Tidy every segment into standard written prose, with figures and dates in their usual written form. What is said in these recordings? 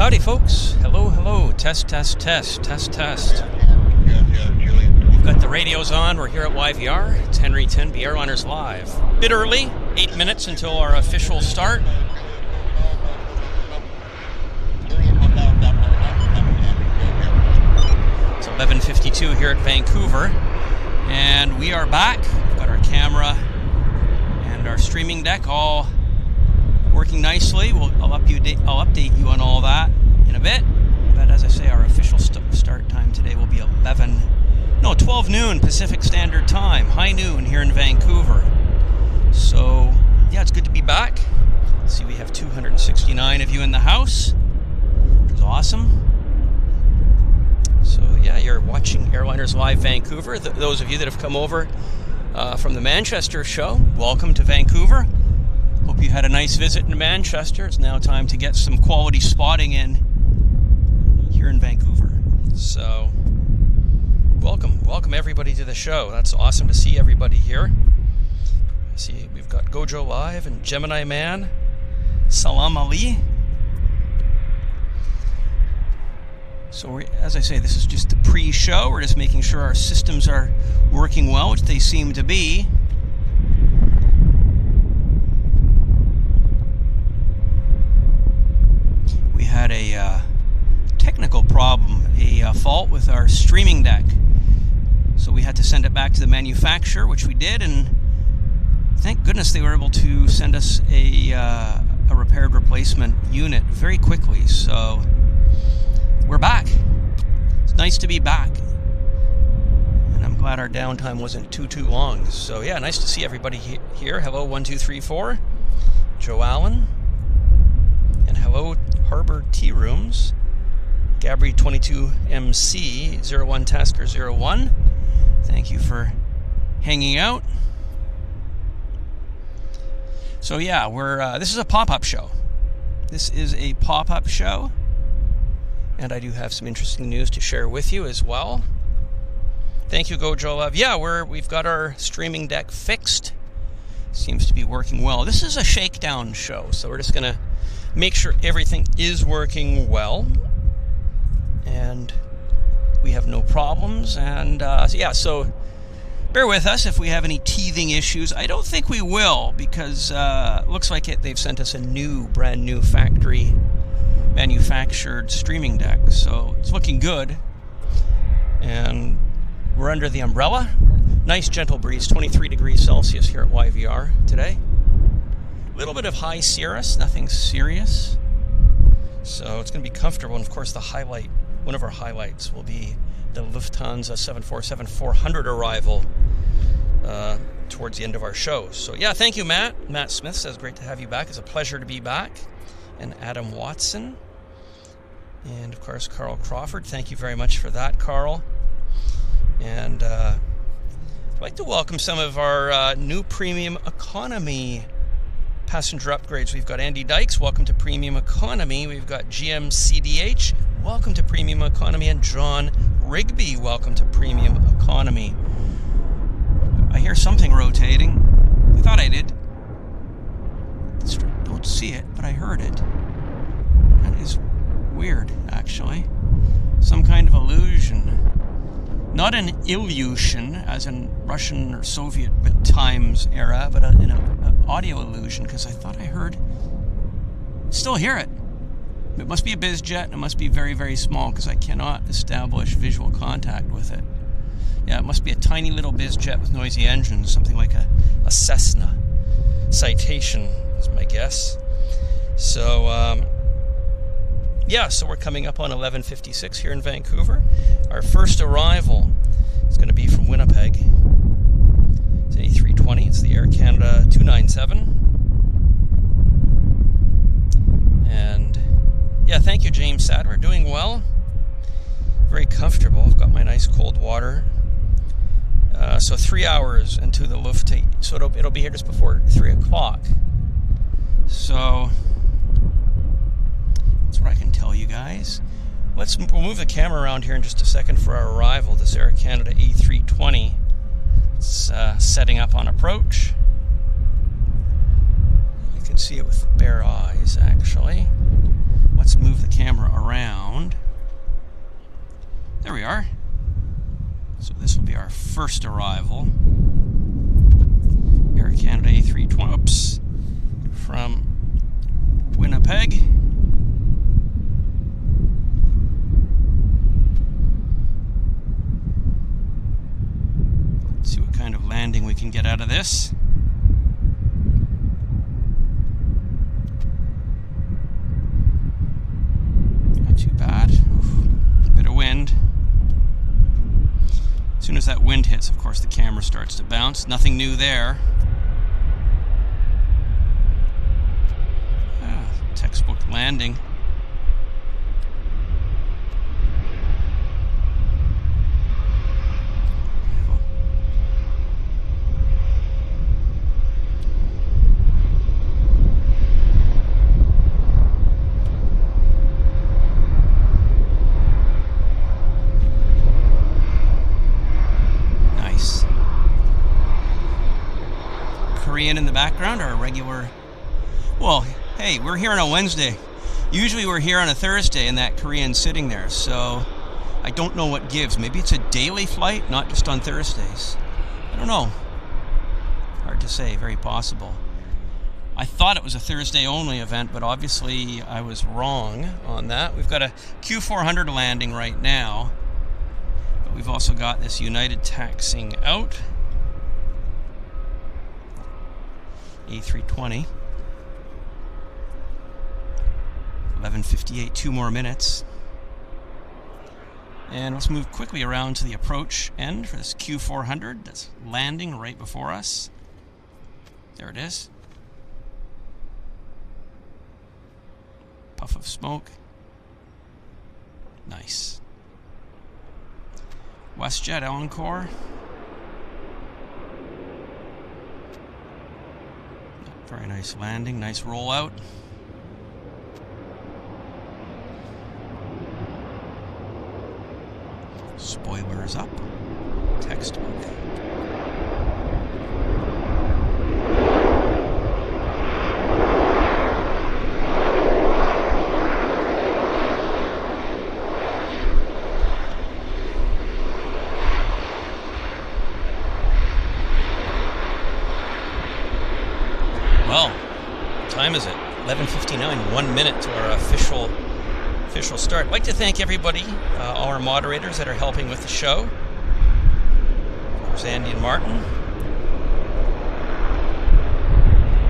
Howdy folks, hello, test. We've got the radios on, we're here at YVR, it's Henry Tenby, Airliners Live. Bit early, 8 minutes until our official start. It's 11:52 here at Vancouver, and we are back. We've got our camera and our streaming deck all working nicely. I'll update you on all that in a bit. But as I say, our official start time today will be 12 noon Pacific Standard Time, high noon here in Vancouver. So yeah, it's good to be back. See, we have 269 of you in the house, which is awesome. So yeah, you're watching Airliners Live Vancouver. Those of you that have come over from the Manchester show, welcome to Vancouver. Hope you had a nice visit in Manchester. It's now time to get some quality spotting in here in Vancouver. So, welcome everybody to the show. That's awesome to see everybody here. See, we've got Gojo Live and Gemini Man. Salam Ali. So, as I say, this is just the pre-show. We're just making sure our systems are working well, which they seem to be. We had a technical problem, a fault with our streaming deck. So we had to send it back to the manufacturer, which we did, and thank goodness they were able to send us a repaired replacement unit very quickly. So we're back. It's nice to be back. And I'm glad our downtime wasn't too long. So yeah, nice to see everybody here. Hello, 1, 2, 3, 4. Joe Allen. And hello, Harbor Tea Rooms, Gabri 22MC 01 Tasker 01. Thank you for hanging out. So yeah, this is a pop-up show. This is a pop-up show, and I do have some interesting news to share with you as well. Thank you, Gojo Love. Yeah, we've got our streaming deck fixed. Seems to be working well. This is a shakedown show, so we're just gonna make sure everything is working well and we have no problems. And so bear with us if we have any teething issues. I don't think we will, because looks like they've sent us a brand new factory manufactured streaming deck, so it's looking good. And we're under the umbrella. Nice gentle breeze, 23 degrees Celsius here at YVR today. A little bit of high cirrus, nothing serious. So it's going to be comfortable. And of course, one of our highlights will be the Lufthansa 747-400 arrival towards the end of our show. So yeah, thank you, Matt. Matt Smith says, great to have you back. It's a pleasure to be back. And Adam Watson. And of course, Carl Crawford. Thank you very much for that, Carl. And I'd like to welcome some of our new premium economy passenger upgrades. We've got Andy Dykes, welcome to Premium Economy. We've got GMCDH, welcome to Premium Economy. And John Rigby, welcome to Premium Economy. I hear something rotating. I thought I did. Don't see it, but I heard it. That is weird, actually. Some kind of illusion. Not an illusion, as in Russian or Soviet times era, but an audio illusion, because I thought I heard... Still hear it. It must be a BizJet, and it must be very, very small, because I cannot establish visual contact with it. Yeah, it must be a tiny little BizJet with noisy engines, something like a Cessna Citation, is my guess. So, so we're coming up on 11:56 here in Vancouver. Our first arrival is going to be from Winnipeg. It's an A320. It's the Air Canada 297. And yeah, thank you, James Sadler. Doing well. Very comfortable. I've got my nice cold water. So 3 hours into the Lufthansa. So it'll be here just before 3 o'clock. So that's what I can tell you guys. We'll move the camera around here in just a second for our arrival. This Air Canada A320. It's setting up on approach. You can see it with bare eyes, actually. Let's move the camera we are. So this will be our first arrival. Air Canada A320, oops, from Winnipeg. Let's see what kind of landing we can get out of this. Not too bad. Oof, a bit of wind. As soon as that wind hits, of course, the camera starts to bounce. Nothing new there. Textbook landing. Nice. Korean in the background, or a regular? Well, hey, we're here on a Wednesday. Usually we're here on a Thursday and that Korean's sitting there, so I don't know what gives. Maybe it's a daily flight, not just on Thursdays. I don't know. Hard to say, very possible. I thought it was a Thursday only event, but obviously I was wrong on that. We've got a Q400 landing right now, but we've also got this United taxiing out. A320. 11:58, 2 more minutes. And let's move quickly around to the approach end for this Q400 that's landing right before us. There it is. Puff of smoke. Nice. WestJet Encore. Very nice landing, nice rollout. Spoilers up. Textbook. Well, what time is it? 11:59, 1 minute to our official start. I'd like to thank everybody, all our moderators that are helping with the show. Of course, Andy and Martin.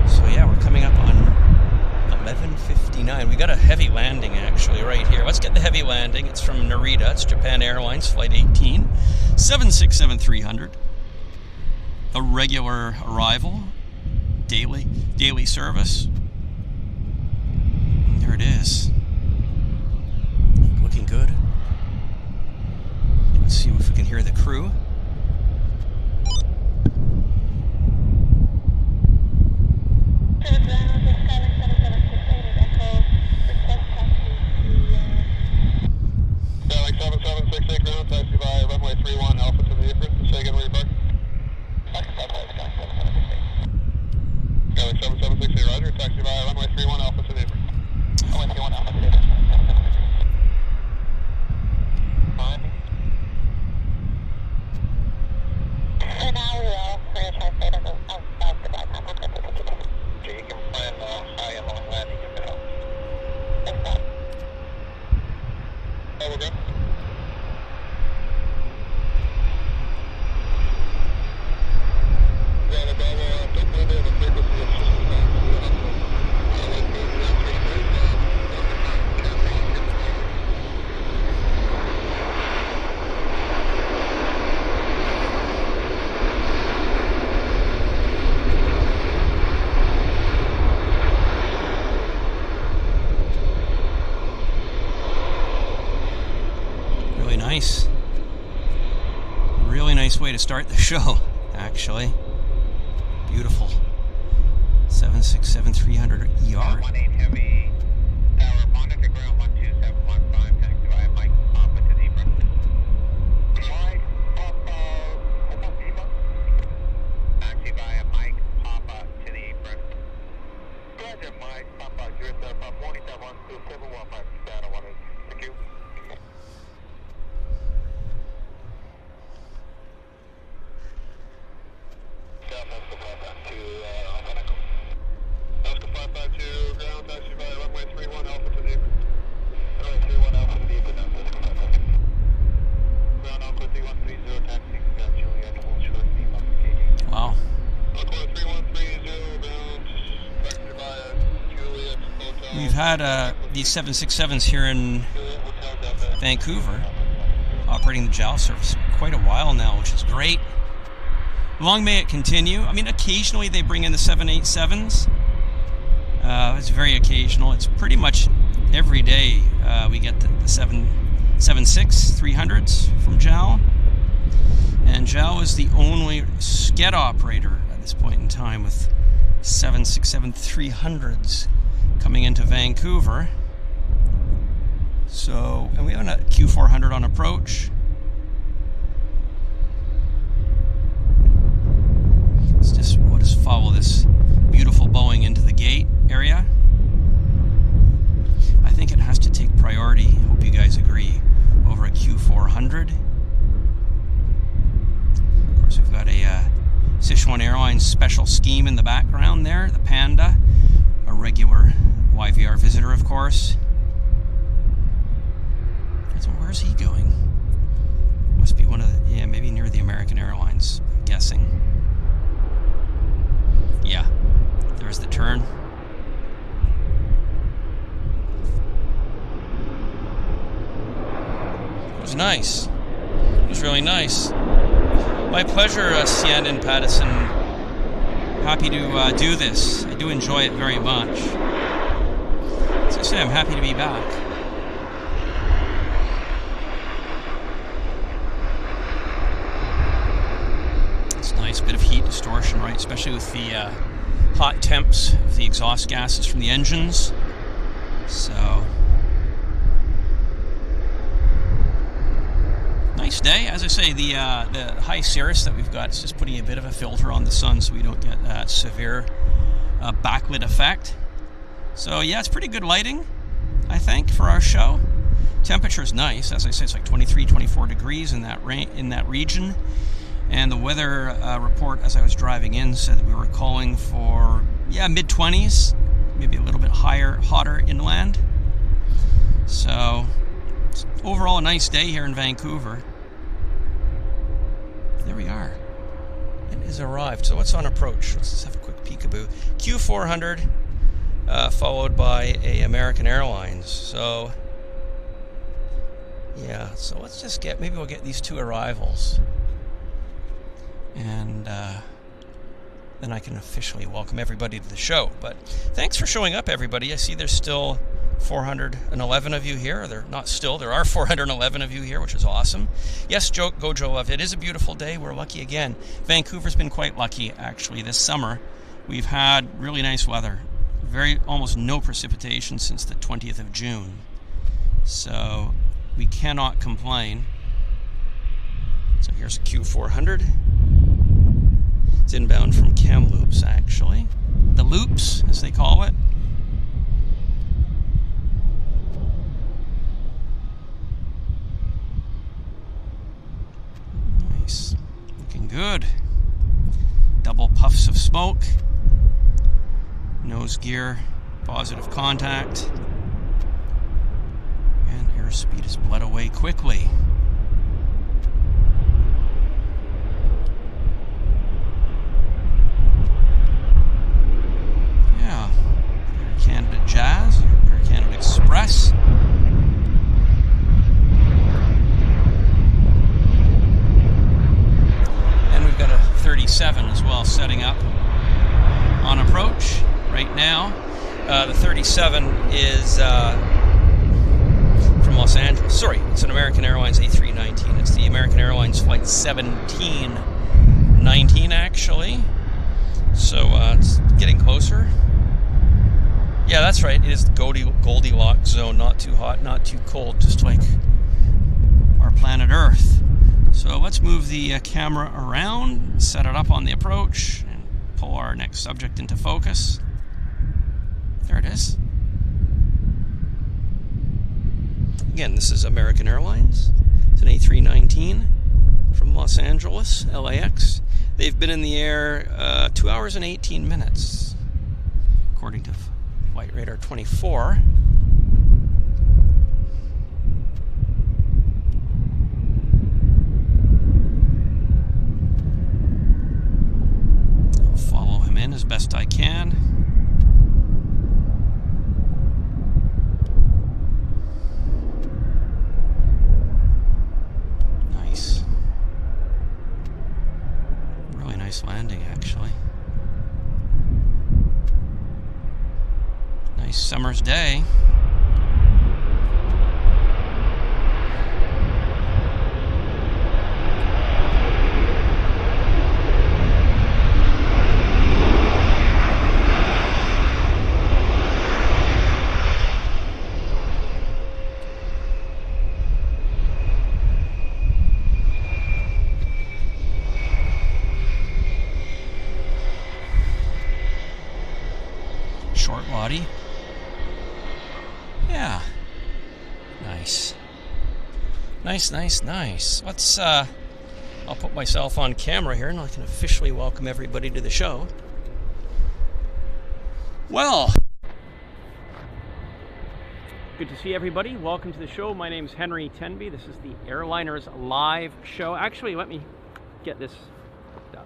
So yeah, we're coming up on 11:59. We got a heavy landing actually right here. Let's get the heavy landing. It's from Narita. It's Japan Airlines Flight 18, 767-300. A regular arrival, daily service. And there it is. Looking good. Let's see if we can hear the crew. Like 7768 ground, taxi by runway 31 Alpha to the apron. Say again where you're parked. Like 7768 Roger, taxi by runway 31 Alpha to the apron. Runway 31 Alpha to the apron. For now, we are clear translate of the flight time. Okay, you can plan high and long landing if it helps. Thanks, Bob. Oh, we're good. Yeah, the Bravo, don't move over frequency, it's just as fast. Really nice way to start the show, actually. Beautiful. 767-300 ER. 18 heavy, tower monitor ground 12715, taxi via Mike Papa to Zebra. Mike Papa, Zebra. Taxi via Mike Papa to the apron. Roger, Mike Papa, US monitor 12715, Sierra 18. Thank you. We've had these 767s here in Vancouver operating the JAL service for quite a while now, which is great. Long may it continue. I mean, occasionally they bring in the 787s. It's very occasional. It's pretty much every day we get the 767-300s from JAL. And JAL is the only SCED operator at this point in time with 767-300s coming into Vancouver. So, and we have a Q400 on approach. We'll just follow this beautiful Boeing into the gate area. I think it has to take priority, I hope you guys agree, over a Q400. Of course, we've got a Sichuan Airlines special scheme in the background there, the Panda, a regular YVR visitor, of course. So where's he going? Must be one of the, yeah, maybe near the American Airlines, I'm guessing. Yeah, there's the turn. It was nice. It was really nice. My pleasure, Sian and Pattison. Happy to do this. I do enjoy it very much. As I say, I'm happy to be back. It's nice, bit of heat distortion, right? Especially with the hot temps of the exhaust gases from the engines. So, nice day. As I say, the high cirrus that we've got is just putting a bit of a filter on the sun so we don't get that severe backlit effect. So yeah, it's pretty good lighting, I think, for our show. Temperature's nice. As I say, it's like 23, 24 degrees in that region. And the weather report, as I was driving in, said that we were calling for, yeah, mid-20s, maybe a little bit hotter inland. So, it's overall a nice day here in Vancouver. There we are. It has arrived. So what's on approach? Let's just have a quick peekaboo. Q400, followed by a American Airlines. So, yeah, so let's just get, maybe we'll get these two arrivals. And then I can officially welcome everybody to the show. But thanks for showing up, everybody. I see there's still 411 of you here. There are 411 of you here, which is awesome. Yes, Gojo Love, it is a beautiful day. We're lucky again. Vancouver's been quite lucky, actually, this summer. We've had really nice weather. Almost no precipitation since the 20th of June. So we cannot complain. So here's a Q400. It's inbound from Kamloops, actually. The Loops, as they call it. Nice. Looking good. Double puffs of smoke. Nose gear, positive contact. And airspeed is bled away quickly. Canada Jazz, Air Canada Express. And we've got a 37 as well setting up on approach right now. The 37 is from Los Angeles. Sorry, it's an American Airlines A319. It's the American Airlines Flight 1719, actually. So it's getting closer. Yeah, that's right. It is the Goldilocks zone. Not too hot, not too cold, just like our planet Earth. So let's move the camera around, set it up on the approach, and pull our next subject into focus. There it is. Again, this is American Airlines. It's an A319 from Los Angeles, LAX. They've been in the air 2 hours and 18 minutes, according to Flight Radar 24. I'll follow him in as best I can. first day. Short body. Yeah. Nice. Nice. Let's, I'll put myself on camera here and I can officially welcome everybody to the show. Well, good to see everybody. Welcome to the show. My name's Henry Tenby. This is the Airliners Live show. Actually, let me get this done.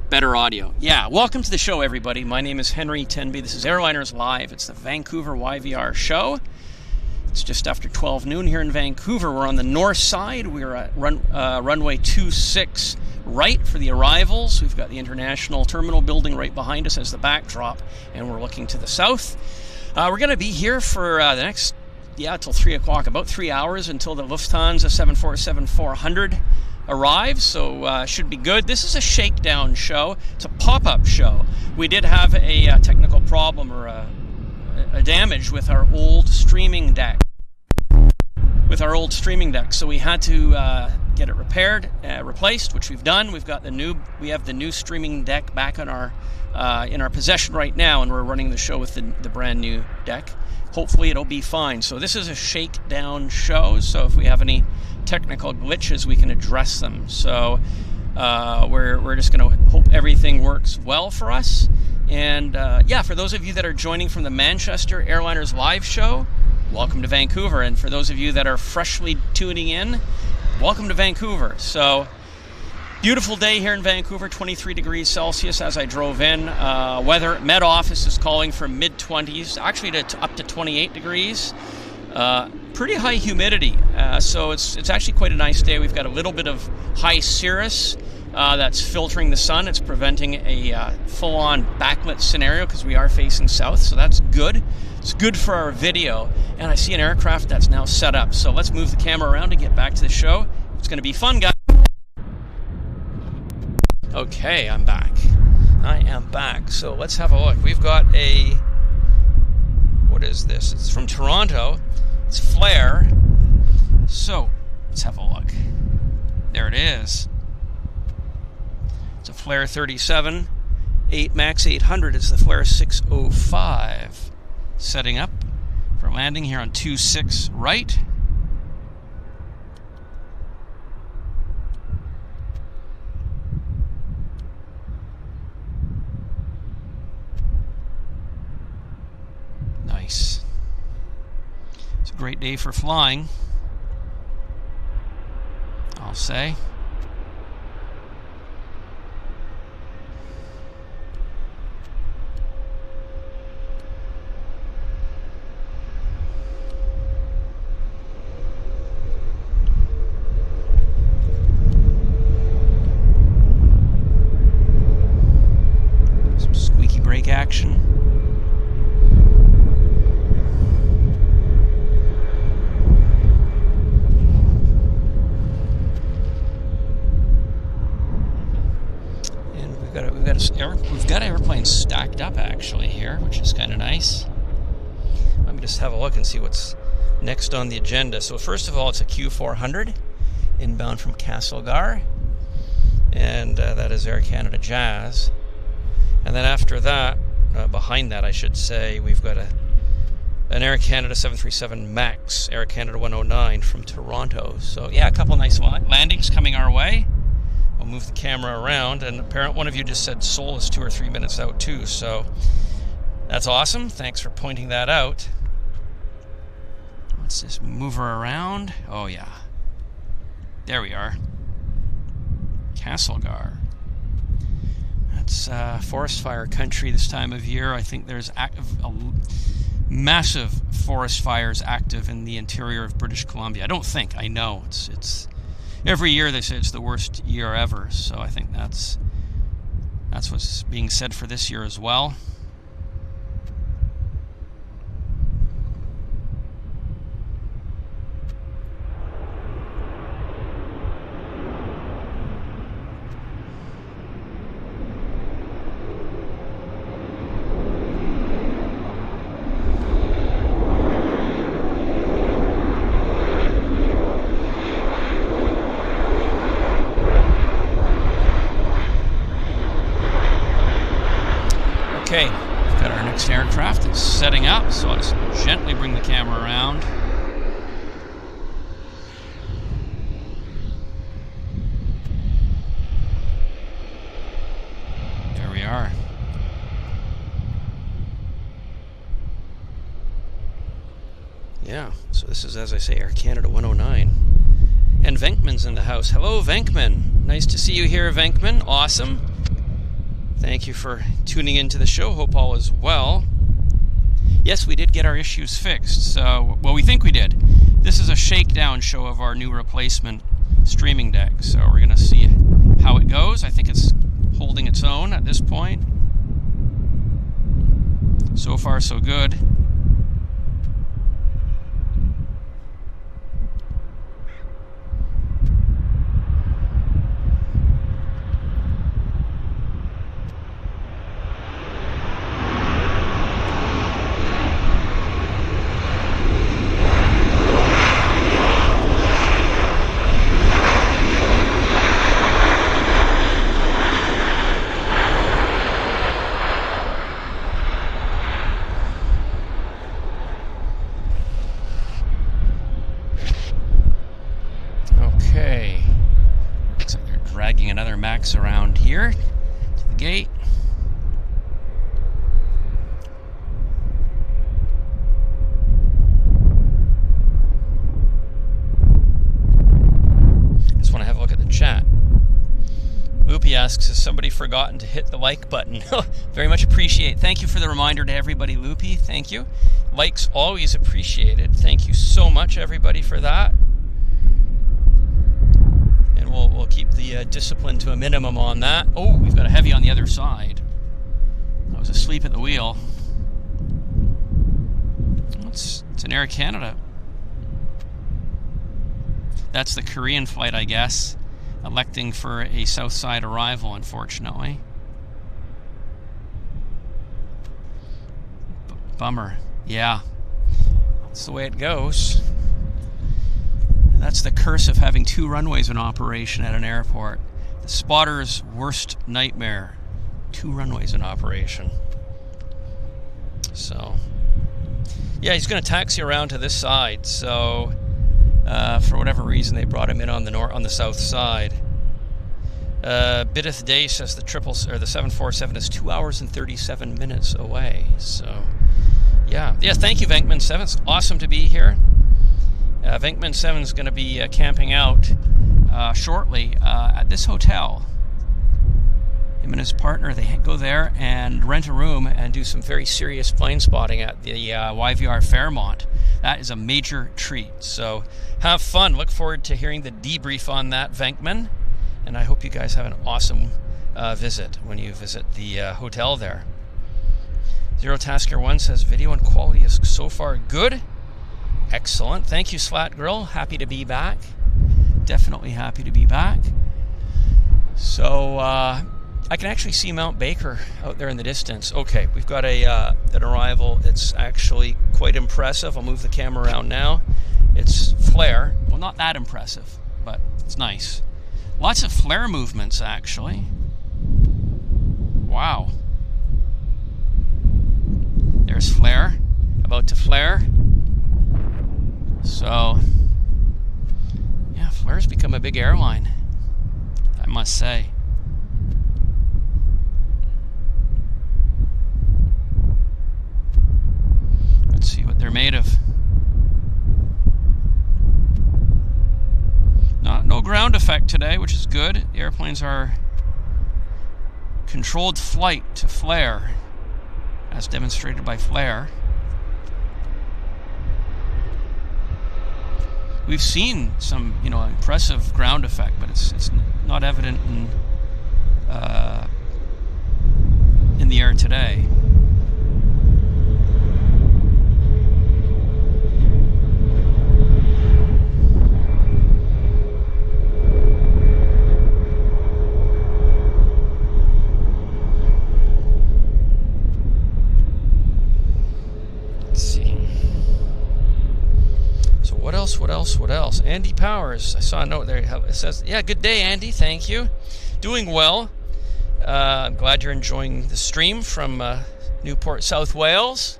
Better audio. Yeah, welcome to the show, everybody. My name is Henry Tenby. This is Airliners Live. It's the Vancouver YVR show. It's just after 12 noon here in Vancouver. We're on the north side. We're at runway 26 right for the arrivals. We've got the International Terminal building right behind us as the backdrop, and we're looking to the south. We're going to be here for the next, till 3 o'clock, about 3 hours until the Lufthansa 747-400 arrives, so should be good. This is a shakedown show. It's a pop-up show. We did have a technical problem or a damage with our old streaming deck. So we had to get it repaired, replaced, which we've done. We have the new streaming deck back on our in our possession right now, and we're running the show with the brand new deck. Hopefully it'll be fine. So this is a shakedown show, so if we have any technical glitches, we can address them. So we're just going to hope everything works well for us. And for those of you that are joining from the Manchester Airliners Live show, welcome to Vancouver. And for those of you that are freshly tuning in, welcome to Vancouver. So beautiful day here in Vancouver, 23 degrees Celsius as I drove in. Weather, Met Office is calling for mid-20s, actually up to 28 degrees. Pretty high humidity, so it's actually quite a nice day. We've got a little bit of high cirrus that's filtering the sun. It's preventing a full-on backlit scenario because we are facing south, so that's good. It's good for our video, and I see an aircraft that's now set up. So let's move the camera around to get back to the show. It's going to be fun, guys. Okay, I'm back. I am back. So let's have a look. We've got what is this? It's from Toronto. It's Flair. So let's have a look. There it is. It's a Flair 37. 8 Max 800 is the Flair 605. Setting up for landing here on 26 right. Nice. It's a great day for flying, I'll say. Some squeaky brake action. We've got airplanes stacked up actually here, which is kind of nice. Let me just have a look and see what's next on the agenda. So first of all, it's a Q400 inbound from Castlegar, and that is Air Canada Jazz. And then after that, behind that I should say, we've got an Air Canada 737 MAX, Air Canada 109 from Toronto. So yeah, a couple nice landings coming our way. I'll move the camera around, and apparently one of you just said Seoul is 2 or 3 minutes out too, so that's awesome. Thanks for pointing that out. Let's just move her around. Oh yeah, there we are. Castlegar. That's forest fire country this time of year. I think there's massive forest fires active in the interior of British Columbia. I know it's every year they say it's the worst year ever, so I think that's That's what's being said for this year as well. Okay, we've got our next aircraft. It's setting up, so I'll just gently bring the camera around. There we are. Yeah, so this is, as I say, Air Canada 109. And Venkman's in the house. Hello, Venkman. Nice to see you here, Venkman. Awesome. Thank you for tuning into the show. Hope all is well. Yes, we did get our issues fixed. So, well, we think we did. This is a shakedown show of our new replacement streaming deck. So we're going to see how it goes. I think it's holding its own at this point. So far, so good. Another Max around here to the gate. Just want to have a look at the chat. Loopy asks, has somebody forgotten to hit the like button? Very much appreciate. Thank you for the reminder to everybody, Loopy. Thank you. Likes always appreciated. Thank you so much, everybody, for that. We'll keep the discipline to a minimum on that. Oh, we've got a heavy on the other side. I was asleep at the wheel. It's an Air Canada. That's the Korean flight, I guess, electing for a south side arrival, unfortunately. Bummer. Yeah, that's the way it goes. That's the curse of having two runways in operation at an airport. The spotter's worst nightmare. Two runways in operation. So, yeah, he's going to taxi around to this side. So, for whatever reason, they brought him in on the south side. Bidith Day says the 747 is 2 hours and 37 minutes away. So, yeah. Yeah, thank you, Venkman 7. It's awesome to be here. Venkman 7 is going to be camping out shortly at this hotel. Him and his partner, they go there and rent a room and do some very serious plane spotting at the YVR Fairmont. That is a major treat. So have fun. Look forward to hearing the debrief on that, Venkman. And I hope you guys have an awesome visit when you visit the hotel there. Zero Tasker 1 says video and quality is so far good. Excellent. Thank you, Slat Girl. Happy to be back. Definitely happy to be back. So, I can actually see Mount Baker out there in the distance. Okay, we've got an arrival. It's actually quite impressive. I'll move the camera around now. It's Flair. Well, not that impressive, but it's nice. Lots of Flair movements, actually. Wow. There's Flair. About to flare. So, yeah, Flair's become a big airline, I must say. Let's see what they're made of. No ground effect today, which is good. The airplanes are controlled flight to flare, as demonstrated by Flair. We've seen some, impressive ground effect, but it's not evident in in the air today. What else? Andy Powers. I saw a note there. It says, yeah, good day, Andy. Thank you. Doing well. I'm glad you're enjoying the stream from Newport, South Wales.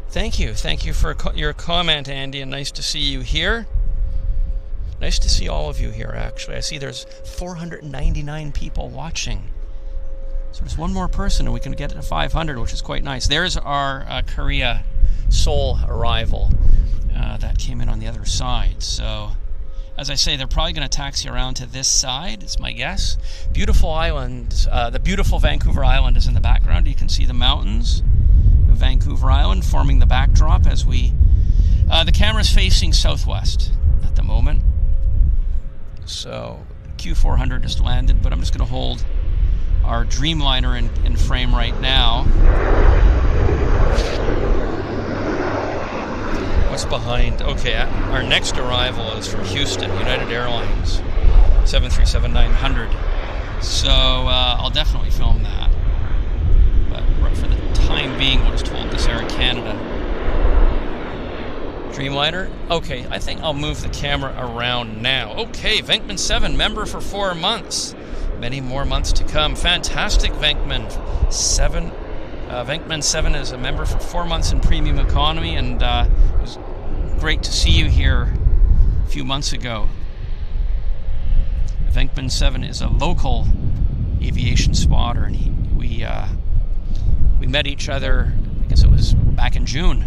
Thank you. Thank you for your comment, Andy, and nice to see you here. Nice to see all of you here, actually. I see there's 499 people watching. So there's one more person, and we can get it to 500, which is quite nice. There's our Korea Seoul arrival. That came in on the other side. So, as I say, they're probably going to taxi around to this side, it's my guess. Beautiful island. The beautiful Vancouver Island is in the background. You can see the mountains of Vancouver Island forming the backdrop as we... the camera's facing southwest at the moment. So, Q400 just landed, but I'm just going to hold our Dreamliner in frame right now. What's behind? Okay, our next arrival is from Houston, United Airlines, 737-900. So I'll definitely film that. But for the time being, what is told this Air Canada Dreamliner. Okay, I think I'll move the camera around now. Okay, Venkman 7, member for 4 months. Many more months to come. Fantastic, Venkman 7. Venkman 7 is a member for 4 months in Premium Economy, and it was great to see you here a few months ago. Venkman 7 is a local aviation spotter, and we met each other, I guess it was back in June.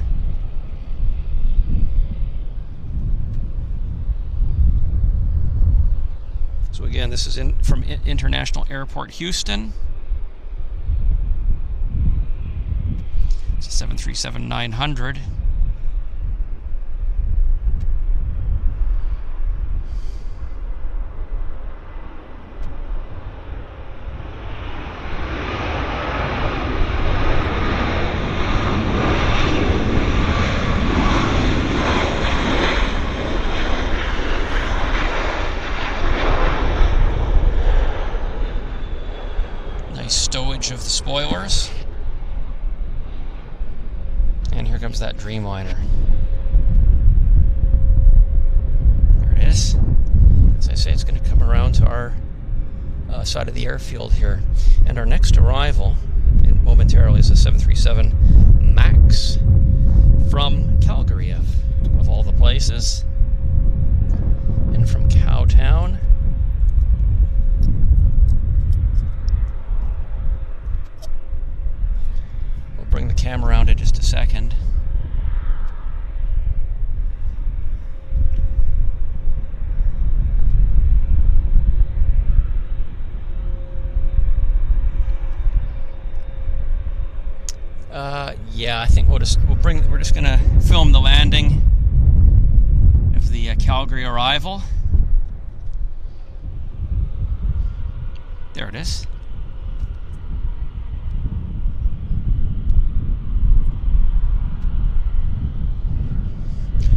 So again, this is from International Airport Houston. It's a 737-900. Nice stowage of the spoilers. And here comes that Dreamliner. There it is. As I say, it's going to come around to our side of the airfield here. And our next arrival, momentarily, is a 737 MAX from Calgary, of all the places. And from Cowtown. Bring the camera around in just a second. Yeah, I think we're just gonna film the landing of the Calgary arrival. There it is.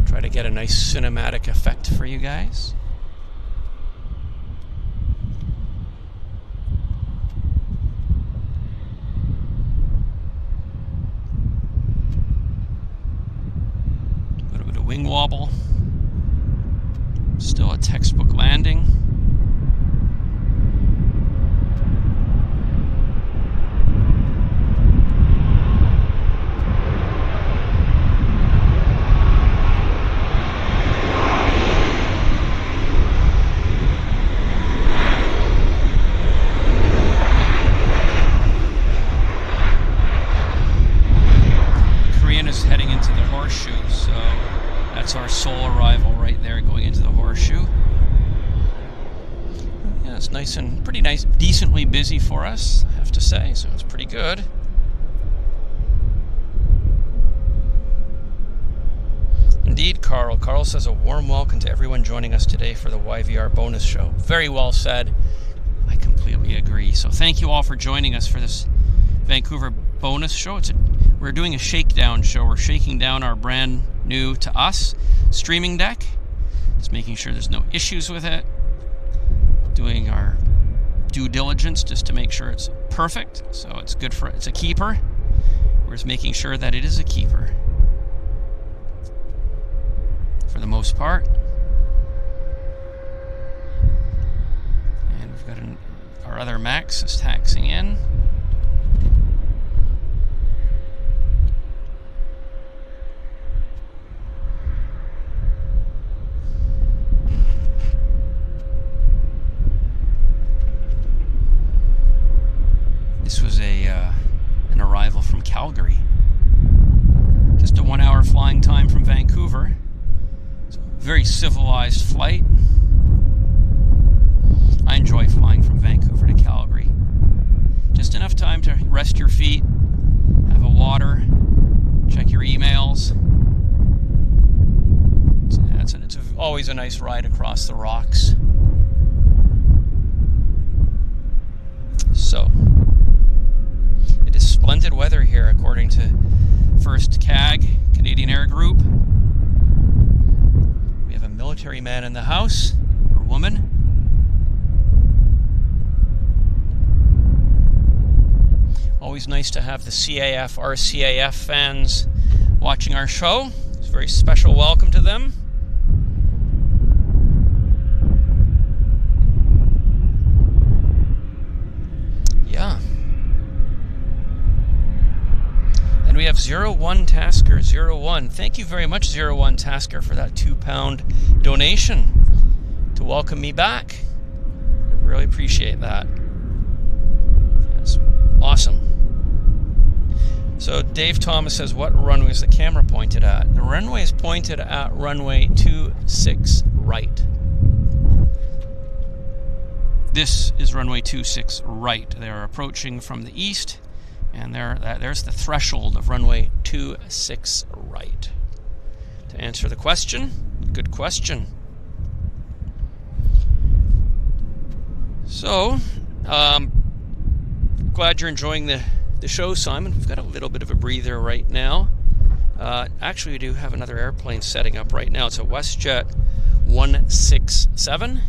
Try to get a nice cinematic effect for you guys. A little bit of wing wobble. Still a textbook landing. Our Seoul arrival right there, going into the Horseshoe. Yeah, it's nice and pretty nice, decently busy for us, I have to say, so it's pretty good. Indeed, Carl. Carl says a warm welcome to everyone joining us today for the YVR bonus show. Very well said. I completely agree. So thank you all for joining us for this Vancouver bonus show. We're doing a shakedown show. We're shaking down our brand new to us streaming deck. Just making sure there's no issues with it. Doing our due diligence just to make sure it's perfect. So it's good for, it's a keeper. We're just making sure that it is a keeper. For the most part. And we've got our other Max is taxiing in. This was an arrival from Calgary. Just a 1 hour flying time from Vancouver. It's a very civilized flight. I enjoy flying from Vancouver to Calgary. Just enough time to rest your feet, have a water, check your emails. It's always a nice ride across the rocks. So, it is splendid weather here according to First CAG, Canadian Air Group. We have a military man in the house, or woman. Always nice to have the CAF, RCAF fans watching our show. It's a very special welcome to them. Yeah. And we have 01 Tasker, 01. Thank you very much, 01 Tasker, for that £2 donation to welcome me back. I really appreciate that. That's awesome. So Dave Thomas says, what runway is the camera pointed at? The runway is pointed at runway 26 right. This is runway 26 right. They are approaching from the east, and there's the threshold of runway 26 right. To answer the question, good question. So, glad you're enjoying the show, Simon. We've got a little bit of a breather right now. Actually, we do have another airplane setting up right now. It's a WestJet 167.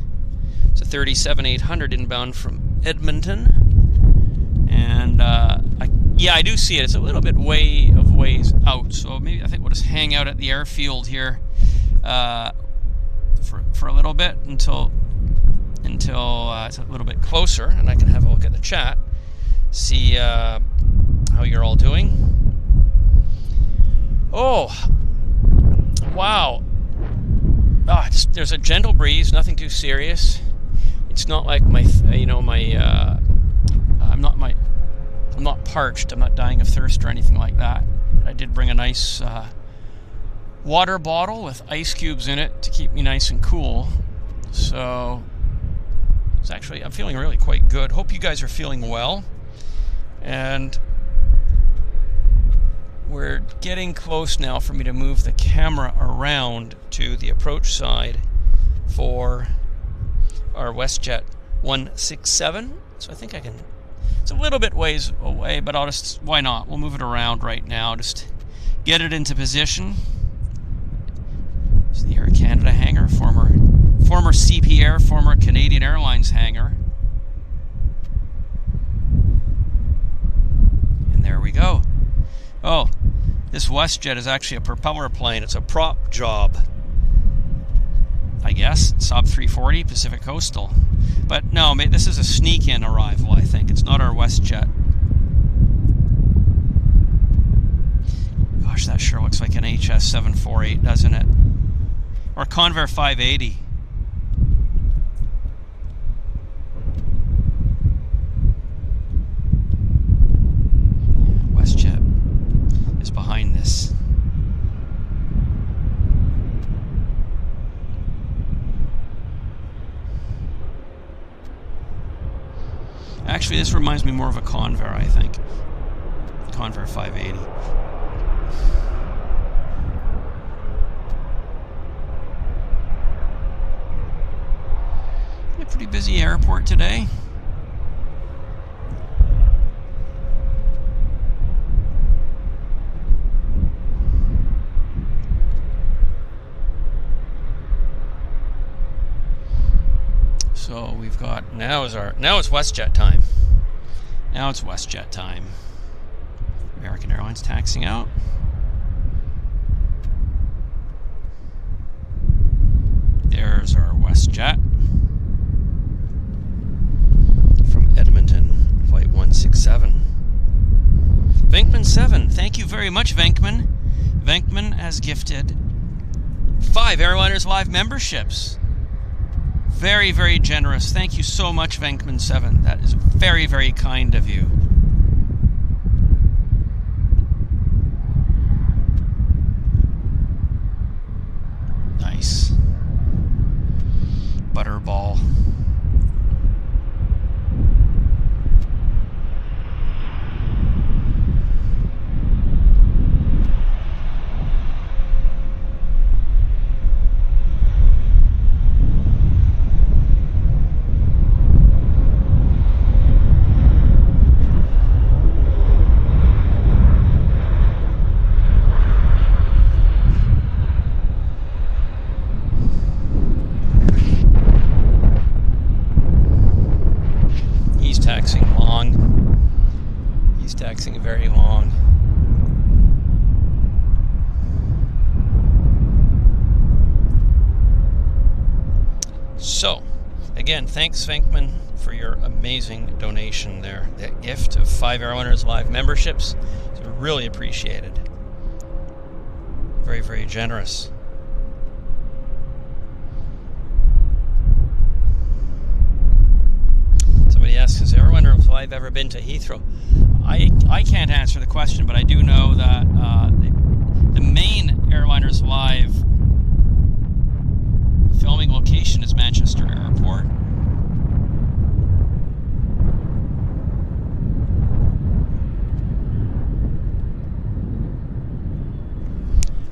It's a 37-800 inbound from Edmonton. And I do see it. It's a little bit ways out. So maybe I think we'll just hang out at the airfield here for a little bit until it's a little bit closer, and I can have a look at the chat, see how you're all doing. Oh, wow. There's a gentle breeze, nothing too serious. It's not like I'm not parched. I'm not dying of thirst or anything like that. I did bring a nice water bottle with ice cubes in it to keep me nice and cool. So I'm feeling really quite good. Hope you guys are feeling well. And we're getting close now for me to move the camera around to the approach side for our WestJet 167. So I think I can, it's a little bit ways away, but why not? We'll move it around right now, just get it into position. It's the Air Canada hangar, former CP Air, former Canadian Airlines hangar. And there we go. Oh, this WestJet is actually a propeller plane. It's a prop job, I guess. Saab 340 Pacific Coastal. But no, this is a sneak-in arrival, I think. It's not our WestJet. Gosh, that sure looks like an HS 748, doesn't it? Or Convair 580. WestJet is behind this. Actually, this reminds me more of a Convair, I think. Convair 580. A pretty busy airport today. we've got now is WestJet time. Now it's WestJet time. American Airlines taxiing out. There's our WestJet from Edmonton, flight 167. Venkman 7, thank you very much, Venkman. Venkman has gifted 5 Airliners Live memberships. Very, very generous. Thank you so much, Venkman 7. That is very, very kind of you. Nice. Butterball. Very long. So, again, thanks, Venkman, for your amazing donation there. That gift of 5 Airliners Live memberships is really appreciated. Very, very generous. Somebody asks, has Airliners Live ever been to Heathrow? I can't answer the question, but I do know that the main Airliners Live filming location is Manchester Airport.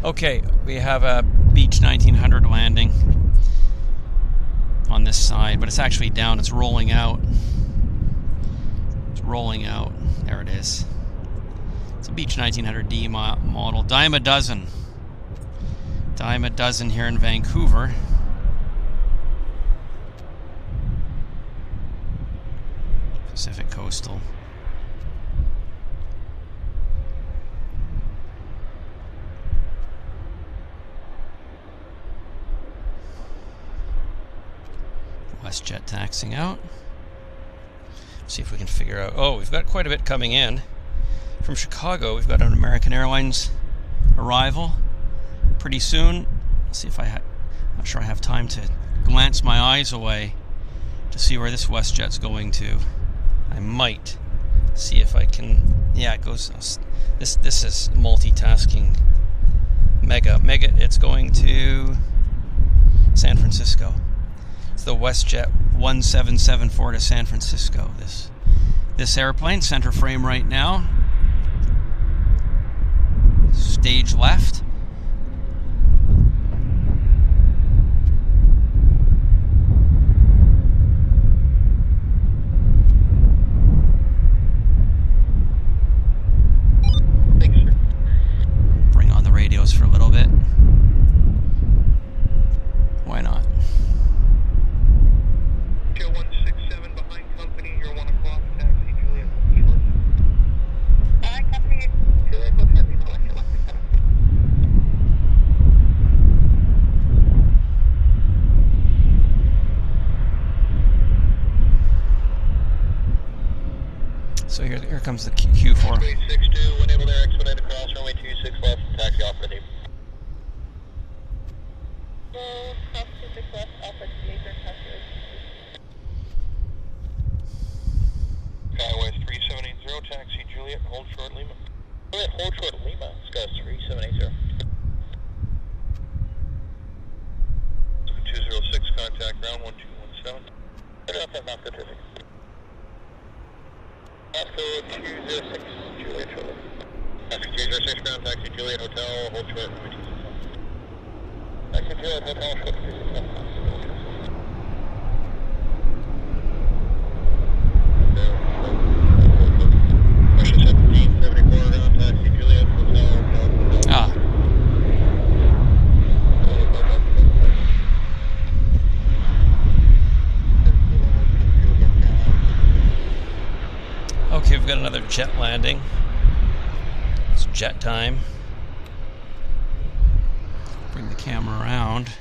Okay, we have a Beach 1900 landing on this side, but it's actually down. It's rolling out. It's rolling out. There it is. It's a Beach 1900D model. Dime a dozen. Dime a dozen here in Vancouver. Pacific Coastal. WestJet taxiing out. See if we can figure out. Oh, we've got quite a bit coming in from Chicago. We've got an American Airlines arrival pretty soon. Let's see if I'm not sure I have time to glance my eyes away to see where this WestJet's going to. I might see if I can. Yeah, it goes. This is multitasking. Mega. It's going to San Francisco. It's the WestJet 1774 to San Francisco. This airplane, center frame right now. Stage left. Thanks, sir. Bring on the radios for a little bit. Why not? 167 behind company, you're 1 o'clock, taxi, Juliet, short. Behind company, Juliet, go ahead, leave the left. So here comes the Q4. Runway 62, when able there, expedite across, runway 26 left, taxi off for the deep. Go cross 26 left, Alpha Laser calculation. SkyWest 3780, taxi Juliet, hold short Lima. Juliet, hold short Lima, SkyWest 3780. 206, contact ground 1217. Get up at Mount Pacific. Oscar 206, Juliet, short. Oscar 206, ground taxi Juliet, hotel, hold short, runway 26. Taxi Juliet, hotel, short 26. Russia 1774, ground taxi Juliet, hotel. Ah. jet landing. It's jet time. Bring the camera around.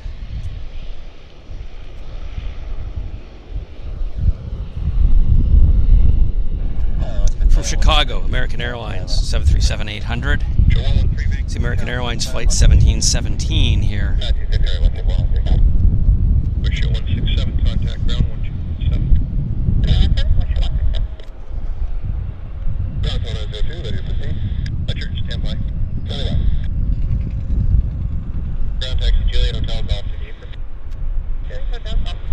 From Chicago, American Airlines 737-800. It's the American Airlines flight 1717 here. Wish 167, contact ground 127. Ground 102, ready to proceed. Richard, stand by. Ground taxi Juliet Hotel Golf to Deeper. Okay, Hotel Golf to Deeper.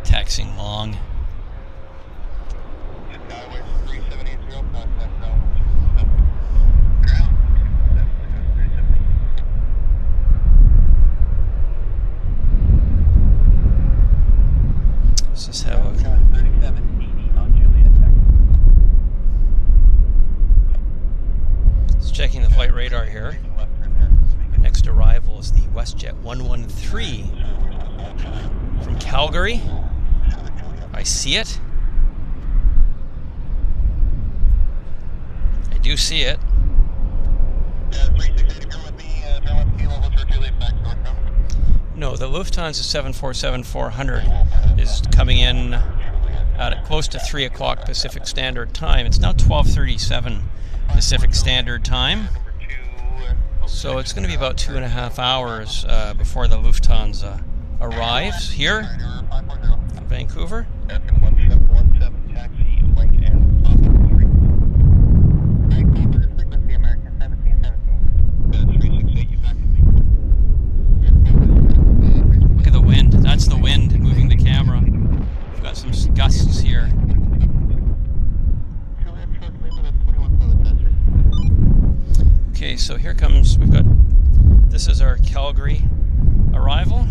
Taxing long. SkyWest 3780, contact ground 127. Ground 227. Let's just have a 3780 on Juliet. Just checking the flight radar here. Our next arrival is the WestJet 113 from Calgary. I see it. I do see it. 3680, you're with me, Maryland Kilo, what's your Juliet back north from? No, the Lufthansa 747-400 is coming in at close to 3 o'clock Pacific Standard Time. It's now 12:37 Pacific Standard Time. So it's going to be about 2.5 hours before the Lufthansa arrives here in Vancouver. 1717 taxi, link and frequency American 1717. 368, you back with me. Look at the wind. That's the wind moving the camera. We've got some gusts here. Okay, so here comes, this is our Calgary arrival.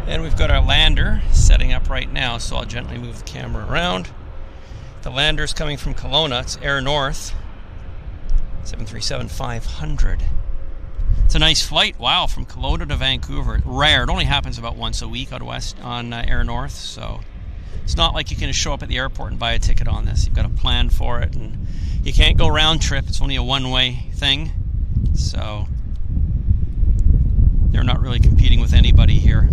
And we've got our lander setting up right now, so I'll gently move the camera around. The lander's coming from Kelowna. It's Air North 737-500. It's a nice flight. Wow, from Kelowna to Vancouver. Rare. It only happens about once a week on Air North, so it's not like you can just show up at the airport and buy a ticket on this. You've got to plan for it, and you can't go round trip. It's only a one-way thing, so they're not really competing with anybody here.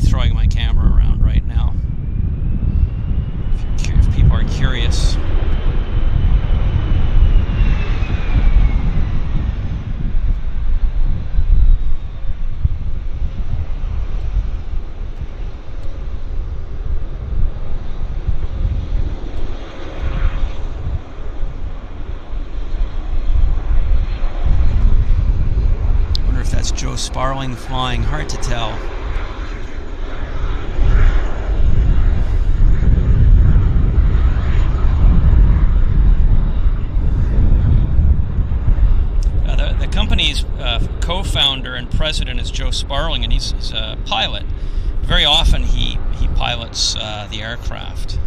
Throwing my camera around Sparling flying, hard to tell. The company's co-founder and president is Joe Sparling, and he's a pilot. Very often he pilots the aircraft.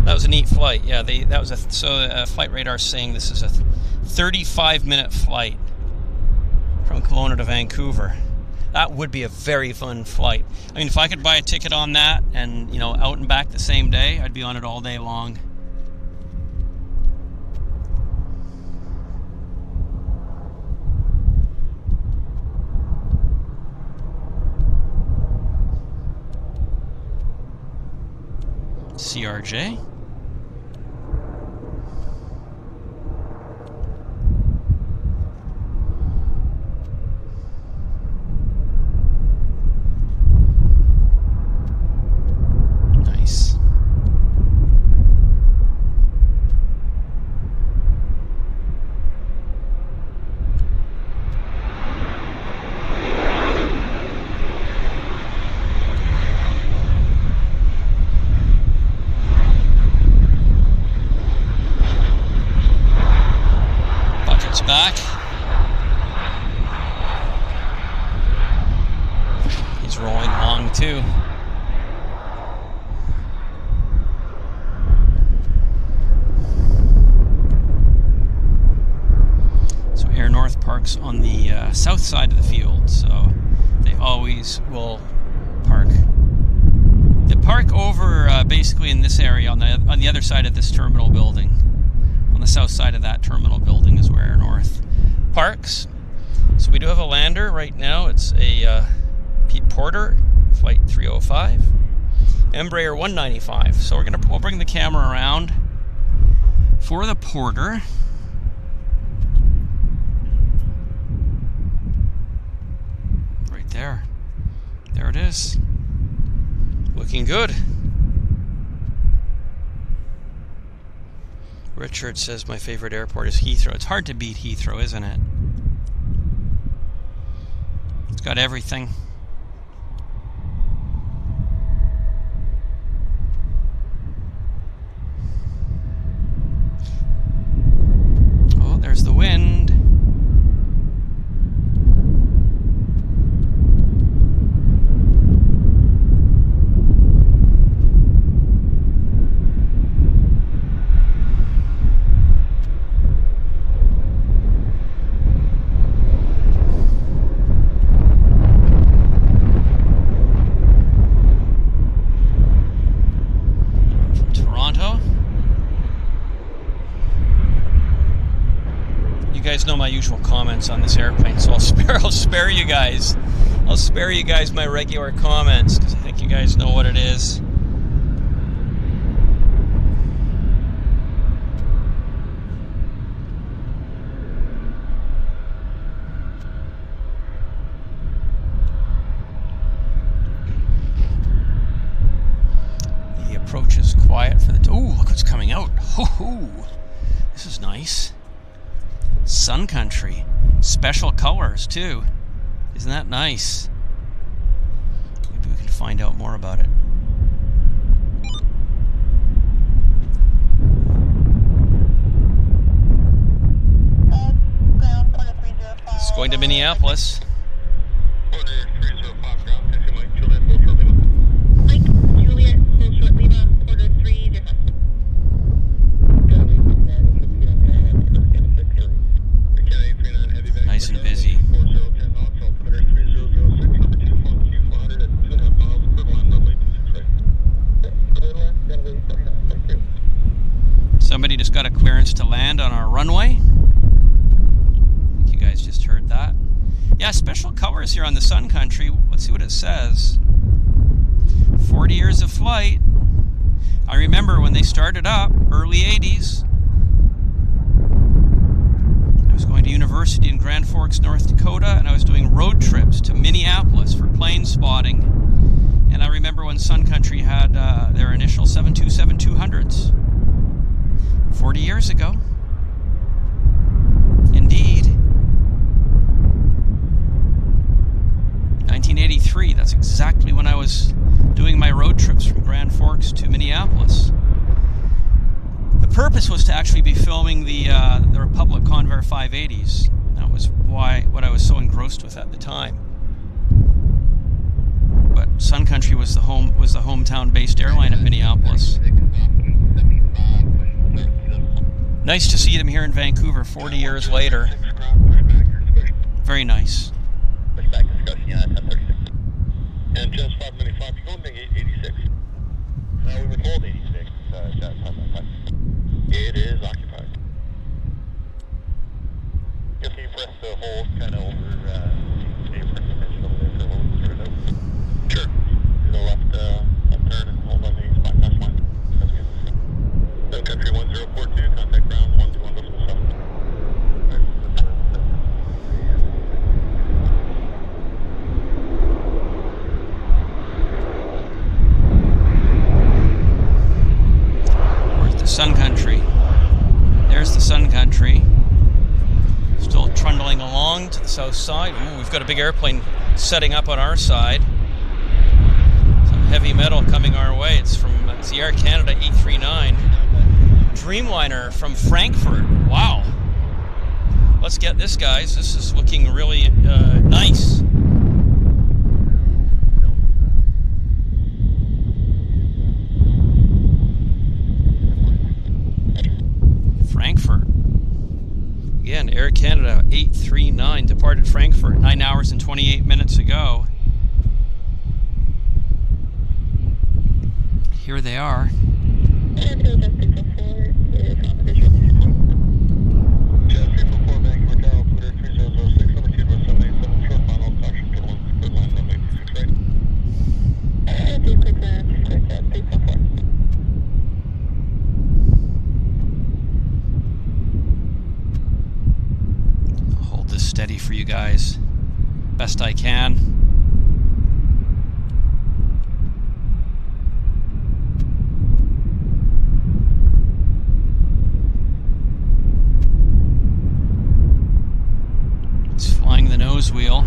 That was a neat flight. Yeah, that was Flight Radar saying this is a 35-minute flight from Kelowna to Vancouver. That would be a very fun flight. I mean, if I could buy a ticket on that and, you know, out and back the same day, I'd be on it all day long. CRJ. Nice. Back. He's rolling along too. So Air North parks on the south side of the field, so they always will park. They park over basically in this area on the other side of this terminal building. On the south side of that terminal building is where Air North parks. So we do have a lander right now. It's a Pete Porter flight 305, Embraer 195. So we'll bring the camera around for the Porter. Right there. There it is. Looking good. Richard says my favorite airport is Heathrow. It's hard to beat Heathrow, isn't it? It's got everything. Oh, there's the wind. Know my usual comments on this airplane, so I'll spare you guys. I'll spare you guys my regular comments because I think you guys know what it is. The approach is quiet for the. Ooh, look what's coming out! Ho-ho! This is nice. Sun Country. Special colors, too. Isn't that nice? Maybe we can find out more about it. It's going to Minneapolis. Mike, Juliet, full short leave on Porter 3, Jeff. Nice and busy. Somebody just got a clearance to land on our runway. You guys just heard that. Yeah, special colors here on the Sun Country. Let's see what it says. 40 years of flight. I remember when they started up, early 80s. I was going to university in Grand Forks, North Dakota, and I was doing road trips to Minneapolis for plane spotting. And I remember when Sun Country had their initial 727-200s. 40 years ago. Indeed. 1983, that's exactly when I was doing my road trips from Grand Forks to Minneapolis. The purpose was to actually be filming the Republic Convair 580s. That was what I was so engrossed with at the time. But Sun Country was the hometown-based airline at Minneapolis. Nice to see them here in Vancouver 40 years later. Very nice. And just 595, you're going to 86. We were told 86, Jet 595. It is occupied. If you press the hold kind of over, you press the tension over there for a little bit further. Sure. To the left turn and hold on the bypass line. That's good. Sun Country 1042, contact ground 121 Lufthansa. Sun Country. There's the Sun Country. Still trundling along to the south side. Ooh, we've got a big airplane setting up on our side. Some heavy metal coming our way. It's the Air Canada A380 Dreamliner from Frankfurt. Wow. Let's get this, guys. This is looking really nice. Frankfurt. Again, Air Canada 839 departed Frankfurt 9 hours and 28 minutes ago. Here they are. Jet 344 Vancouver Canada, Twitter 3006, latitude was 787, short final, caution, good one, good line, runway 26 right. Hold this steady for you guys, best I can. It's flying the nose wheel.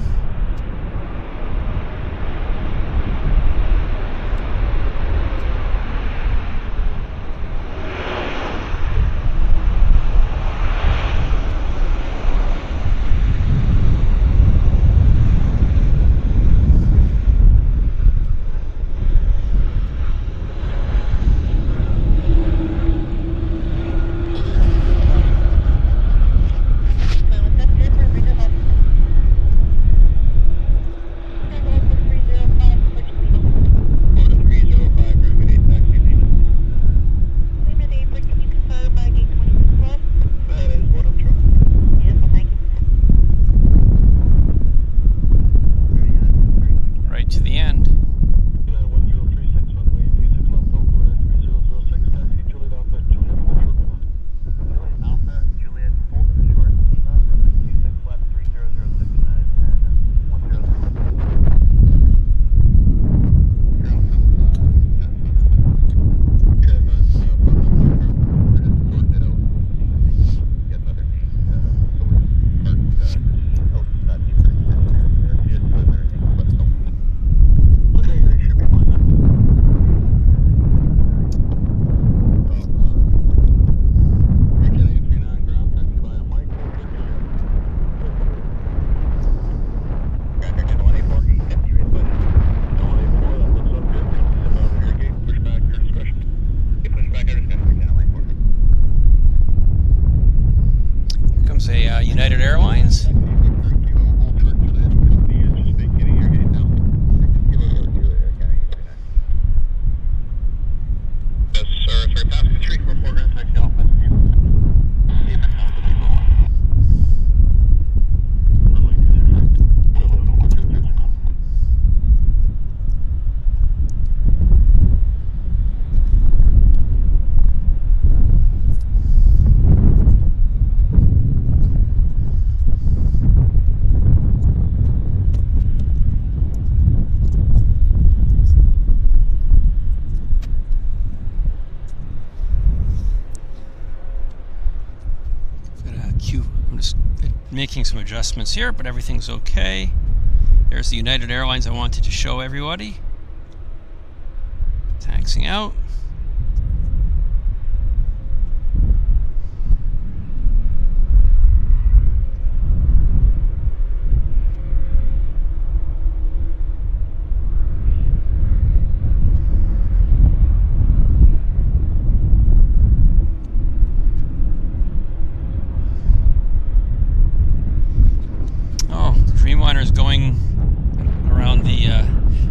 making some adjustments here, but everything's okay. There's the United Airlines I wanted to show everybody. Taxing out. Dreamliner is going around the,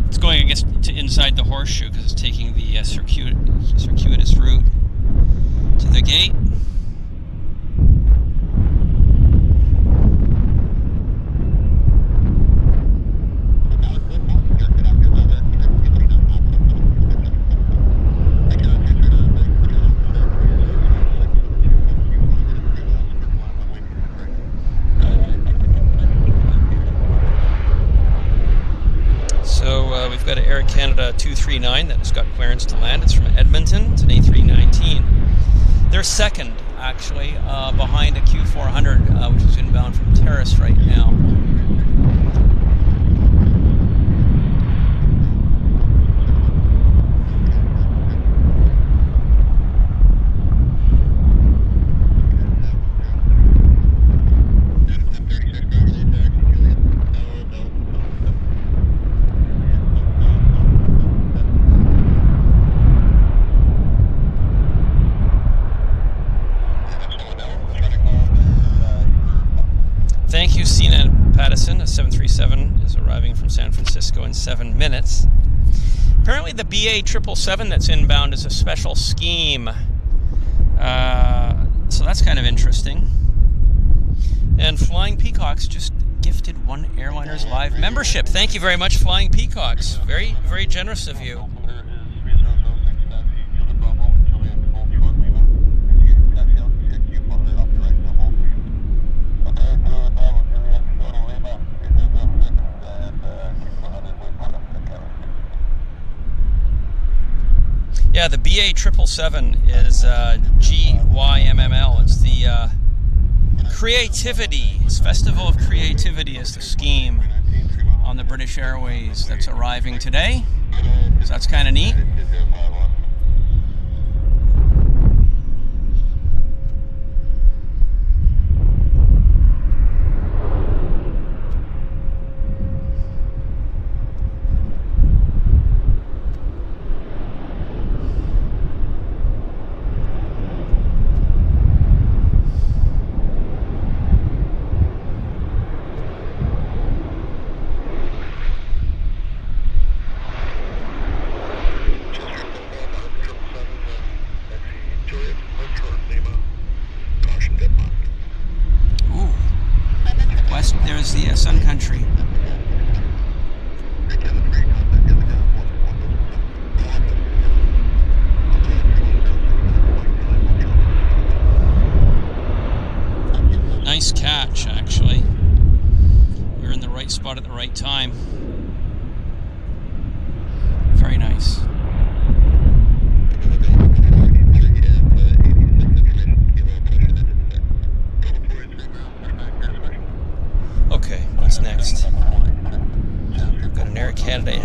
it's going, I guess, to inside the horseshoe because it's taking the circuitous route to the gate. We've got an Air Canada 239 that has got clearance to land. It's from Edmonton. It's an A319. They're second, actually, behind a Q400, which is inbound from Terrace right now. Thank you, Cena Pattison. A 737 is arriving from San Francisco in 7 minutes. Apparently the BA 777 that's inbound is a special scheme. So that's kind of interesting. And Flying Peacocks just gifted one Airliners Live membership. Thank you very much, Flying Peacocks. Very, very generous of you. Yeah, the BA 777 is GYMML. It's the Creativity. It's Festival of Creativity is the scheme on the British Airways that's arriving today. So that's kind of neat. There's the Sun Country. Nice catch, actually. We're in the right spot at the right time. Very nice. Okay, what's next? We've got an Air Canada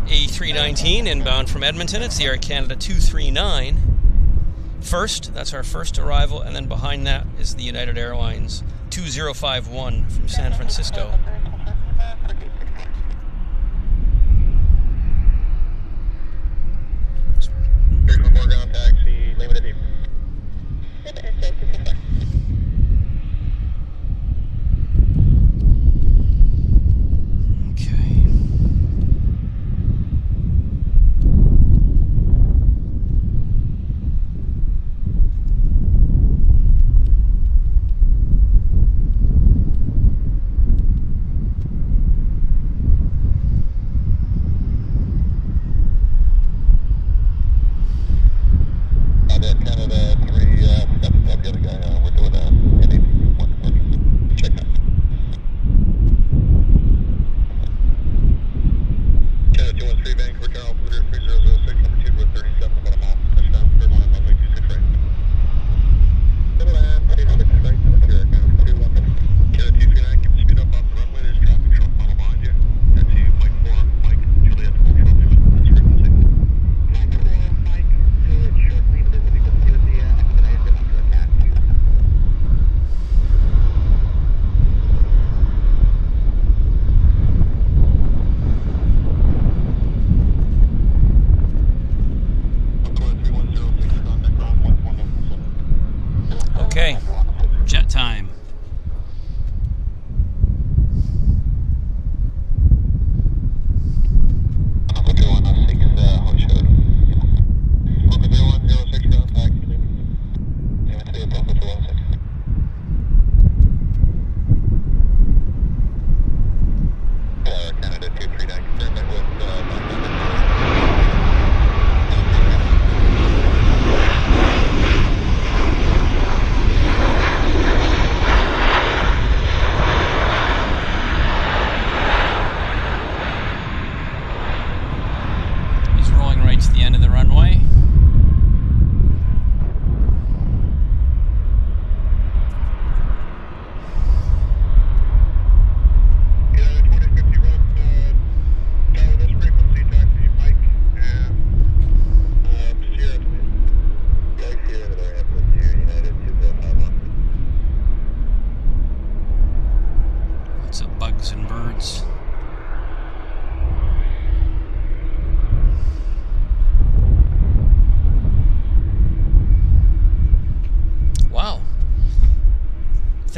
A319 inbound from Edmonton. It's the Air Canada 239. First, that's our first arrival, and then behind that is the United Airlines 2051 from San Francisco. Foreground taxi, limited.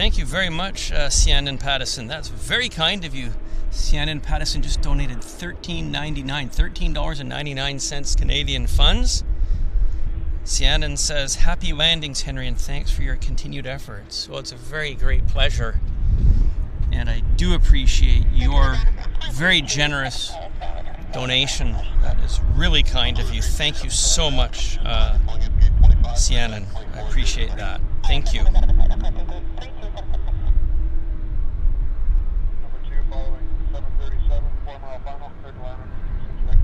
Thank you very much, Sianen Pattison. That's very kind of you. Sianen Pattison just donated $13.99 Canadian funds. Sianen says, "Happy landings, Henry, and thanks for your continued efforts." Well, it's a very great pleasure, and I do appreciate your very generous donation. That is really kind of you. Thank you so much, Sianen. I appreciate that. Thank you. Number 2 following 737, 4 mile final, clear to land on 26 right.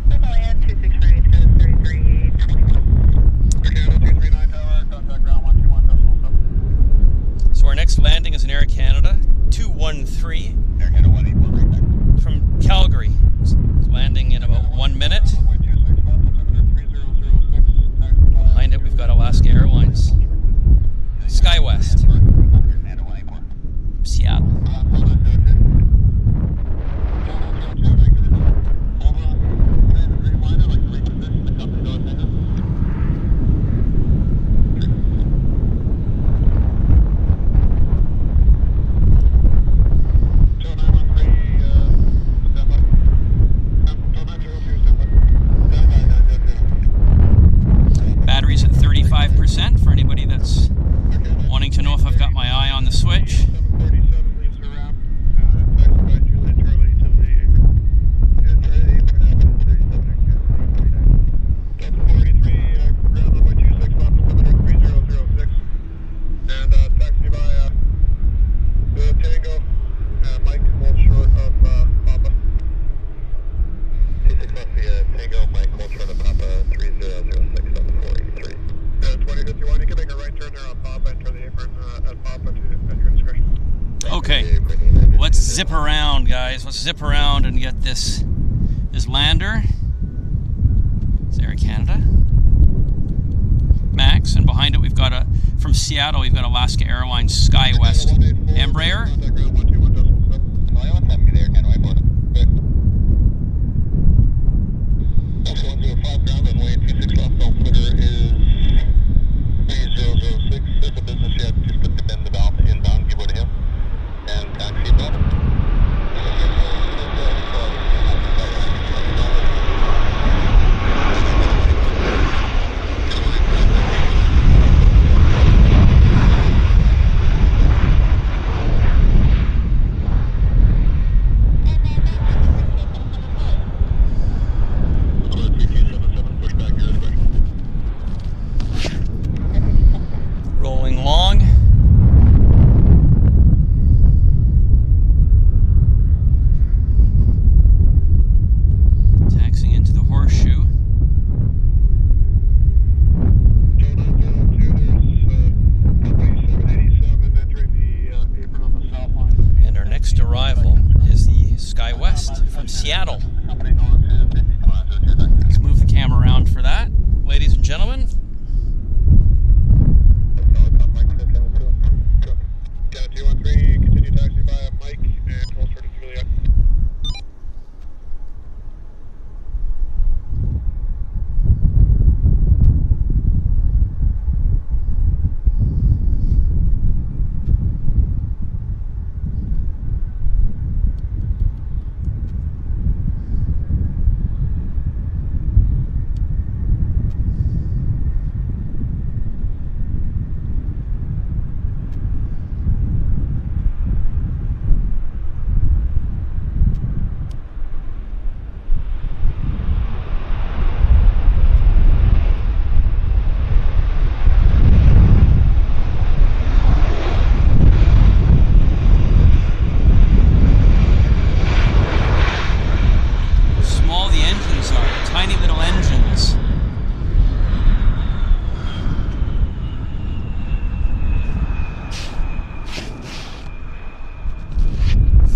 Clear to land, 26 right, go 3321. Canada 239 tower, contact ground 121.7. So our next landing is in Air Canada 213 Air Canada 184 right there. from Calgary. It's landing in about 1 minute. Runway 26 left, altimeter 3006, taxi by Behind it, we've got Alaska Airlines, SkyWest, Seattle. Batteries at 35% for anybody that's wanting to know if I've got my eye on the switch. 737 leaves her ramp, taxi by Juliet Charlie to the apron. Yeah, try the apron at 37 Delta 43, ground runway 26 left, altimeter 3006, and taxi by the Tango, Mike, hold short of Papa. 26 left, the Tango, Mike, hold short of Papa, 3006, Delta 483. 2051, you can make a right turn there on Papa and turn the apron at Papa at your discretion. Okay, let's zip around, guys. Let's zip around and get this lander. It's Air Canada. Max, and behind it we've got from Seattle, we've got Alaska Airlines SkyWest Embraer. Contact ground 121.7. Oh, what's happening there? Canada whiteboard. Good. Also 105 ground runway 26 left, altimeter is 3006. There's a business jet, just put the bend the valve inbound, give it to him, and taxi back. Rolling long. Taxiing into the horseshoe. And our next arrival is the SkyWest from Seattle. Let's move the camera around for that. Ladies and gentlemen, Canada 213, continue taxi by Mike and hold short of Juliet.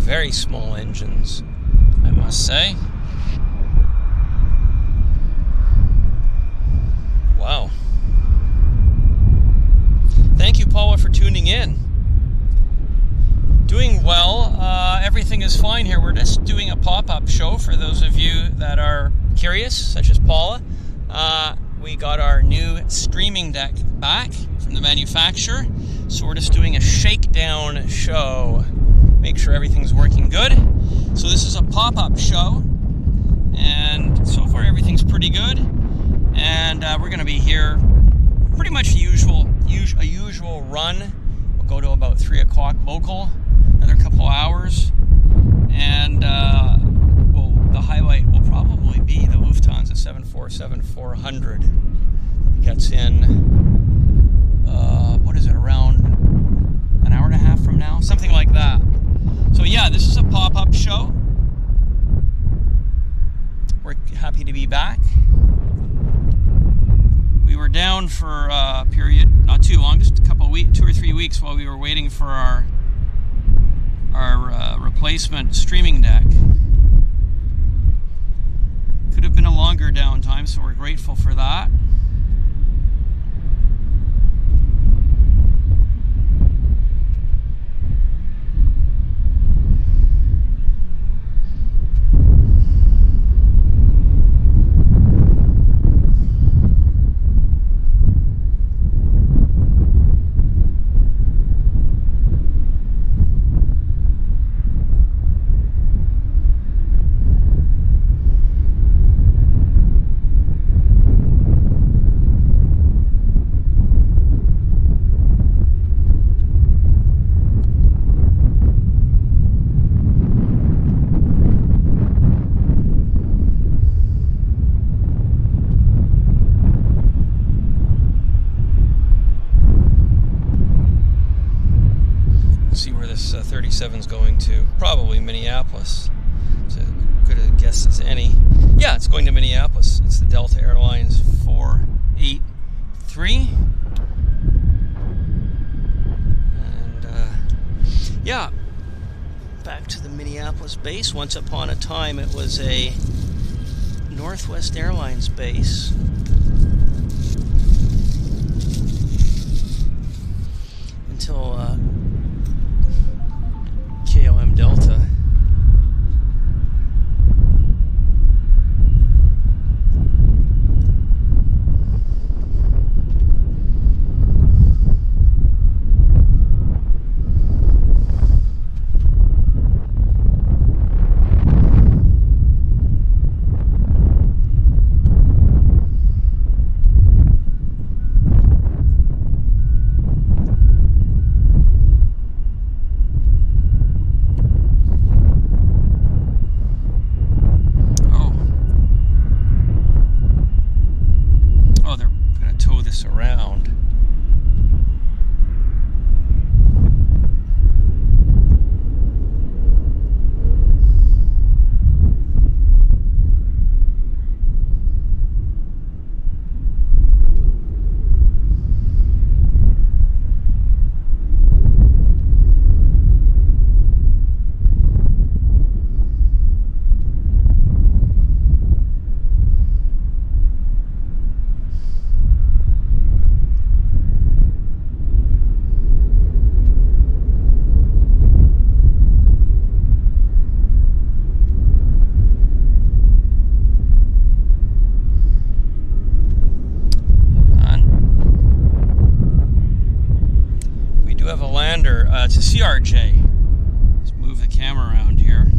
very small engines, I must say. Wow. Thank you, Paula, for tuning in. Doing well. Everything is fine here. We're just doing a pop-up show for those of you that are curious, such as Paula. We got our new streaming deck back from the manufacturer. So we're just doing a shakedown show. Make sure everything's working good. So this is a pop-up show, and so far everything's pretty good. And we're going to be here pretty much a usual run. We'll go to about 3 o'clock local, another couple hours, and the highlight will probably be the Lufthansa 747-400. It gets in, around an hour and a half from now? Something like that. So yeah, this is a pop-up show. We're happy to be back. We were down for a period, not too long, just a couple of weeks, 2 or 3 weeks, while we were waiting for our replacement streaming deck. Could have been a longer downtime, so we're grateful for that. See where this 37's going to. Probably Minneapolis. It's as good a guess as any. Yeah, it's going to Minneapolis. It's the Delta Airlines 483. And yeah, back to the Minneapolis base. Once upon a time it was a Northwest Airlines base. Until KLM Delta. Around. Have a lander. It's a CRJ. Let's move the camera around here.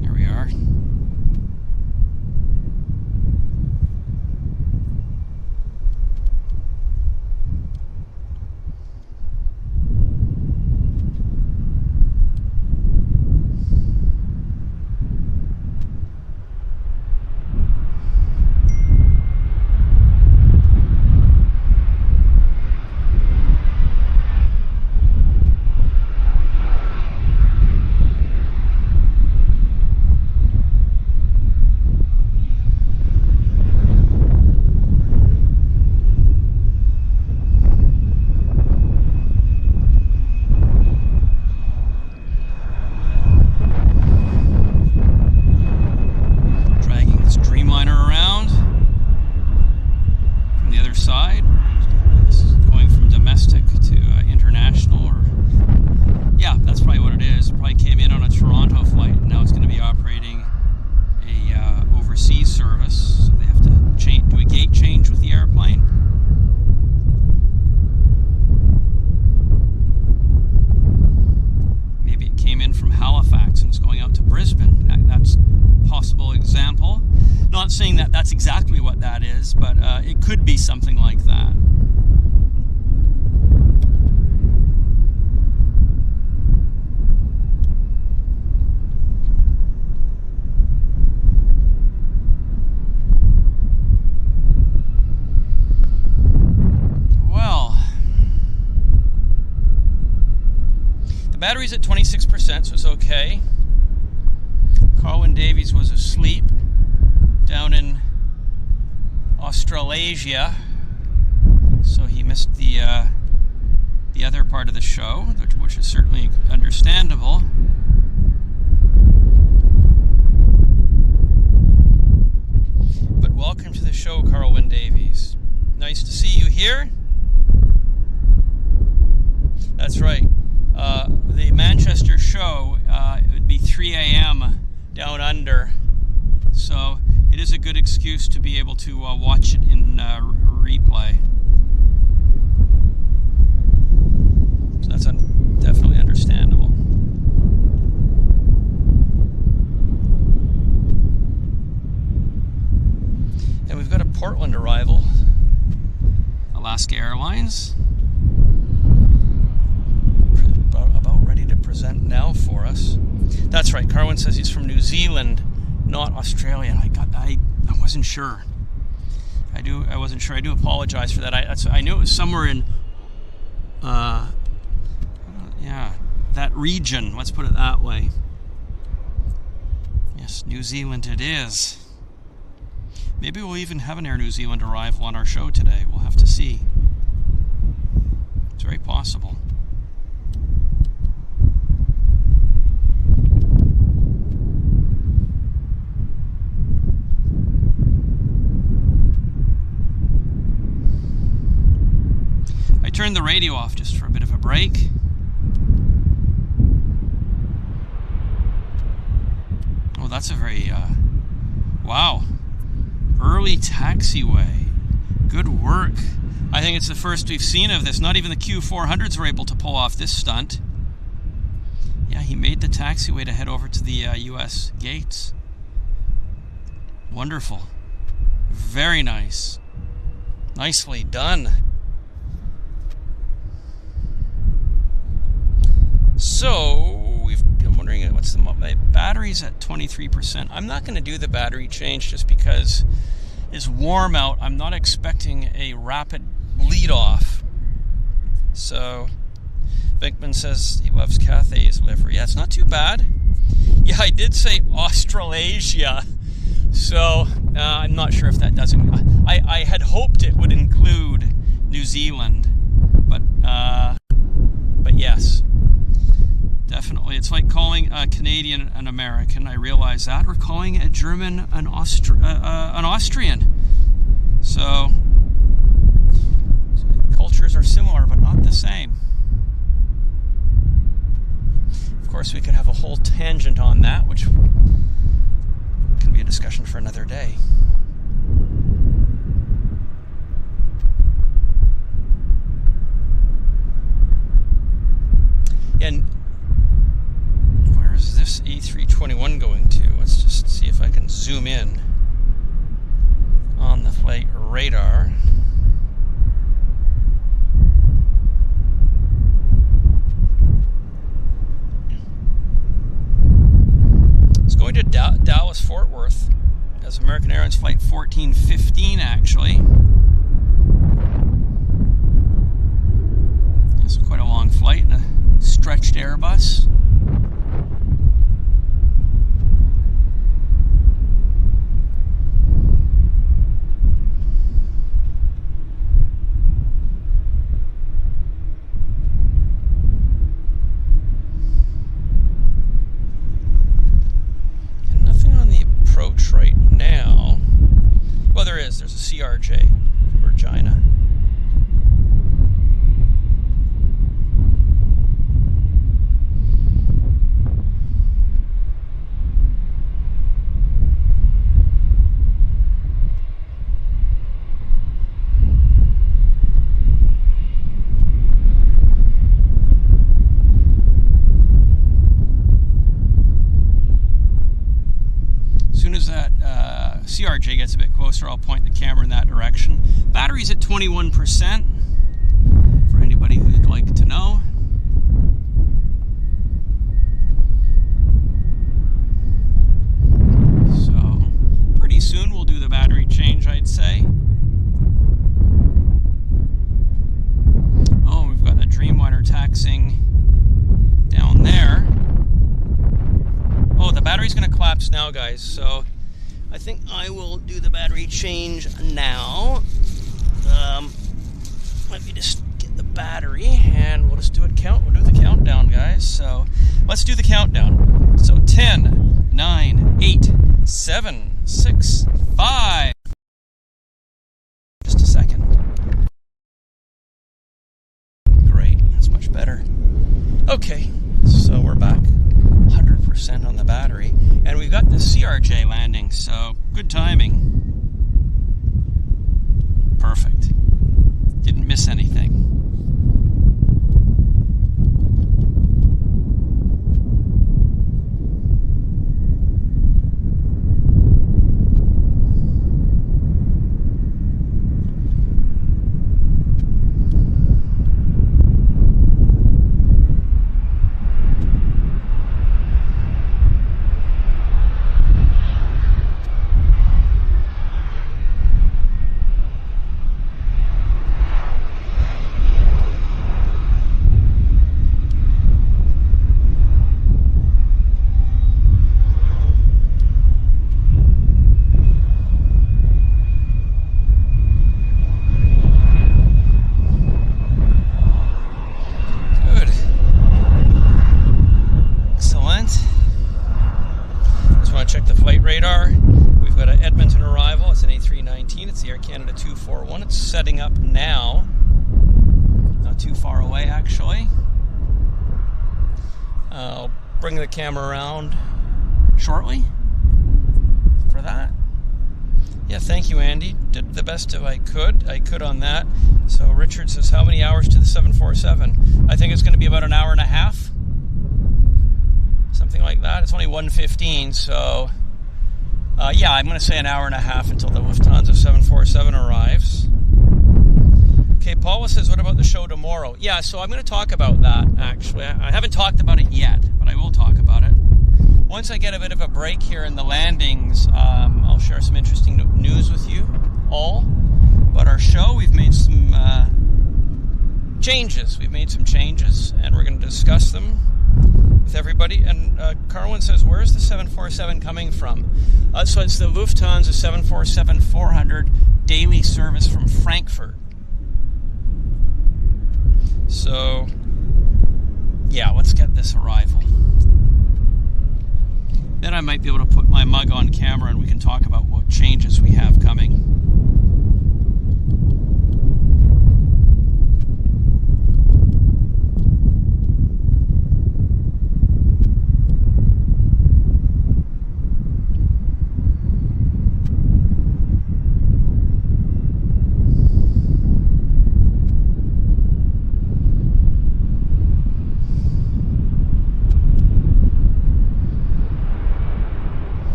There we are. that's exactly what that is, but it could be something like that. Battery's at 26%, so it's okay. Colin Davies was asleep down in Australasia, so he missed the other part of the show, which is certainly understandable. But welcome to the show, Carlwyn Davies. Nice to see you here. That's right. The Manchester show, it would be 3 a.m. down under, so it is a good excuse to be able to watch it in replay. So that's definitely understandable. And we've got a Portland arrival, Alaska Airlines. About ready to present now for us. That's right, Carwin says he's from New Zealand, not Australia. I wasn't sure. I wasn't sure. I do apologize for that. I knew it was somewhere in that region, let's put it that way. Yes, New Zealand it is. Maybe we'll even have an Air New Zealand arrival on our show today. We'll have to see. It's very possible. I turned the radio off just for a bit of a break. Oh, that's a very, wow. Early taxiway. Good work. I think it's the first we've seen of this. Not even the Q400s were able to pull off this stunt. Yeah, he made the taxiway to head over to the U.S. gates. Wonderful. Very nice. Nicely done. So, I'm wondering what's the battery's at 23%. I'm not going to do the battery change just because it's warm out. I'm not expecting a rapid bleed off. So, Vinkman says he loves Cathay's livery. Yeah, it's not too bad. Yeah, I did say Australasia. So, I'm not sure if that doesn't... I had hoped it would include New Zealand. But yes. Definitely. It's like calling a Canadian an American. I realize that. Or calling a German an Austrian. So, cultures are similar, but not the same. Of course, we could have a whole tangent on that, which can be a discussion for another day. And where is this A321 going to? Let's just see if I can zoom in on the flight radar. It's going to Dallas Fort Worth as American Airlines Flight 1415 actually. It's quite a long flight and a stretched Airbus. And nothing on the approach right now. Well, there's a CRJ from Regina. CRJ gets a bit closer, I'll point the camera in that direction. Battery's at 21%, for anybody who'd like to know. So, pretty soon we'll do the battery change, I'd say. Oh, we've got the Dreamliner taxiing down there. Oh, the battery's going to collapse now, guys, so I think I will do the battery change now. Let me just get the battery, and we'll just do it We'll do the countdown, guys. So let's do the countdown. So 10, 9, 8, 7, 6, 5. Just a second. Great, that's much better. Okay, so we're back. 100% on the battery, and we've got the CRJ landing, so good timing. Perfect. Didn't miss anything. Check the flight radar. We've got an Edmonton arrival. It's an A319. It's the Air Canada 241. It's setting up now. Not too far away, actually. I'll bring the camera around shortly for that. Yeah, thank you, Andy. Did the best I could on that. So Richard says, how many hours to the 747? I think it's going to be about an hour and a half. Something like that. It's only 1:15, so yeah, I'm going to say an hour and a half until the Lufthansa 747 arrives. Okay, Paula says, what about the show tomorrow? Yeah, so I'm going to talk about that, actually. I haven't talked about it yet, but I will talk about it. Once I get a bit of a break here in the landings, I'll share some interesting news with you all. But our show, we've made some changes. We've made some changes, and we're going to discuss them with everybody. And Carwin says, where's the 747 coming from? So it's the Lufthansa 747-400 daily service from Frankfurt. So, yeah, let's get this arrival. Then I might be able to put my mug on camera and we can talk about what changes we have coming.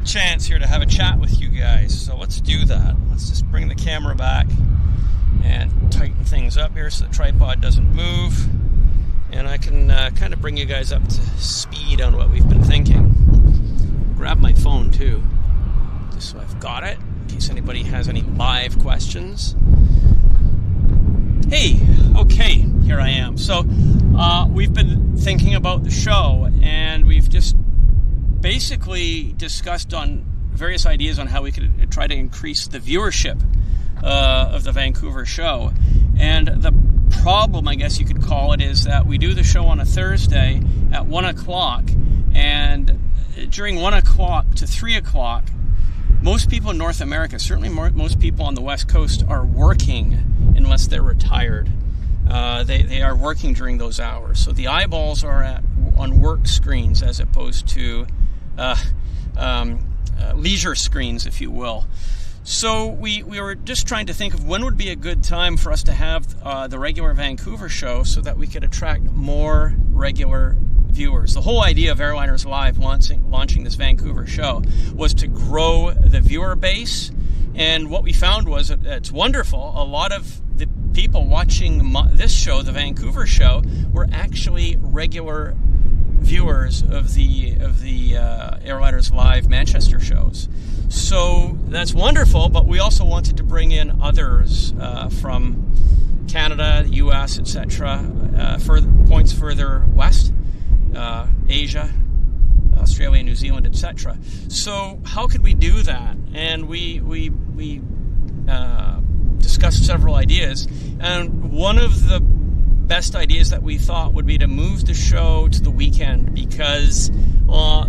Chance here to have a chat with you guys, so let's do that. Let's just bring the camera back and tighten things up here so the tripod doesn't move, and I can kind of bring you guys up to speed on what we've been thinking. Grab my phone too, just so I've got it in case anybody has any live questions. Hey, okay, here I am. So we've been thinking about the show, and we've just basically discussed on various ideas on how we could try to increase the viewership of the Vancouver show. And the problem, I guess you could call it, is that we do the show on a Thursday at 1 o'clock, and during 1 o'clock to 3 o'clock, most people in North America, certainly most people on the West Coast, are working unless they're retired. They are working during those hours. So the eyeballs are on work screens as opposed to leisure screens, if you will. So we were just trying to think of when would be a good time for us to have the regular Vancouver show so that we could attract more regular viewers. The whole idea of Airliners Live launching this Vancouver show was to grow the viewer base, and what we found was it's wonderful. A lot of the people watching this show, the Vancouver show, were actually regular viewers of the Airliners Live Manchester shows. So that's wonderful, but we also wanted to bring in others from Canada, the US, etc., points further west, Asia, Australia, New Zealand, etc. So how could we do that? And we discussed several ideas, and one of the best ideas that we thought would be to move the show to the weekend, because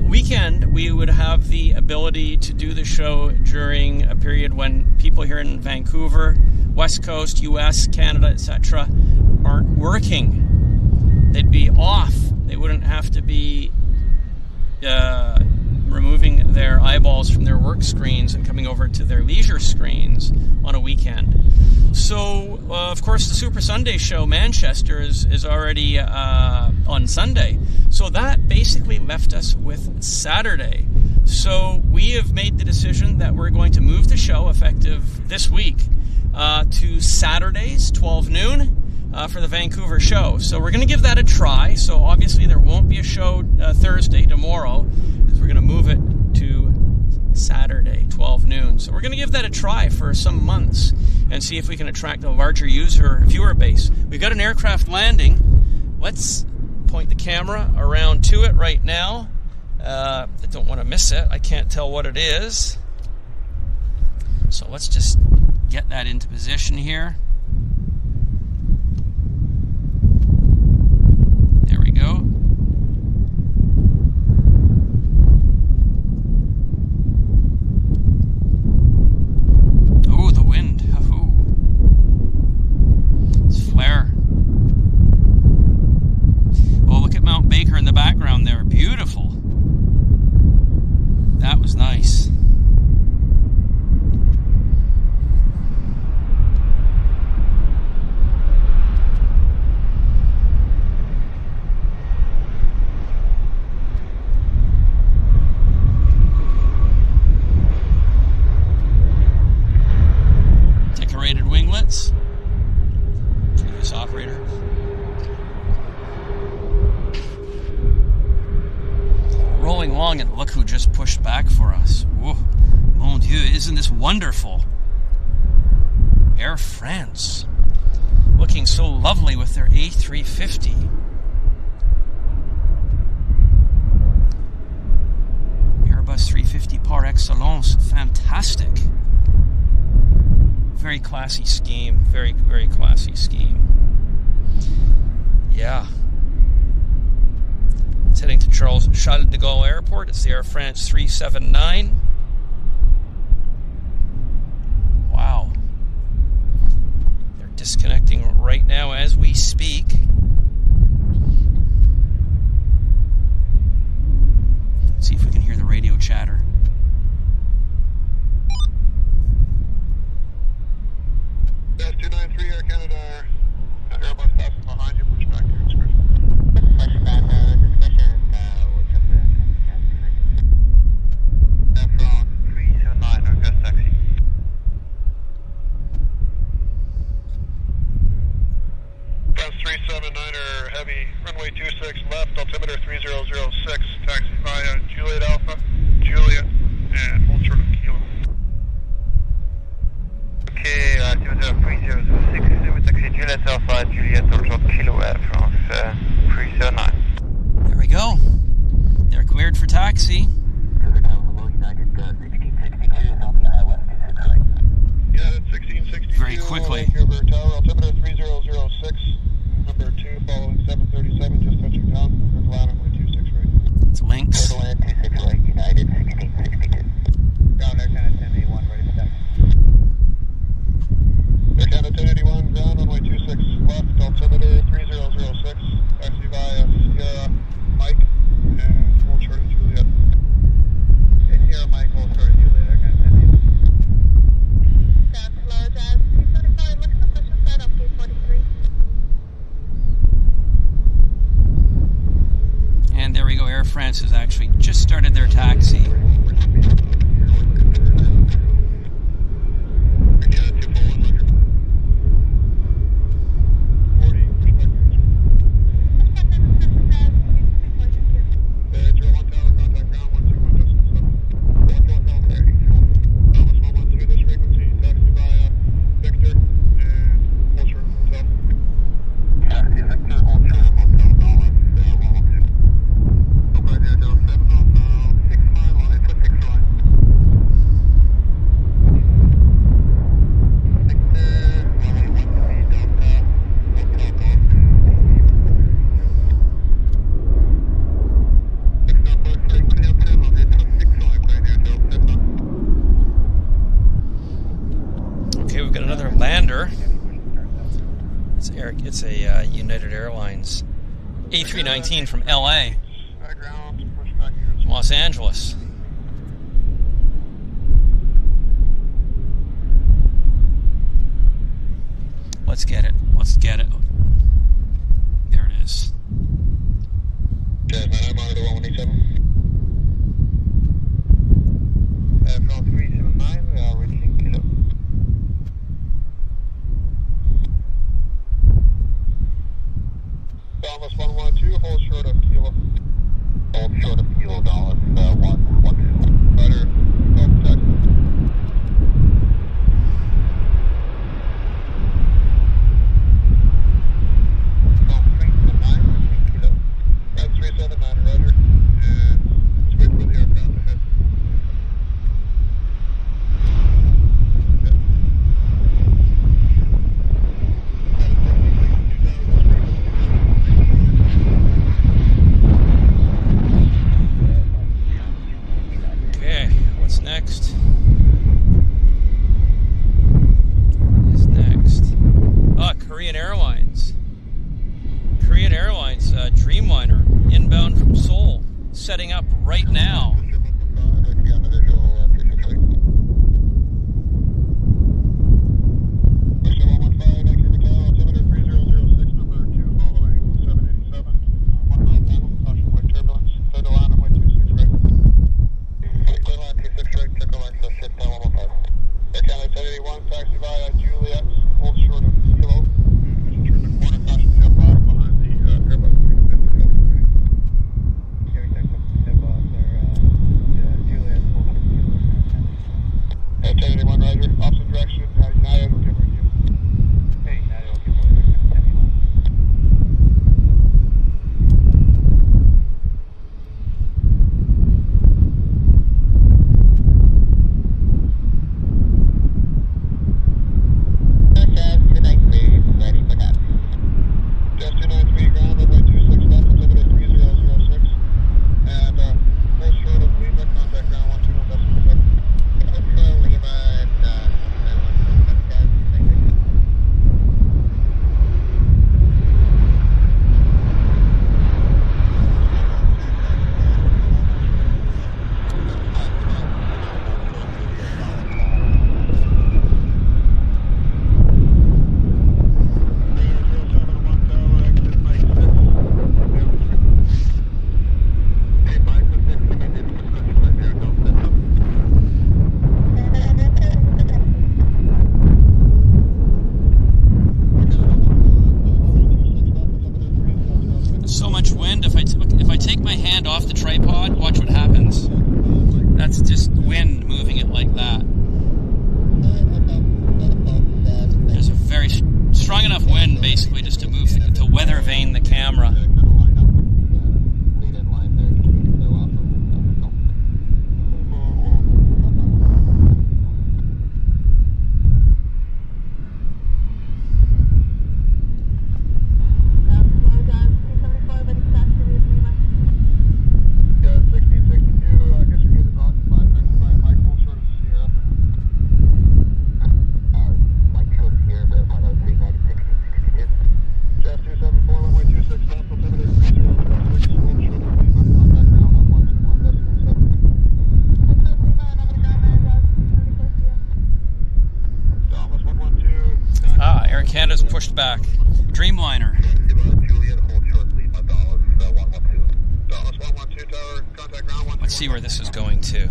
weekend we would have the ability to do the show during a period when people here in Vancouver, West Coast, US, Canada, etc. aren't working. They'd be off. They wouldn't have to be removing their eyeballs from their work screens and coming over to their leisure screens on a weekend. So, of course, the Super Sunday show, Manchester, is already on Sunday. So that basically left us with Saturday. So we have made the decision that we're going to move the show, effective this week, to Saturdays, 12 noon, for the Vancouver show. So we're going to give that a try. So obviously there won't be a show Thursday, tomorrow, because we're going to move it to Saturday, 12 noon. So we're going to give that a try for some months and see if we can attract a larger viewer base. We've got an aircraft landing. Let's point the camera around to it right now. I don't want to miss it. I can't tell what it is. So let's just get that into position here. There we go. Oh, the wind. Oh. It's Flair. Oh, look at Mount Baker in the background there. Beautiful. That was nice. Decorated winglets. Previous operator. Rolling along, and look who just pushed back for us. Whoa, mon Dieu, isn't this wonderful? Air France, looking so lovely with their A350. Airbus 350 par excellence, fantastic. Very classy scheme, very, very classy scheme. Yeah. It's heading to Charles de Gaulle Airport. It's the Air France 379. Wow. They're disconnecting right now as we speak. Let's see if we can hear the radio chatter. Dash 293 Air Canada, Airbus passing behind you, push back to your description. Air France 379, request taxi. France 379er heavy, runway 26 left, altimeter 3006, taxi via Juliet Alpha, Juliet, and hold short of Kilo. Okay, altimeter 3006, with taxi Juliet Alpha, Juliet, hold short Kilo, Air France 379. There we go. They're cleared for taxi. Yeah, that's 1662. Very quickly. Vancouver Tower, altimeter 3006. 6, taxi via Sierra Mike, and hold short of Juliet. Sierra Mike, hold short of Juliet, they're going to send you. Jazz, hello, Jazz. 275, looking to push inside off gate 43. And there we go. Air France has actually just started their taxi. It's a United Airlines A319 from LA, Los Angeles. Let's get it. Let's get it. There it is. Jasmine, I'm on the 117. From 379, we are reaching Kilo. Dallas 112, hold short of Kilo. Hold short of Kilo, Dallas 112. Rider, contact. From 379, reaching Kilo. That's 379, Roger. And let's wait for the aircraft ahead. Okay, what's next? What is next? Ah, Korean Airlines. Korean Airlines, Dreamliner, inbound from Seoul, setting up right now. Taxi via Juliet, hold short of Kilo. Turn the corner, caution step off behind the Airbus A380. Carry technical step off, or Juliet, hold short of Kilo. 1081, Roger. Opposite direction, United will give review. Hey, United, okay, boys, they're going to send you one. Jazz 293, ready for taxi. Jazz 293, ground runway 26 left, altimeter 3006. And hold short of Lima, contact ground 121.7. Ultra Lima and 917, Jazz 293. So much wind. If I take my hand off the tripod, watch what happens. That's just wind moving it like that. There's a very strong enough wind, basically, just to move to weather vane the camera. Jazz 274, runway 26 see where this is going to.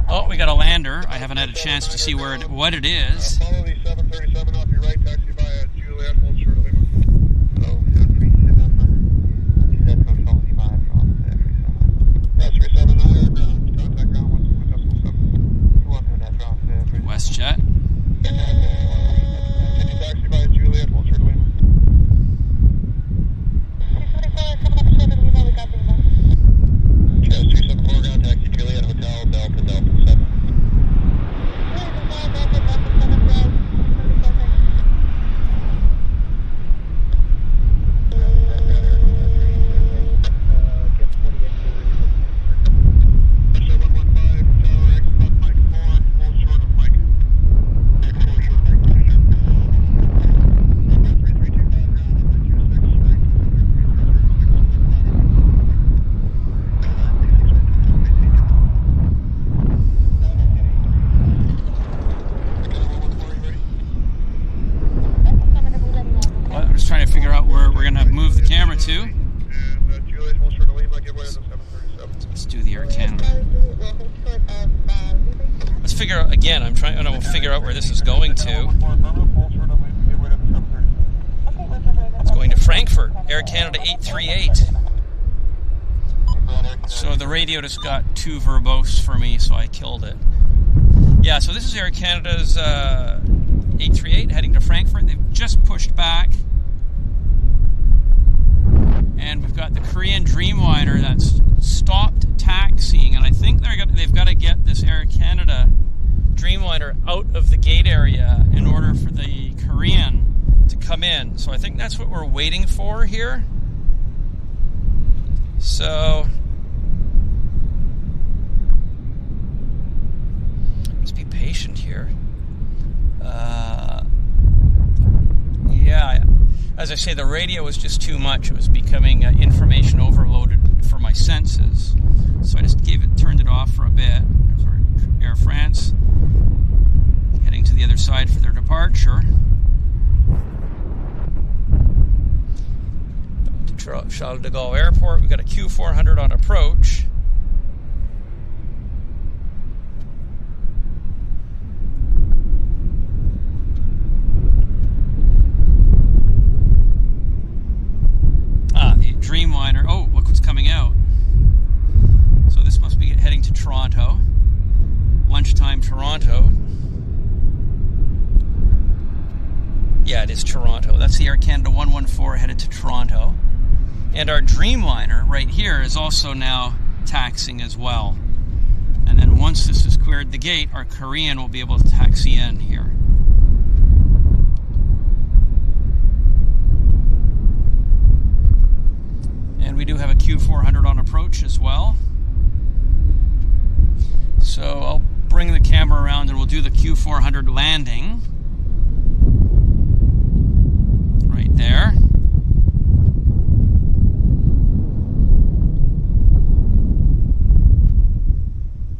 Oh, we got a lander. I haven't had a chance to see what it is. Follow the 737 off your right, taxi by Juliet, hold short of Lima. That's 379 air ground, contact ground 121.7. WestJet. Continue taxi by Juliet, hold short of Lima. 274 ground taxi Juliet Hotel Delta Delta 7. To. Let's do the Air Canada. Let's figure out again. I'm trying to figure out where this is going to. It's going to Frankfurt, Air Canada 838. So the radio just got too verbose for me, so I killed it. Yeah, so this is Air Canada's 838 heading to Frankfurt. They've just pushed back. And we've got the Korean Dreamliner that's stopped taxiing, and I think they've got to get this Air Canada Dreamliner out of the gate area in order for the Korean to come in. So I think that's what we're waiting for here. So let's be patient here. Yeah. As I say, the radio was just too much. It was becoming information overloaded for my senses. So I just turned it off for a bit. There's our Air France heading to the other side for their departure. To Charles de Gaulle Airport. We've got a Q400 on approach. Dreamliner. Oh, look what's coming out. So this must be heading to Toronto. Lunchtime Toronto. Yeah, it is Toronto. That's the Air Canada 114 headed to Toronto. And our Dreamliner right here is also now taxiing as well. And then once this has cleared the gate, our Korean will be able to taxi in here. And we do have a Q400 on approach as well. So I'll bring the camera around and we'll do the Q400 landing. Right there.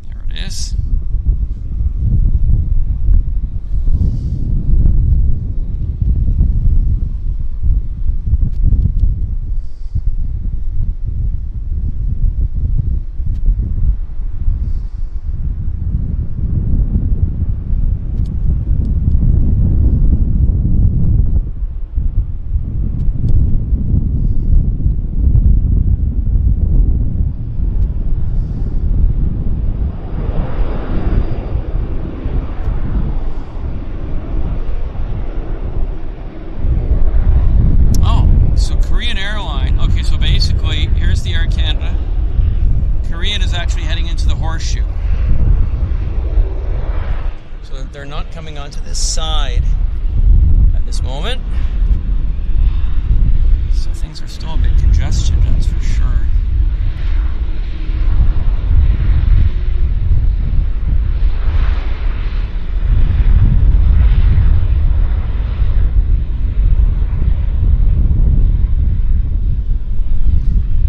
There it is. They're not coming onto this side at this moment. So things are still a bit congested, that's for sure.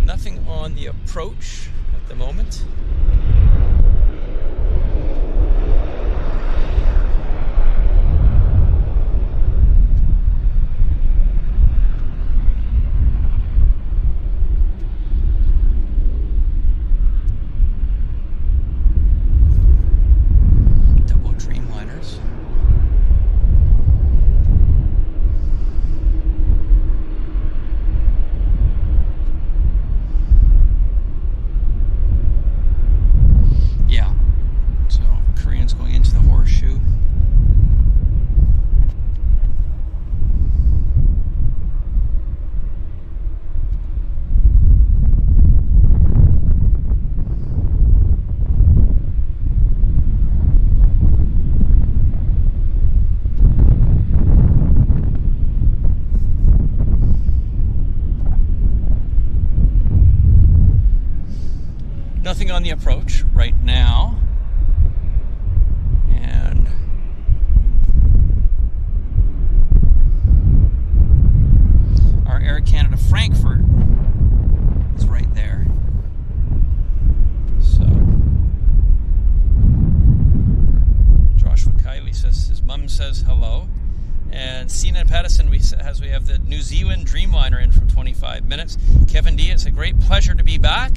Nothing on the approach at the moment. nothing on the approach right now. And our Air Canada Frankfurt is right there. So Joshua Kiley says his mum says hello. And Sina Pattison, we have the New Zealand Dreamliner in from 25 minutes. Kevin D, it's a great pleasure to be back.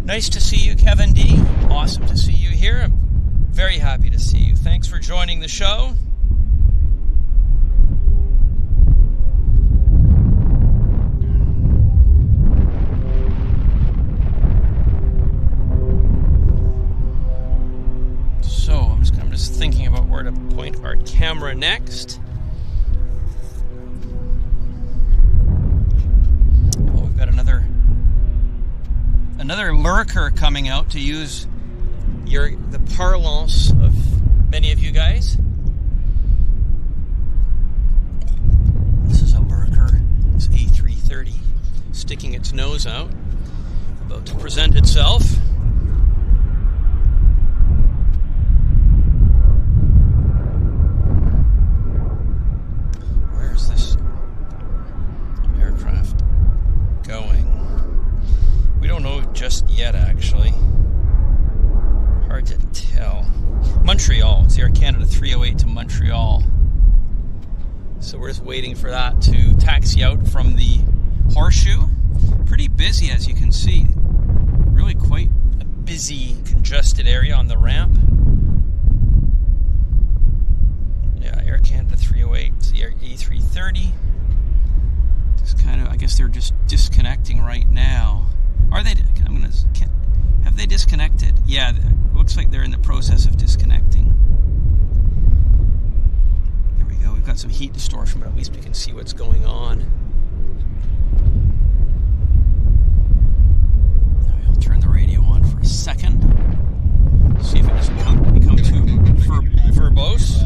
Nice to see you, Kevin D. Awesome to see you here. I'm very happy to see you. Thanks for joining the show. So I'm just thinking about where to point our camera next. Oh, we've got another lurker coming out, to use the parlance of many of you guys. This is a lurker. It's A330 sticking its nose out, about to present itself. Just yet, actually. Hard to tell. Montreal. It's Air Canada 308 to Montreal. So we're just waiting for that to taxi out from the Horseshoe. Pretty busy, as you can see. Really quite a busy, congested area on the ramp. Yeah, Air Canada 308. It's the Air A330. Just kind of, I guess they're just disconnecting right now. Are they? Have they disconnected? Yeah, it looks like they're in the process of disconnecting. There we go. We've got some heat distortion, but at least we can see what's going on. I'll turn the radio on for a second. See if it doesn't become too verbose.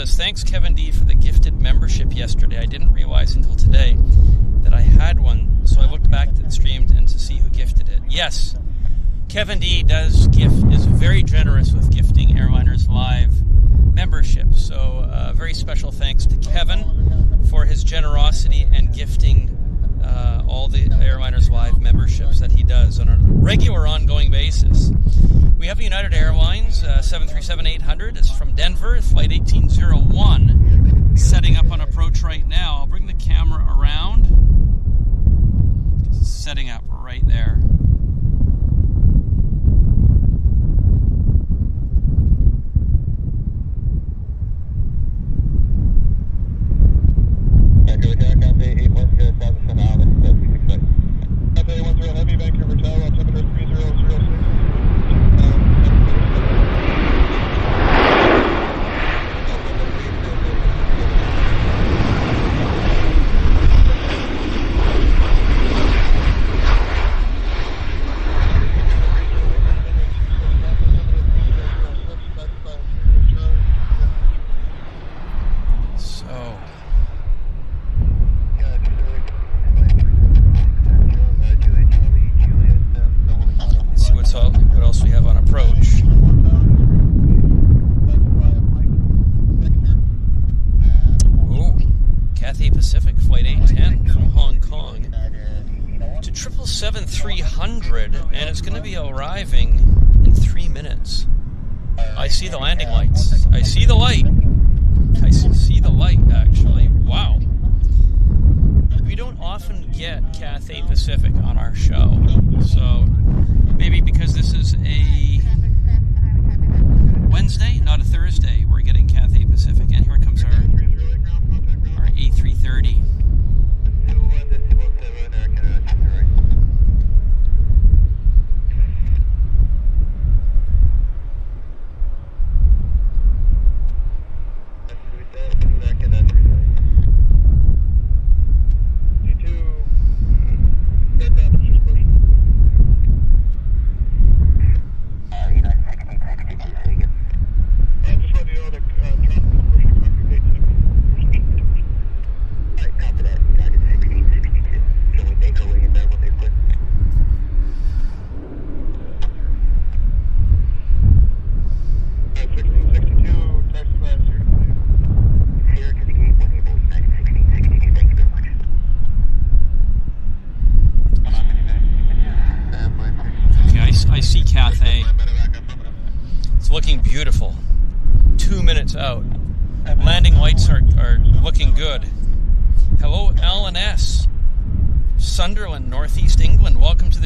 Thanks, Kevin D, for the gifted membership yesterday. I didn't realize until today that I had one, so I looked back at the stream and to see who gifted it. Yes, Kevin D is very generous with gifting Airliners Live membership. So very special thanks to Kevin for his generosity and gifting all the Airliners Live memberships that he does on a regular, ongoing basis. We have United Airlines 737-800. It's from Denver, flight 1801, setting up on approach right now. I'll bring the camera around. It's setting up right there. Cathay 810 Alice, Cathay 10 Heavy, Vancouver Tower, altimeter 3006. Cathay Pacific Flight 810 from Hong Kong to 777-300, and it's going to be arriving in 3 minutes. I see the landing lights. I see the light. I see the light, actually. Wow. We don't often get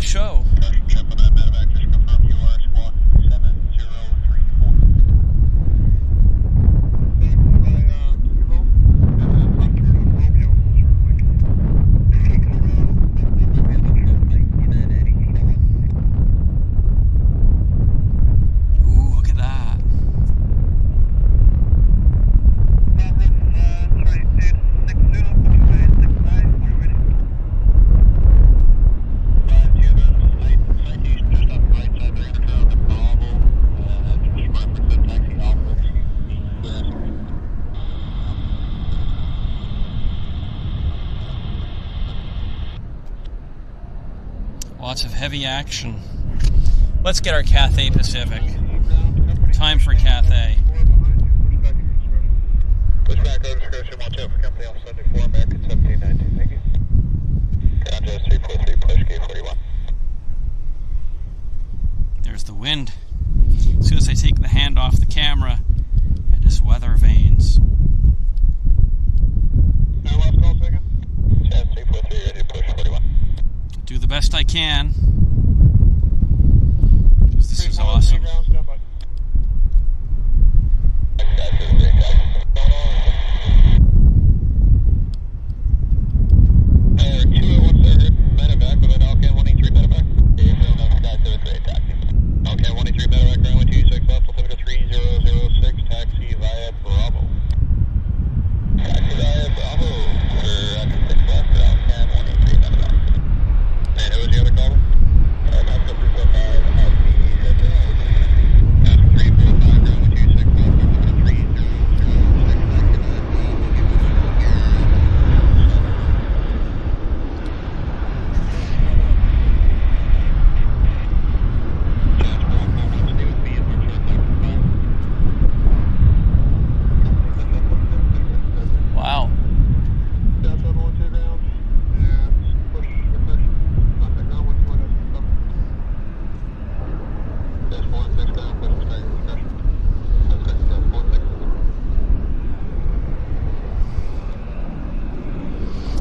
show. Lots of heavy action. Let's get our Cathay Pacific. Time for Cathay. Pushback over discretion, watch out for company Alpha 74, American 1719, thank you. Contact 343, push K41. There's the wind. As soon as I take the hand off the camera, it just weather vanes. And last call second. Chad 343, ready to push 41. Do the best I can. Because this is awesome.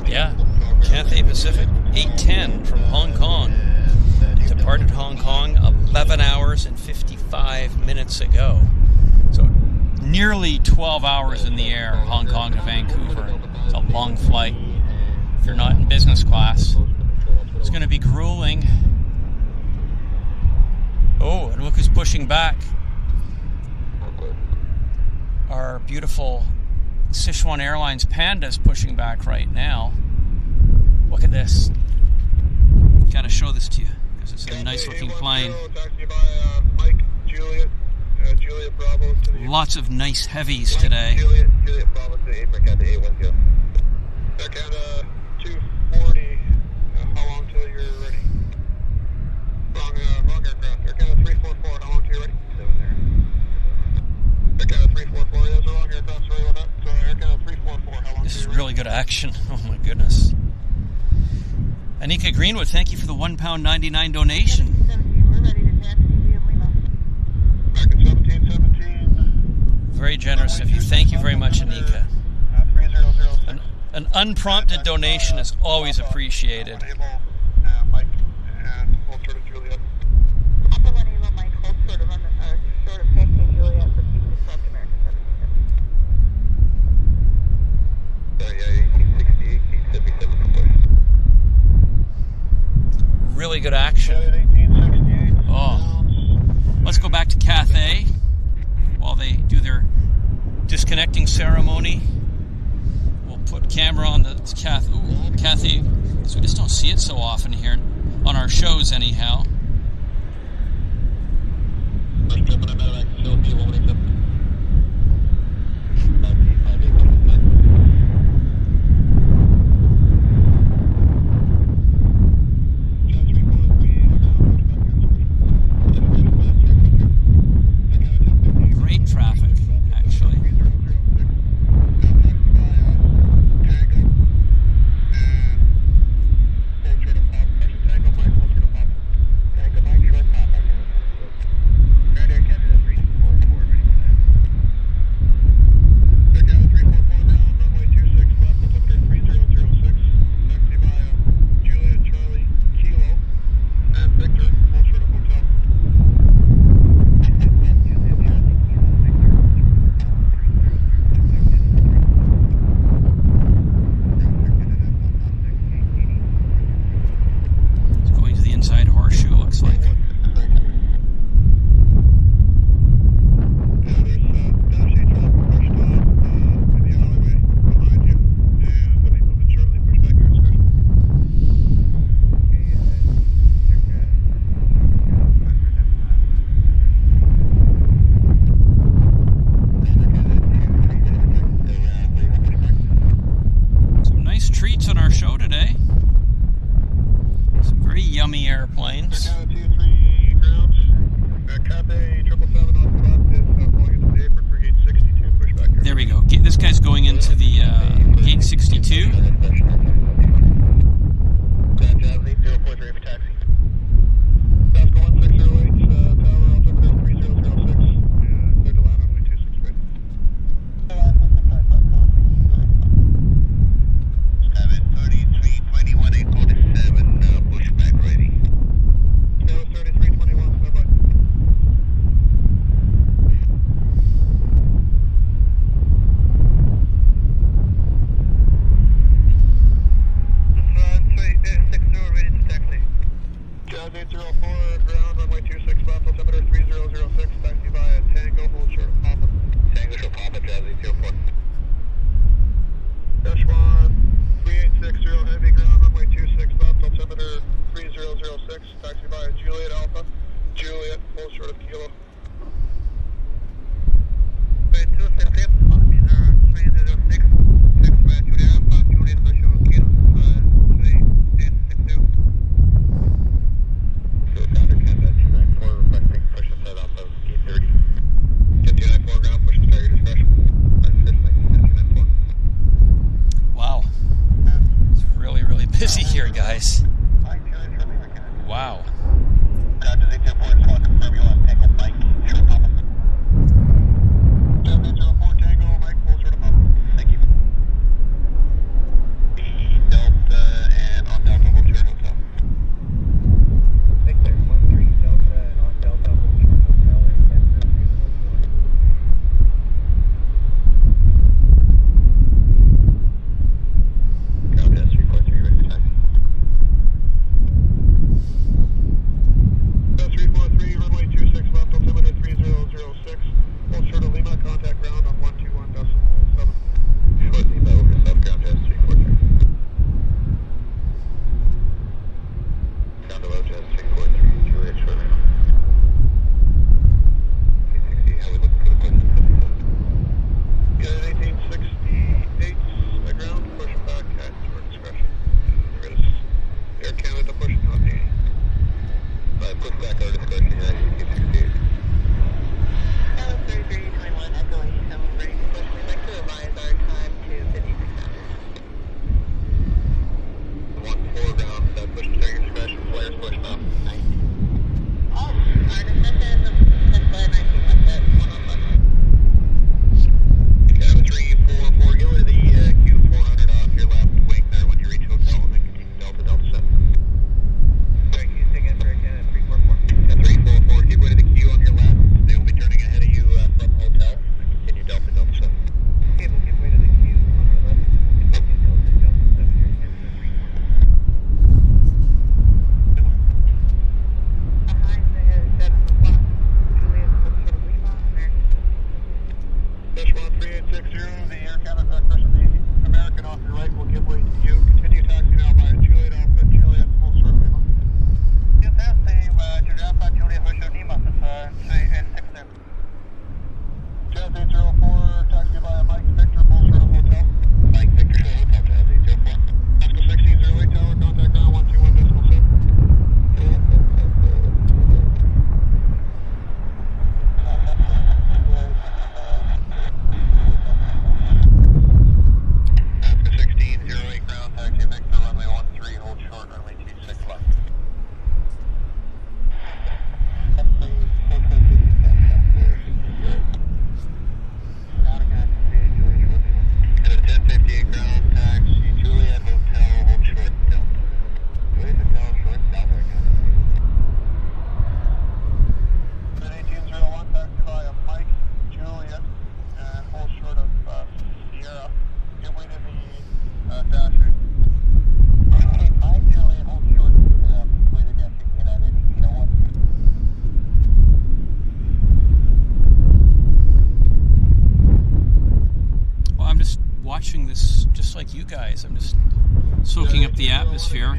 Yeah, Cathay Pacific 810 from Hong Kong. Departed Hong Kong 11 hours and 55 minutes ago. So nearly 12 hours in the air, Hong Kong to Vancouver. It's a long flight. If you're not in business class, it's going to be grueling. Oh, and look who's pushing back. Our beautiful Sichuan Airlines Panda is pushing back right now. Look at this. Gotta show this to you because it's a nice looking plane. Lots of nice heavies today. Juliet Bravo to 8 for Canada A10. Canada 240. How long till you're ready? Wrong aircraft. Canada 344. How long till you're ready? 7 there. Canada 344. That's a wrong aircraft. Sorry about that. So Canada 344. How long? This is really good action. Oh my goodness. Anika Greenwood, thank you for the £1.99 donation. We're ready to taxi via Lima. American 1717. Very generous of you. Thank you very much, Anika. 3006. An unprompted donation is always appreciated. Mike and hold short of Juliet. Papa 1 Able Mike, hold short of taxi Juliet for Pizza Club American 1717. Yeah, 1868, 1877 for push. Really good action. 1868. Oh. Let's go back to Cathay while they do their disconnecting ceremony. We'll put camera on the Cathay, because we just don't see it so often here on our shows anyhow. First trip on a medevac facility, 187. Great traffic, actually. busy here, guys. Wow. Watching this just like you guys. I'm just soaking up the atmosphere.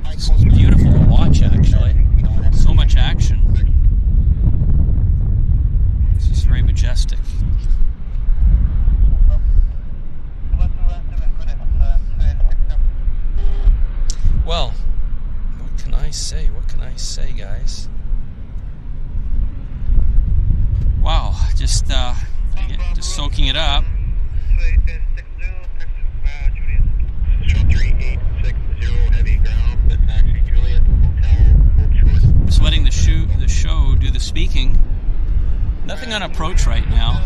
It's beautiful to watch, actually. So much action. It's just very majestic. Well, what can I say? What can I say, guys? Wow, just soaking it up. Just letting the show do the speaking. Nothing on approach right now.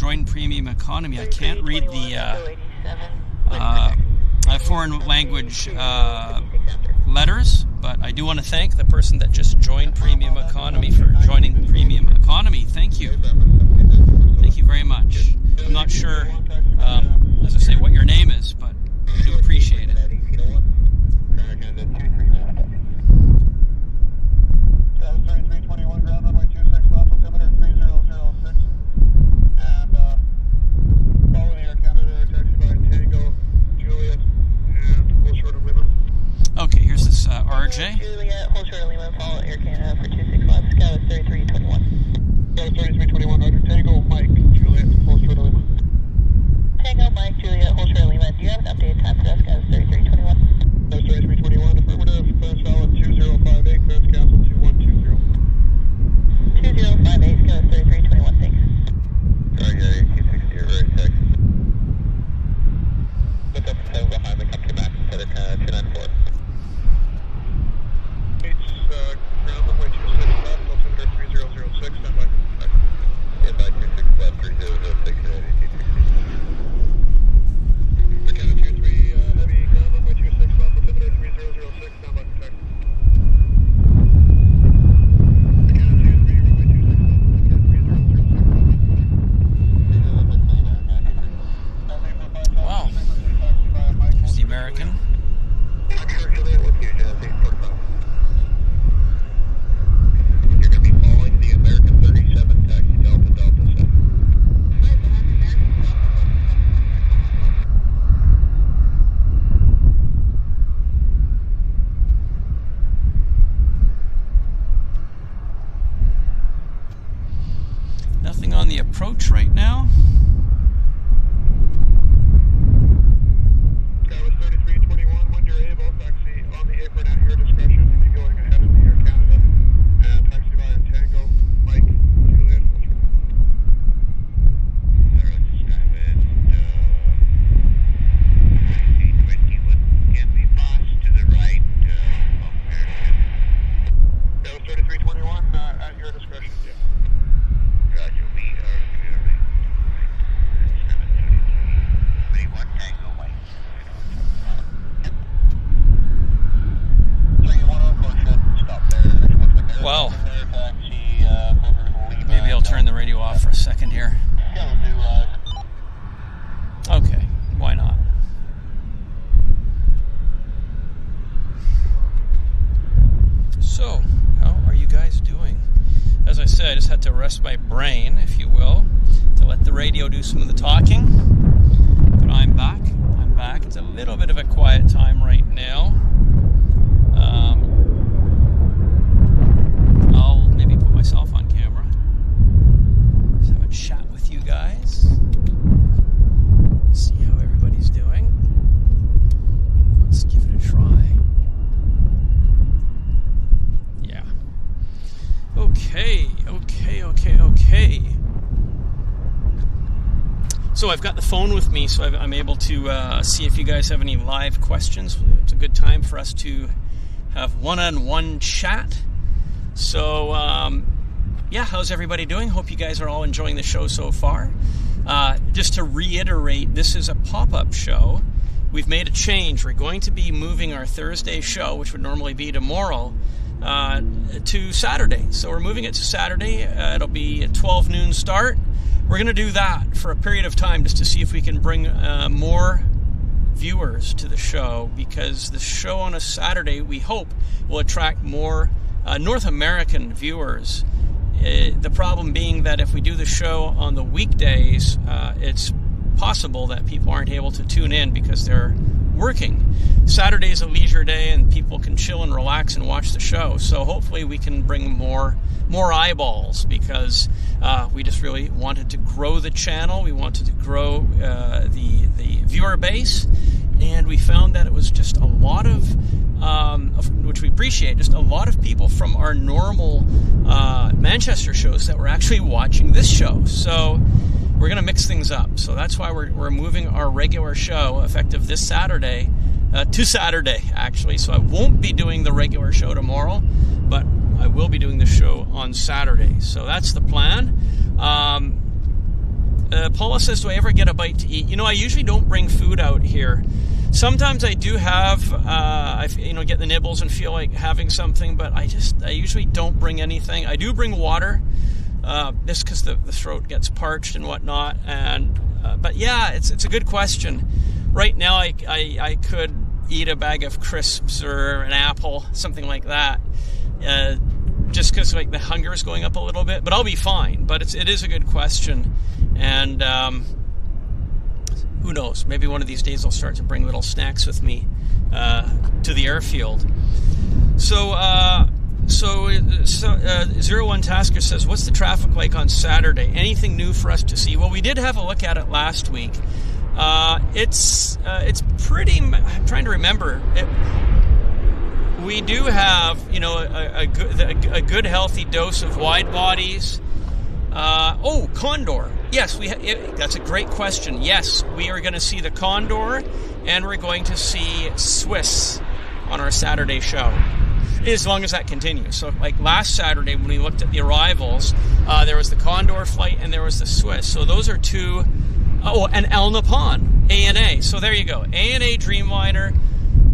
join premium economy. I can't read the foreign language letters, but I do want to thank the person that just joined premium economy for joining premium economy. Thank you. Thank you very much. I'm not sure, as I say, what your name is, but I do appreciate it. Okay, here's this RJ. Juliet, hold short of Lima, follow Air Canada for 265, SkyWest 3321. SkyWest 3321, Roger. Tango, Mike, Juliet, hold short of Lima. Tango, Mike, Juliet, hold short of Lima. Do you have an updated time for that, SkyWest 3321? SkyWest 3321, affirmative, clearance valid 2058, clearance cancel 2120. 2058, SkyWest 3321, thanks. Cargojet 1860, very tech. Look up the 7 behind me, come to max, set it 294. Ground runway 26 left, altimeter 3006, standby. Standby 26 left, 3006, Canada 23, heavy, ground runway 26 left, altimeter 3006, standby. Check. Canada 23, runway 26 left, altimeter 3006. Wow. Here's the American. Juliet with you, Genesee 45. You're going to be following the American 37 taxi Delta Delta 7. Nothing on the approach right now. SkyWest 3321, when you're able, taxi on the apron at your discretion. You'll be going ahead of the Air Canada and taxi via Tango, Mike, Juliet. SkyWest 3321, can we pass to the right of SkyWest 3321, at your discretion, yeah. Roger, we are clear right. 733. 21 Tango, Mike. 3114, stop there. Wow. Maybe I'll turn the radio off for a second here. Okay, why not? So, how are you guys doing? As I said, I just had to rest my brain, if you will, to let the radio do some of the talking. But I'm back. I'm back. It's a little bit of a quiet time right now. I'll maybe put myself on camera. Just have a chat with you guys. See how everybody's doing. Let's give it a try. Yeah. Okay. So I've got the phone with me, so I'm able to see if you guys have any live questions. It's a good time for us to have one-on-one chat. So, yeah, how's everybody doing? Hope you guys are all enjoying the show so far. Just to reiterate, this is a pop-up show. We've made a change. We're going to be moving our Thursday show, which would normally be tomorrow, to Saturday. So we're moving it to Saturday. It'll be a 12 noon start. We're going to do that for a period of time just to see if we can bring more viewers to the show, because the show on a Saturday, we hope, will attract more North American viewers. The problem being that if we do the show on the weekdays, it's possible that people aren't able to tune in because they're working. Saturday is a leisure day and people can chill and relax and watch the show. So hopefully we can bring more eyeballs, because we just really wanted to grow the channel. We wanted to grow the viewer base, and we found that it was just a lot of which we appreciate, just a lot of people from our normal Manchester shows that were actually watching this show. So we're going to mix things up. So that's why we're moving our regular show effective this Saturday to Saturday, actually. So I won't be doing the regular show tomorrow, but I will be doing the show on Saturday. So that's the plan. Paula says, do I ever get a bite to eat? You know, I usually don't bring food out here. Sometimes I do have, get the nibbles and feel like having something, but I usually don't bring anything. I do bring water, just because the throat gets parched and whatnot. And but yeah, it's a good question. Right now, I could eat a bag of crisps or an apple, something like that, just because like the hunger is going up a little bit. But I'll be fine. But it is a good question, and who knows? Maybe one of these days I'll start to bring little snacks with me to the airfield. So 01 Tasker says, what's the traffic like on Saturday? Anything new for us to see? Well, we did have a look at it last week. It's pretty. I'm trying to remember. We do have, a good healthy dose of wide bodies. Condor. Yes, that's a great question. Yes, we are going to see the Condor, and we're going to see Swiss on our Saturday show, as long as that continues. So, like last Saturday when we looked at the arrivals, there was the Condor flight and there was the Swiss. So those are two. Oh, and El Nippon, ANA. So there you go. ANA Dreamliner,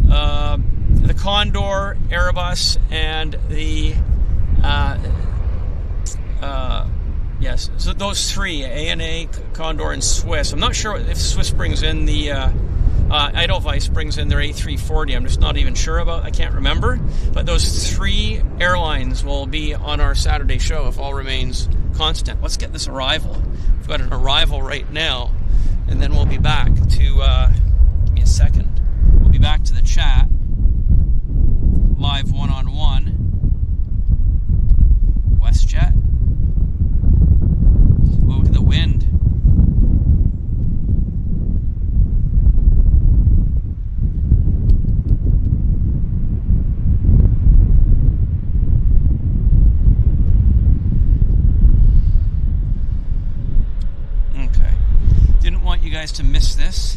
the Condor, Airbus, and the yes. So those three, ANA, Condor, and Swiss. I'm not sure if Swiss brings in the Edelweiss brings in their A340. I'm just not even sure about. I can't remember. But those three airlines will be on our Saturday show if all remains constant. Let's get this arrival. We've got an arrival right now, and then we'll be back to. Give me a second. We'll be back to the chat. Live one-on-one. WestJet. Oh, look at the wind. You guys to miss this.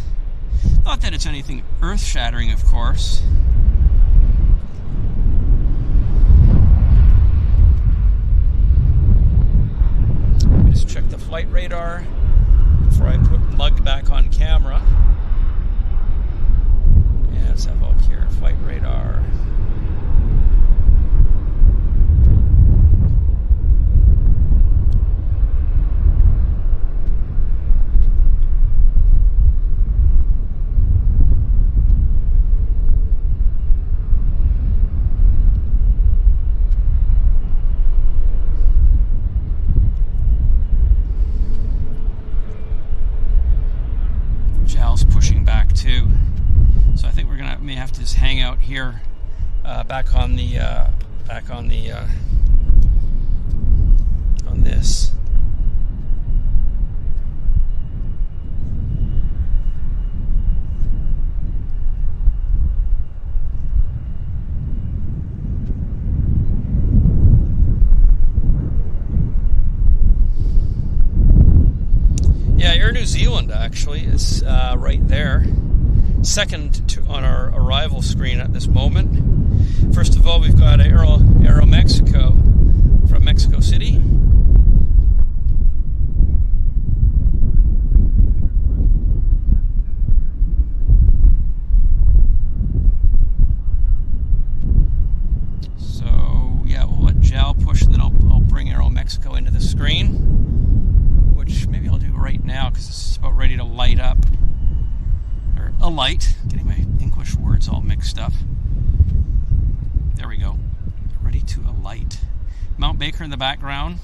Not that it's anything earth-shattering, of course. Just check the flight radar before I put Mug back on camera. Yeah, let's have a look here. Flight radar. May have to just hang out here, back on this. Yeah, Air New Zealand actually is right there. Second on our arrival screen at this moment. First of all, we've got Aeromexico from Mexico City. So yeah, we'll let JAL push, and then I'll bring Aeromexico into the screen, which maybe I'll do right now because it's about ready to light up. Alight, getting my English words all mixed up. There we go. Ready to alight. Mount Baker in the background.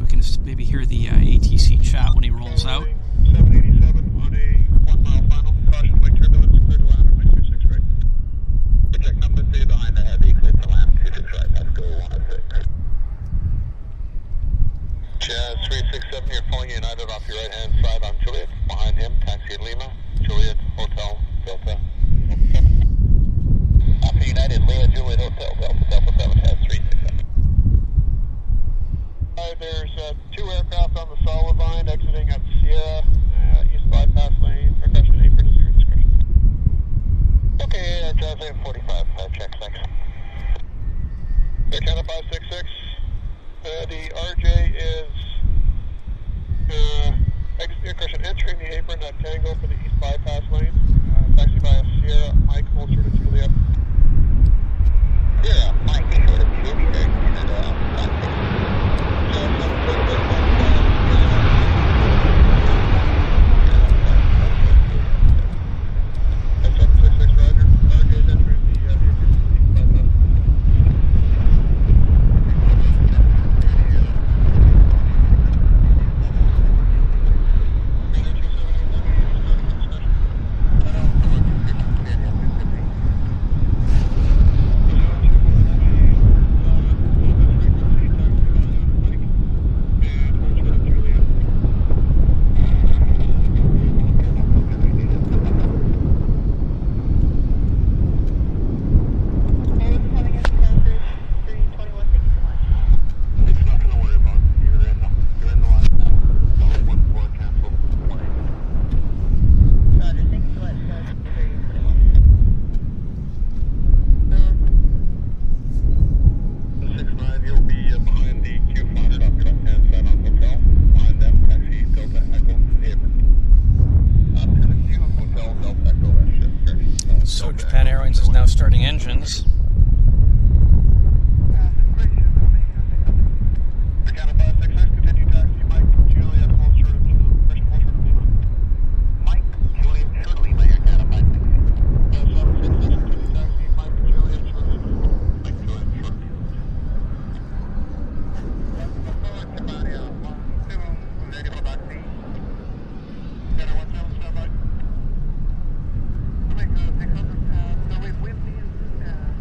so we can maybe hear the ATC chat when he rolls out. 787 on a 1 mile final. Caution wake turbulence, clear to land runway 26 right. Check number 3 behind the heavy, clear to land 26 right, let's go 106. Jazz 367, you're following United off your right hand side. I'm Juliet. Behind him, taxi Lima, Juliet, Hotel, Delta, 7. After United, Lima, Juliet, Hotel, Delta, Delta 7, Jazz 367. There's 2 aircraft on the solid line exiting at Sierra, east bypass lane, percussion apron is your discretion. Okay, Jazz 845, check, thanks. Air Canada 566, the RJ is entering the apron at Tango for the east bypass lane, taxi by a Sierra, Mike, hold short of Juliet. Sierra, Mike, short of Juliet, Canada, Engines. Canada 566, continue taxi, Mike, Juliet, hold short of Lima. Mike, Juliet, short of Lima, Air Canada 566. 766, continue taxi, Mike, Juliet, short of Lima. Mike, Juliet, short of Lima. Ready for taxi. Canada 17, stand by. Make 600, so with me is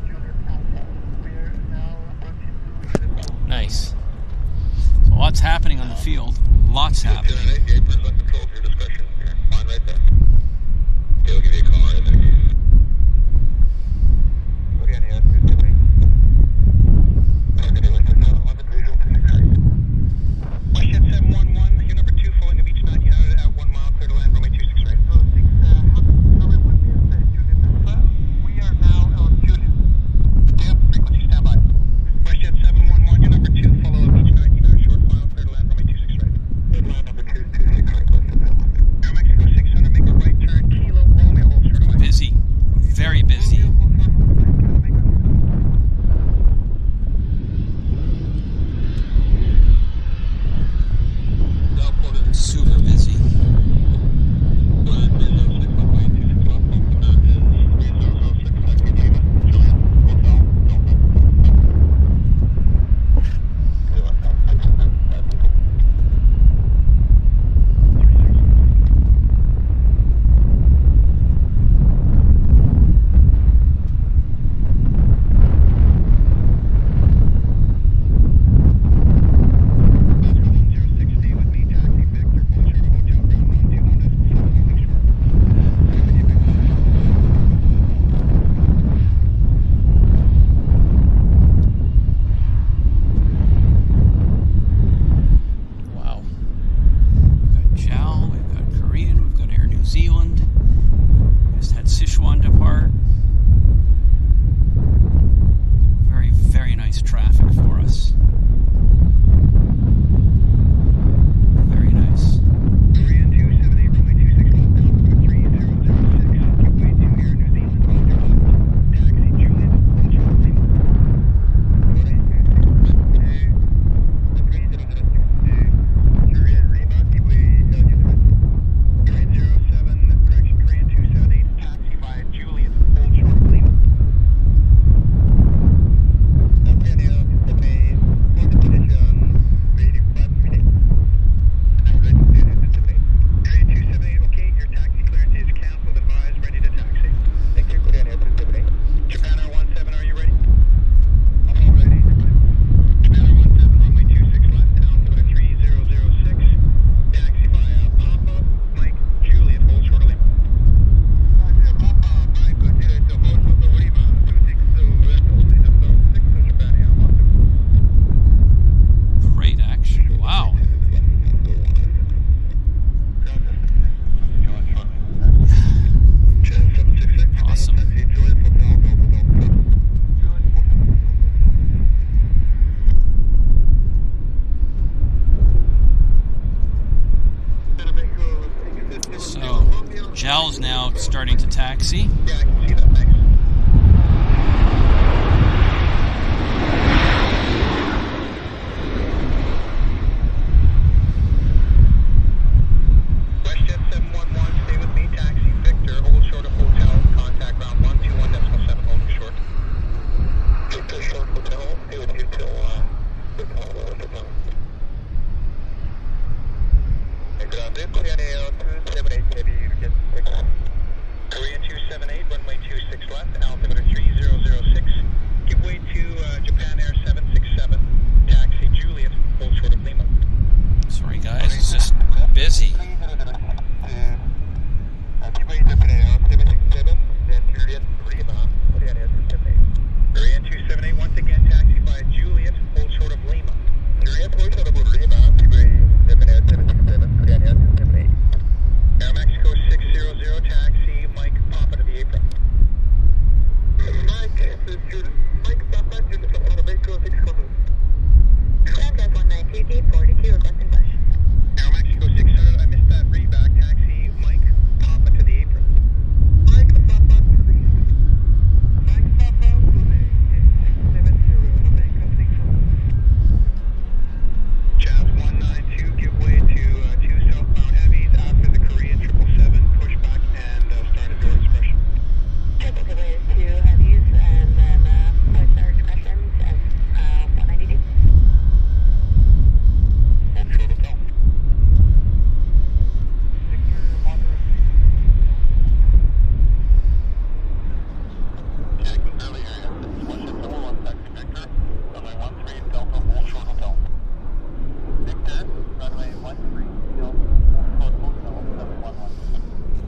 Juliet Alpha. We are now approaching to Nice. So lots happening on the field. Lots happening. The apron's on control for your discretion. You're fine right there. They'll give you a call right there. Okay, any other questions? Target English 711, visual to 6 right. WestJet 711, your number 2 following the beach 9 United at 1 mile, clear to land runway 26 right. So 6, sorry, what is Juliet Alpha? We are now on Juliet. Yep, frequency standby. WestJet 711, your number 2 follow the beach 9 United short final, clear to land runway 26 right. Good line number 2, 26 taxi. Yeah, I can see that. Thanks. WestJet 711, stay with me. Taxi Victor, hold short of hotel. Contact ground 121.7, holding short. Victor short hotel. Stay with you till hotel. Good afternoon, Korean Air 278 heavy, you get 6. Korean 278, runway 26 left, altimeter 3006. Give way to Japan Air 767, taxi Juliet, hold short of Lima. Sorry guys, it's just busy. Give way to Japan Air 767, then Juliet, Lima, Korean Air 278. Korean 278, once again, taxi by Juliet, hold short of Lima. Juliet, hold short of Lima, give way Japan Air 767, Korean Air 278. Aeromexico 600, taxi, Mike, Papa to the apron. Mike, Papa to the Aeromexico 600. Qantas 192, gate 42, requesting push. Aeromexico 600, I missed that readback, taxi, Mike, Papa to the apron. Mike, Papa to the 670, Aeromexico 600. Jazz 192, give way to 2 southbound heavies after the Korean 777, push back and start a door expression. Triple give way to heavies and then push our expressions at 192. Hold short hotel. Victor, moderate. Yeah, I can barely hear you. WestJet 711, taxi Victor, runway 13, Delta, hold short hotel. Victor, runway 13, Delta, hold short hotel, 711.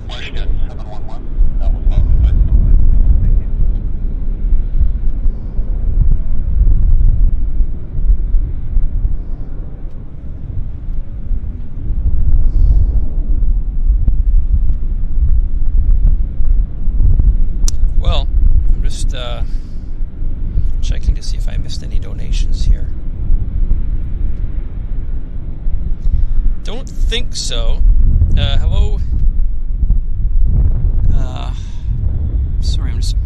WestJet 711, that was all good. Thank you. Well, I'm just checking to see if I missed any donations here. Don't think so. Hello. Sorry, I'm just.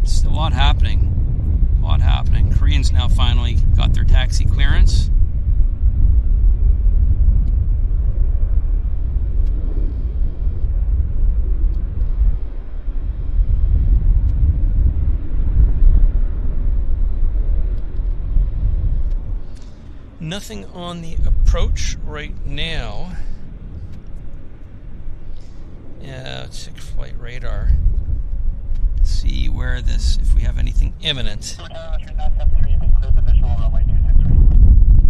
It's a lot happening. A lot happening. Koreans now finally got their taxi clearance. Nothing on the approach right now. Yeah, let's check flight radar. See where this, if we have anything imminent.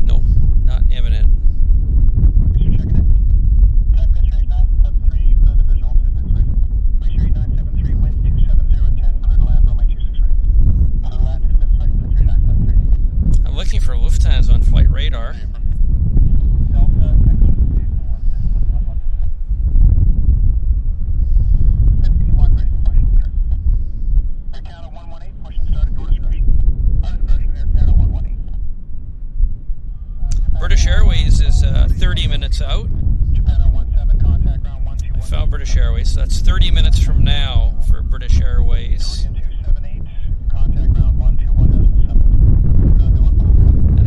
No, not imminent. I'm looking for Lufthansa on flight radar. British Airways is 30 minutes out. I found British Airways, so that's 30 minutes from now for British Airways. And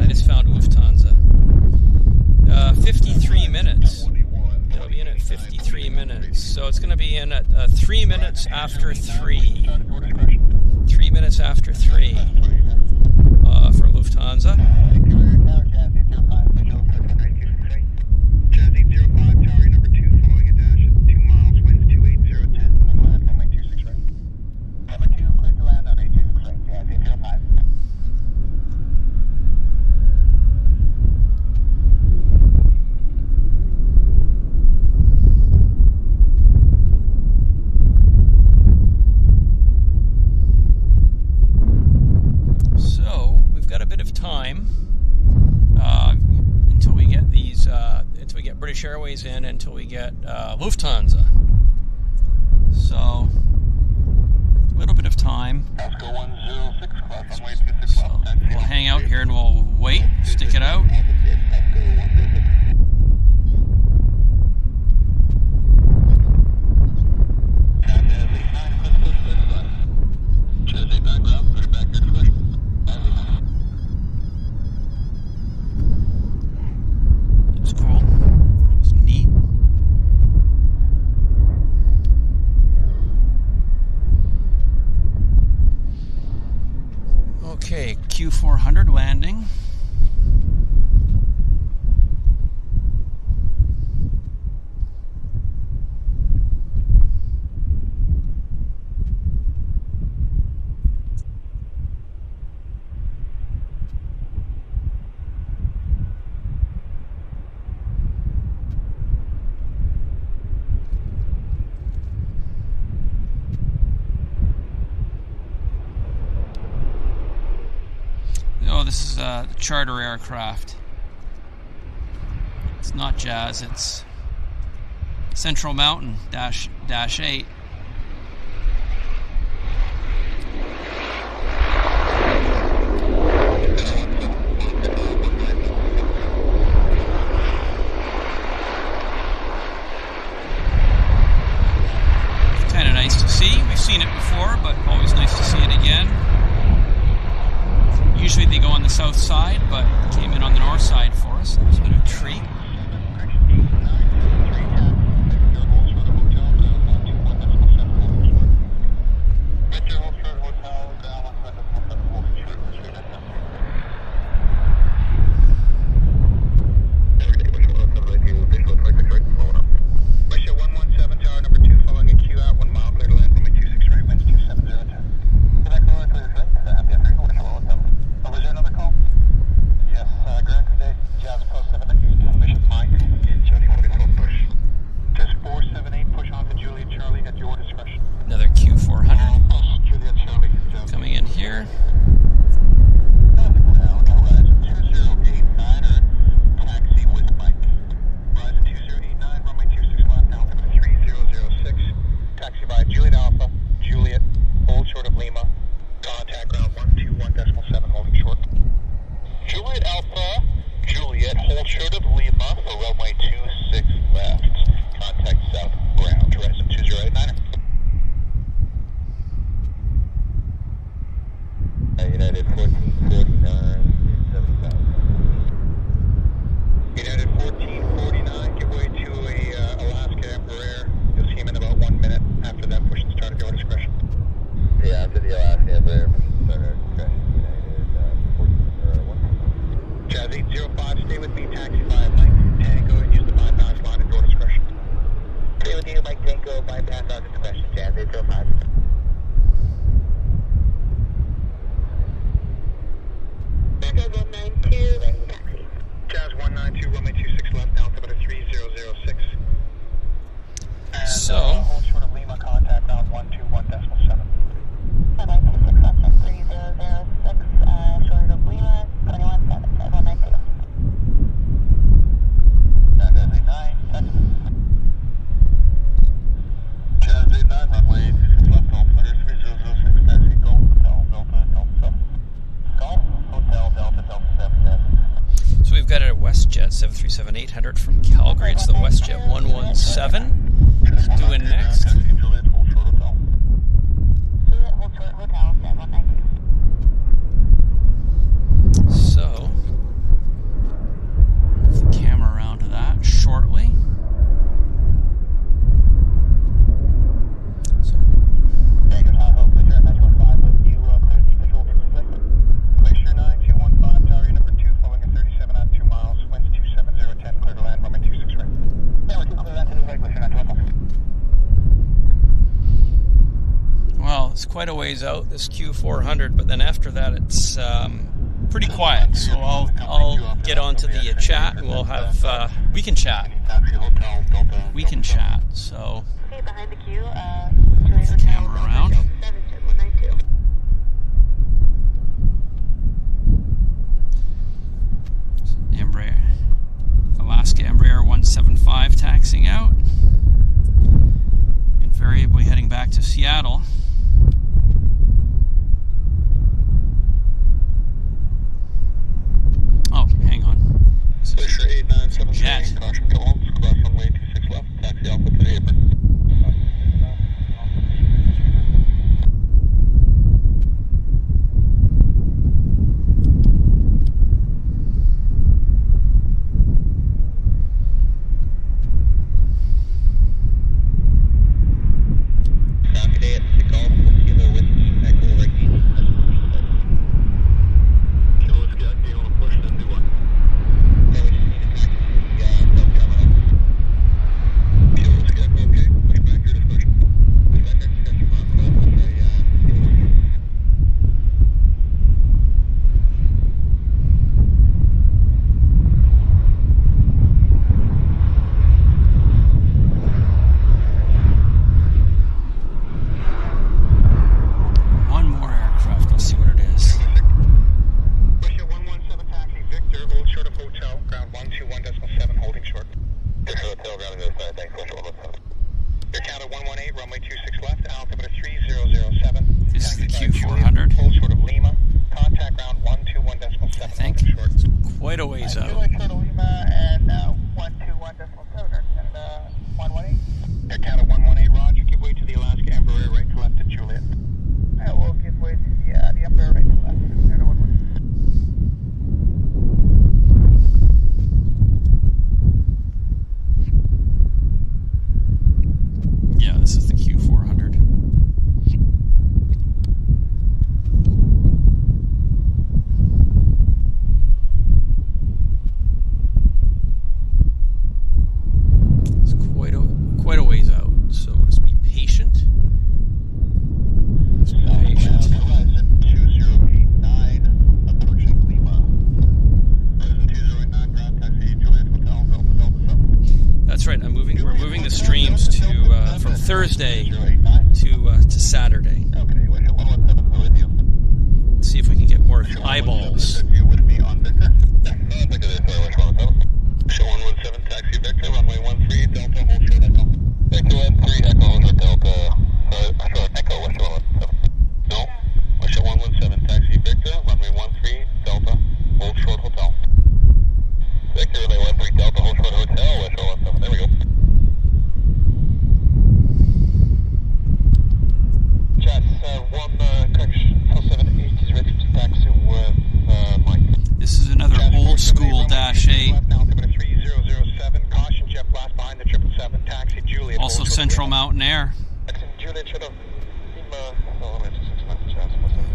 I just found Lufthansa. 53 minutes. It'll be in at 53 minutes. So it's going to be in at 3 minutes after 3. 3 minutes after 3 for Lufthansa. Jazz 805, tower number 2, following a dash at 2 miles, winds 28010, clear to land, runway 26 right. Number 2, clear to land on 826 right, Jazz 805. So we've got a bit of time until we get these, until we get British Airways in, until we get Lufthansa. So a little bit of time. Let's go 106, cross runway 26 So left. we'll hang out here and we'll wait, stick it out. Let's go 106. Okay, Q400 landing. Oh, this is the charter aircraft. It's not Jazz, it's Central Mountain dash 8. Kind of nice to see. We've seen it before, but always nice to see it again. Usually they go on the south side, but came in on the north side for us. That was a bit of a treat. Another Q400 coming in here. Taxi by Juliet Alpha, Juliet, hold short of Lima, contact ground 121.7, holding short. Juliet Alpha, Juliet, hold short of Lima for runway 26 left, contact south ground, horizon 2089er. United 1449, 75. United 1449, give way to a Alaska Embraer. You'll see him in about 1 minute. After that, push and start at your discretion. Yeah, after the Alaska Embraer, push and start at our discretion. United 14, Jazz 805, stay with me, taxi via Mike Tango, and use the bypass line at your discretion. Stay with you, Mike Tango, bypass our discretion, Jazz 805. Jazz 192, ready taxi. Jazz 192, runway 26 left, altimeter 3006. And, So, hold short of Lima, contact ground 121.7. Runway 26 left at 3006, short of Lima, 21.7, 192. Jazz 89, taxi. Jazz 89, runway 26 left, altimeter 3006, taxi, Golf, Hotel, Delta, Delta 7. Golf, Hotel, Delta, Delta 7, Jazz. so we've got a WestJet 737-800 from Calgary. It's the WestJet 117. Doing next. Juliet, hold short hotel. Juliet, hold short hotel, 192. So, move the camera around to that shortly. So, Vegas Hotel, Glacier 925, with you clear the visual intersection. Glacier 9215, tower number 2, following a 37 at 2 miles, winds 27010, clear to land, runway 26 right. Yeah, we're clear that to the right, Glacier 925. well, it's quite a ways out, this Q400, but then after that it's pretty quiet. So I'll get onto the chat and we'll have, we can chat. We can chat, so Okay, behind the queue, move the camera around. 192. Embraer, Alaska Embraer 175 taxiing out. Invariably heading back to Seattle. Oh, hang on. This is Glacier 8973, Jet. caution Collins, cross runway 26 left, taxi Alpha to the apron. your eyeballs. You would be on Victor? Show 117, taxi Victor, runway 13, Delta, hold short Echo. Victor 13, Echo, hold short Delta, short Echo, WestJet 117. No, WestJet 117, taxi Victor, runway 13, Delta, hold short hotel. Victor, runway 13, Delta, hold short hotel, WestJet 17, there we go. Chat, one correction, 478 is ready to taxi with Mike. This is another old school Dash 8. Also Central Mountain Air.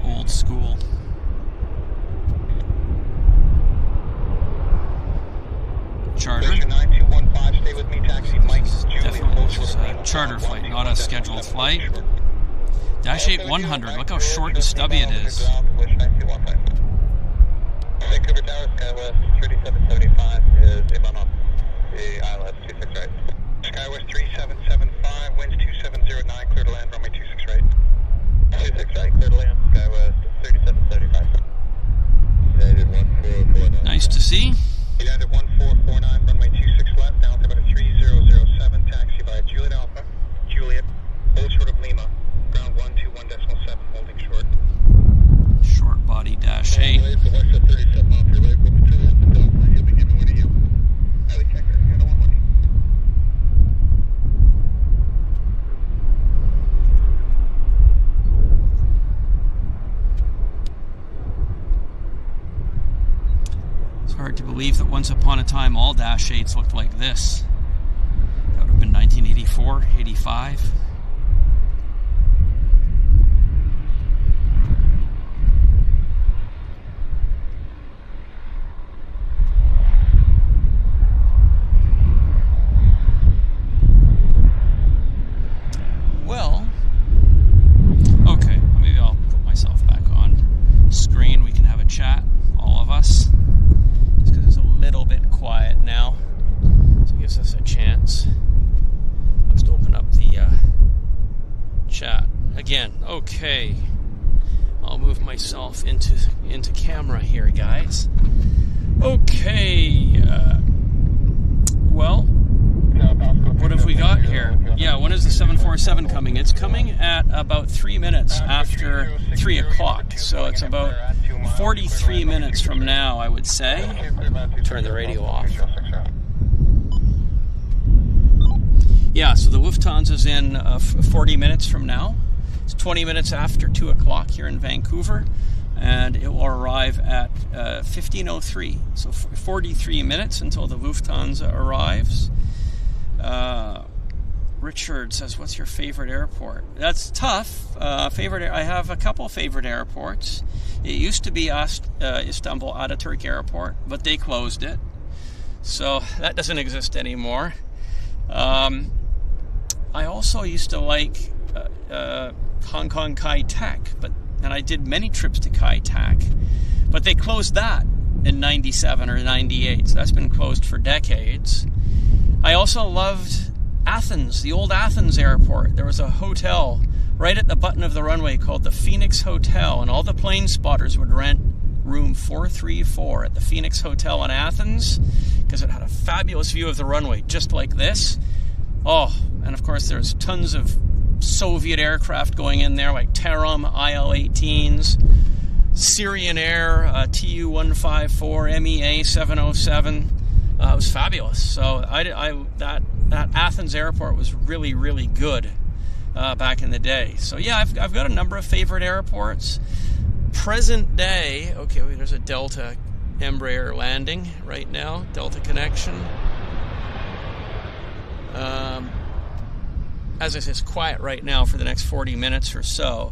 Old school. Charter. Definitely this is a charter flight, not a scheduled flight. Dash 8 100, look how short and stubby it is. Vancouver Tower, SkyWest 3775 is inbound on the ILS 26 right. SkyWest 3775, winds 2709, clear to land, runway 26 right. 26 right, clear to land, SkyWest 3775. United 1449. Nice to see. United 1449, runway 26 left, now to about a 3007, taxi via Juliet Alpha, Juliet, hold short of Lima, ground 121.7, holding short. Short body Dash 8. It's hard to believe that once upon a time all Dash 8s looked like this. That would have been 1984, 85. Well, okay, maybe I'll put myself back on screen. We can have a chat, all of us. Just because it's a little bit quiet now, so it gives us a chance. I'll just open up the chat again. Okay, I'll move myself into camera here, guys. Okay, well, what have we got here? Yeah, when is the 747 coming? It's coming at about 3 minutes after 3 o'clock. So it's about 43 minutes from now, I would say. Turn the radio off. Yeah, so the Lufthansa's in 40 minutes from now. It's 20 minutes after 2 o'clock here in Vancouver. And it will arrive at 15:03. So 43 minutes until the Lufthansa arrives. Richard says, what's your favorite airport? That's tough. I have a couple favorite airports. It used to be Istanbul Ataturk Airport, but they closed it. So that doesn't exist anymore. I also used to like Hong Kong Kai Tak, and I did many trips to Kai Tak, but they closed that in 97 or 98, so that's been closed for decades. I also loved Athens, the old Athens airport. There was a hotel right at the button of the runway called the Phoenix Hotel, and all the plane spotters would rent room 434 at the Phoenix Hotel in Athens because it had a fabulous view of the runway, just like this. Oh, and of course there's tons of Soviet aircraft going in there, like Tarom IL-18s, Syrian Air, Tu-154, MEA 707. It was fabulous. So that Athens airport was really, really good back in the day. So yeah, I've got a number of favorite airports. Present day, okay, there's a Delta Embraer landing right now, Delta connection. As I said, it's quiet right now for the next 40 minutes or so.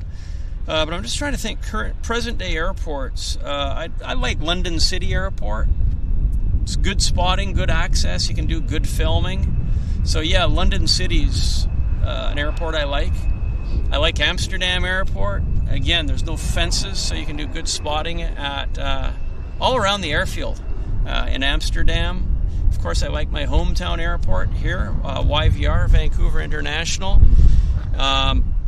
But I'm just trying to think, present day airports. I like London City Airport. It's good spotting, good access. You can do good filming. So yeah, London City's an airport I like. I like Amsterdam Airport. Again, there's no fences, so you can do good spotting at all around the airfield in Amsterdam. Of course, I like my hometown airport here, YVR, Vancouver International.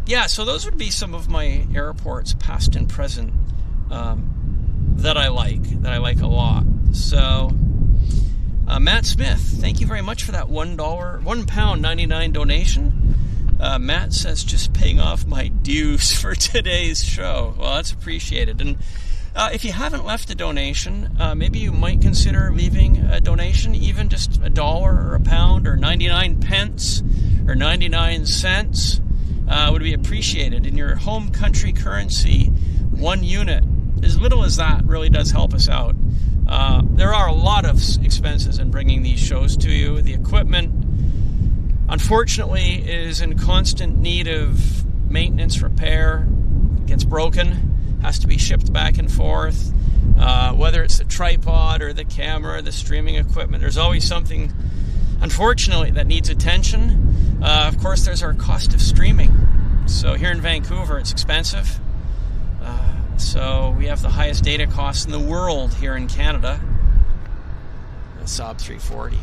Yeah, so those would be some of my airports, past and present, that I like a lot. So, Matt Smith, thank you very much for that £1.99 donation. Matt says, just paying off my dues for today's show. Well, that's appreciated. And if you haven't left a donation, maybe you might consider leaving a donation, even just $1 or £1 or 99 pence or 99 cents would be appreciated. In your home country currency, 1 unit, as little as that really does help us out. There are a lot of expenses in bringing these shows to you. The equipment, unfortunately, is in constant need of maintenance, repair. It gets broken, has to be shipped back and forth. Whether it's the tripod or the camera, the streaming equipment, there's always something, unfortunately, that needs attention. Of course, there's our cost of streaming. So here in Vancouver, it's expensive. So we have the highest data costs in the world here in Canada. The Saab 340.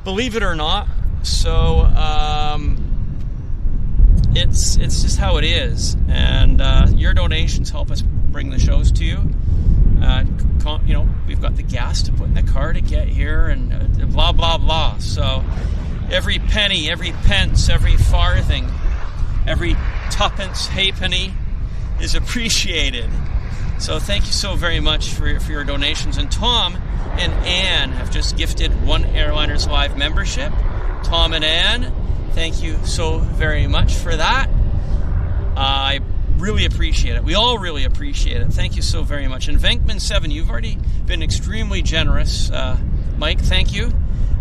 Believe it or not. So it's just how it is. And your donations help us bring the shows to you. We've got the gas to put in the car to get here, and blah blah blah. So every penny, every pence, every farthing, every tuppence, halfpenny is appreciated. So thank you so very much for your donations. And Tom and Ann have just gifted 1 Airliners Live membership. Tom and Ann, thank you so very much for that. I really appreciate it. We all really appreciate it. Thank you so very much. And Venkman7, you've already been extremely generous. Mike, thank you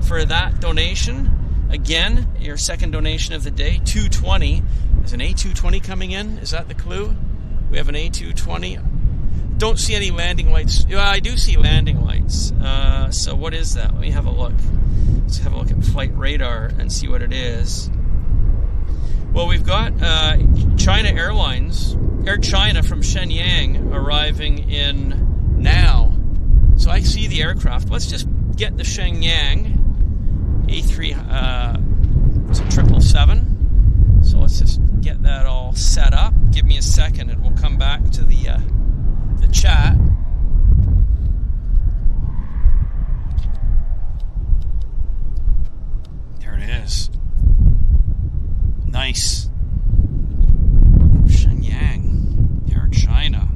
for that donation. Again, your second donation of the day, $2.20. Is an A220 coming in? Is that the clue? We have an A220. Don't see any landing lights. Well, I do see landing lights. So what is that? Let me have a look. Let's have a look at flight radar and see what it is. Well, we've got China Airlines, Air China from Shenyang arriving in now. So I see the aircraft. Let's just get the Shenyang it's a 777. So let's just get that all set up. Give me a second and we'll come back to the chat. There it is. Nice. Shenyang, Air China.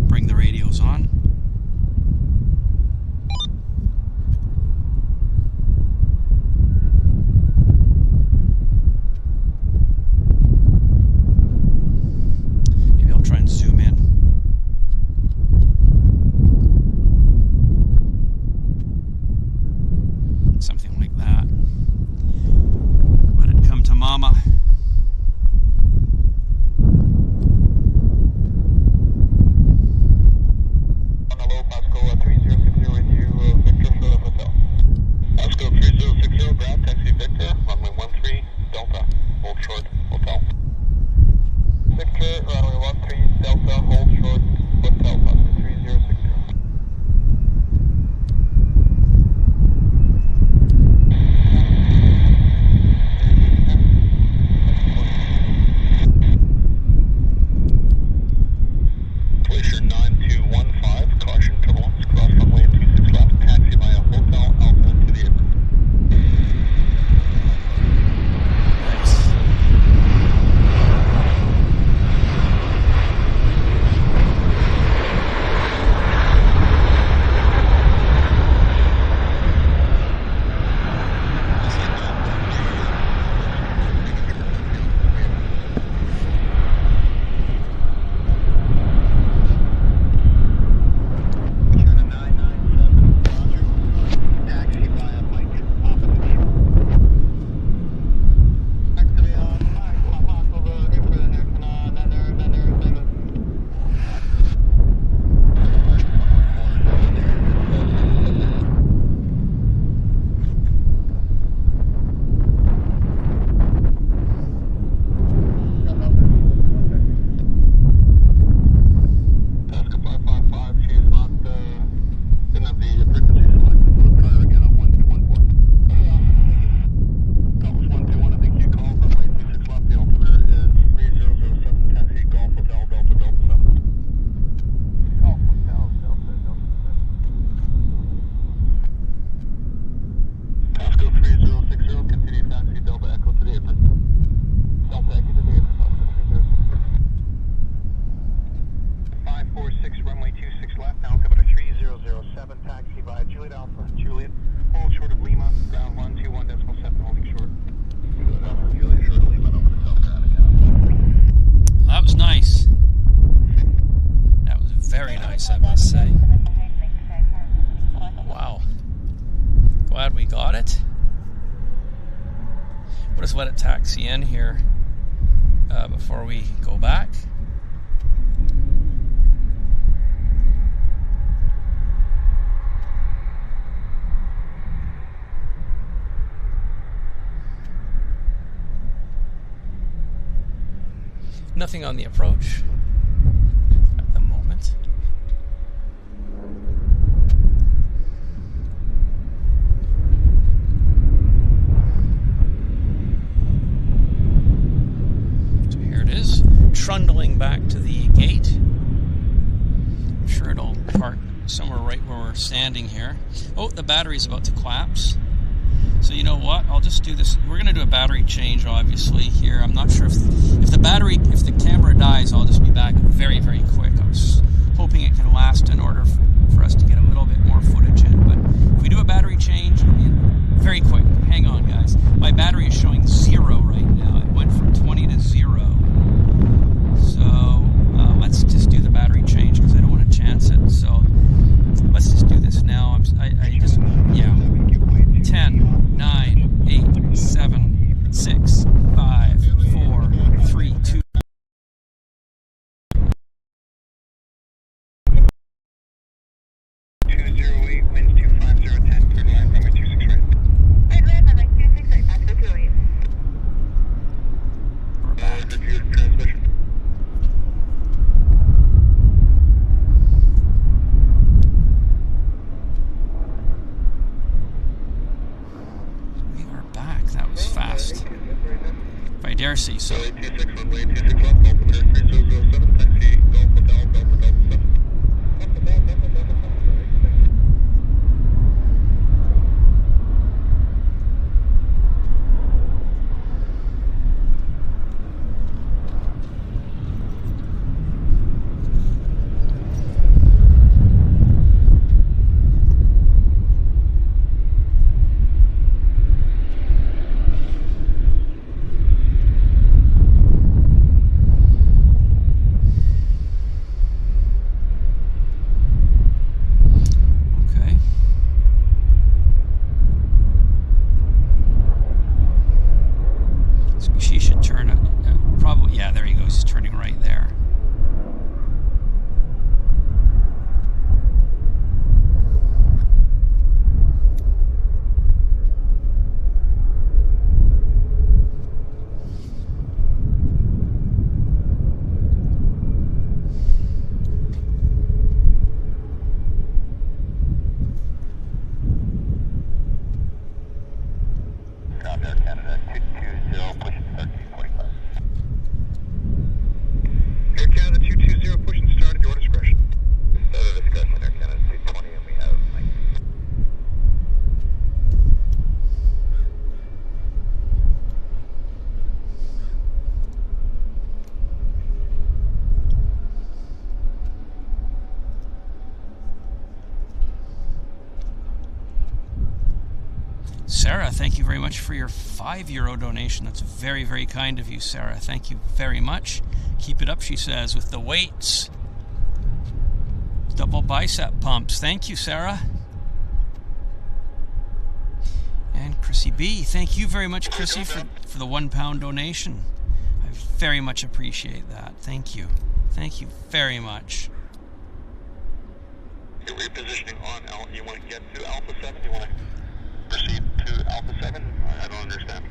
Bring the radios on. bicep, must say. Wow. Glad we got it. We'll just let it taxi in here before we go back. Nothing on the approach at the moment. So here it is, trundling back to the gate. I'm sure it'll park somewhere right where we're standing here. Oh, the battery's about to collapse. So you know what? I'll just do this. We're going to do a battery change, obviously, here. I'm not sure if the camera dies, I'll just be back very, very quick. I was hoping it can last in order for us to get a little bit more footage in. But if we do a battery change, it'll be very quick. Hang on, guys. My battery is showing 0 right now. It went from 20 to 0. So let's just do the battery change because I don't want to chance it. So let's just do this now. Yeah. 10, 9, 8, 7, 6, 5, 4, 3, 2. Dare see so. Sarah, thank you very much for your €5 donation. That's very, very kind of you, Sarah. Thank you very much. Keep it up, she says, with the weights. Double bicep pumps. Thank you, Sarah. And Chrissy B. Thank you very much, Chrissy, for the £1 donation. I very much appreciate that. Thank you. Thank you very much. You're repositioning on you want to get to Alpha 7? You want to proceed to Alpha 7? I don't understand.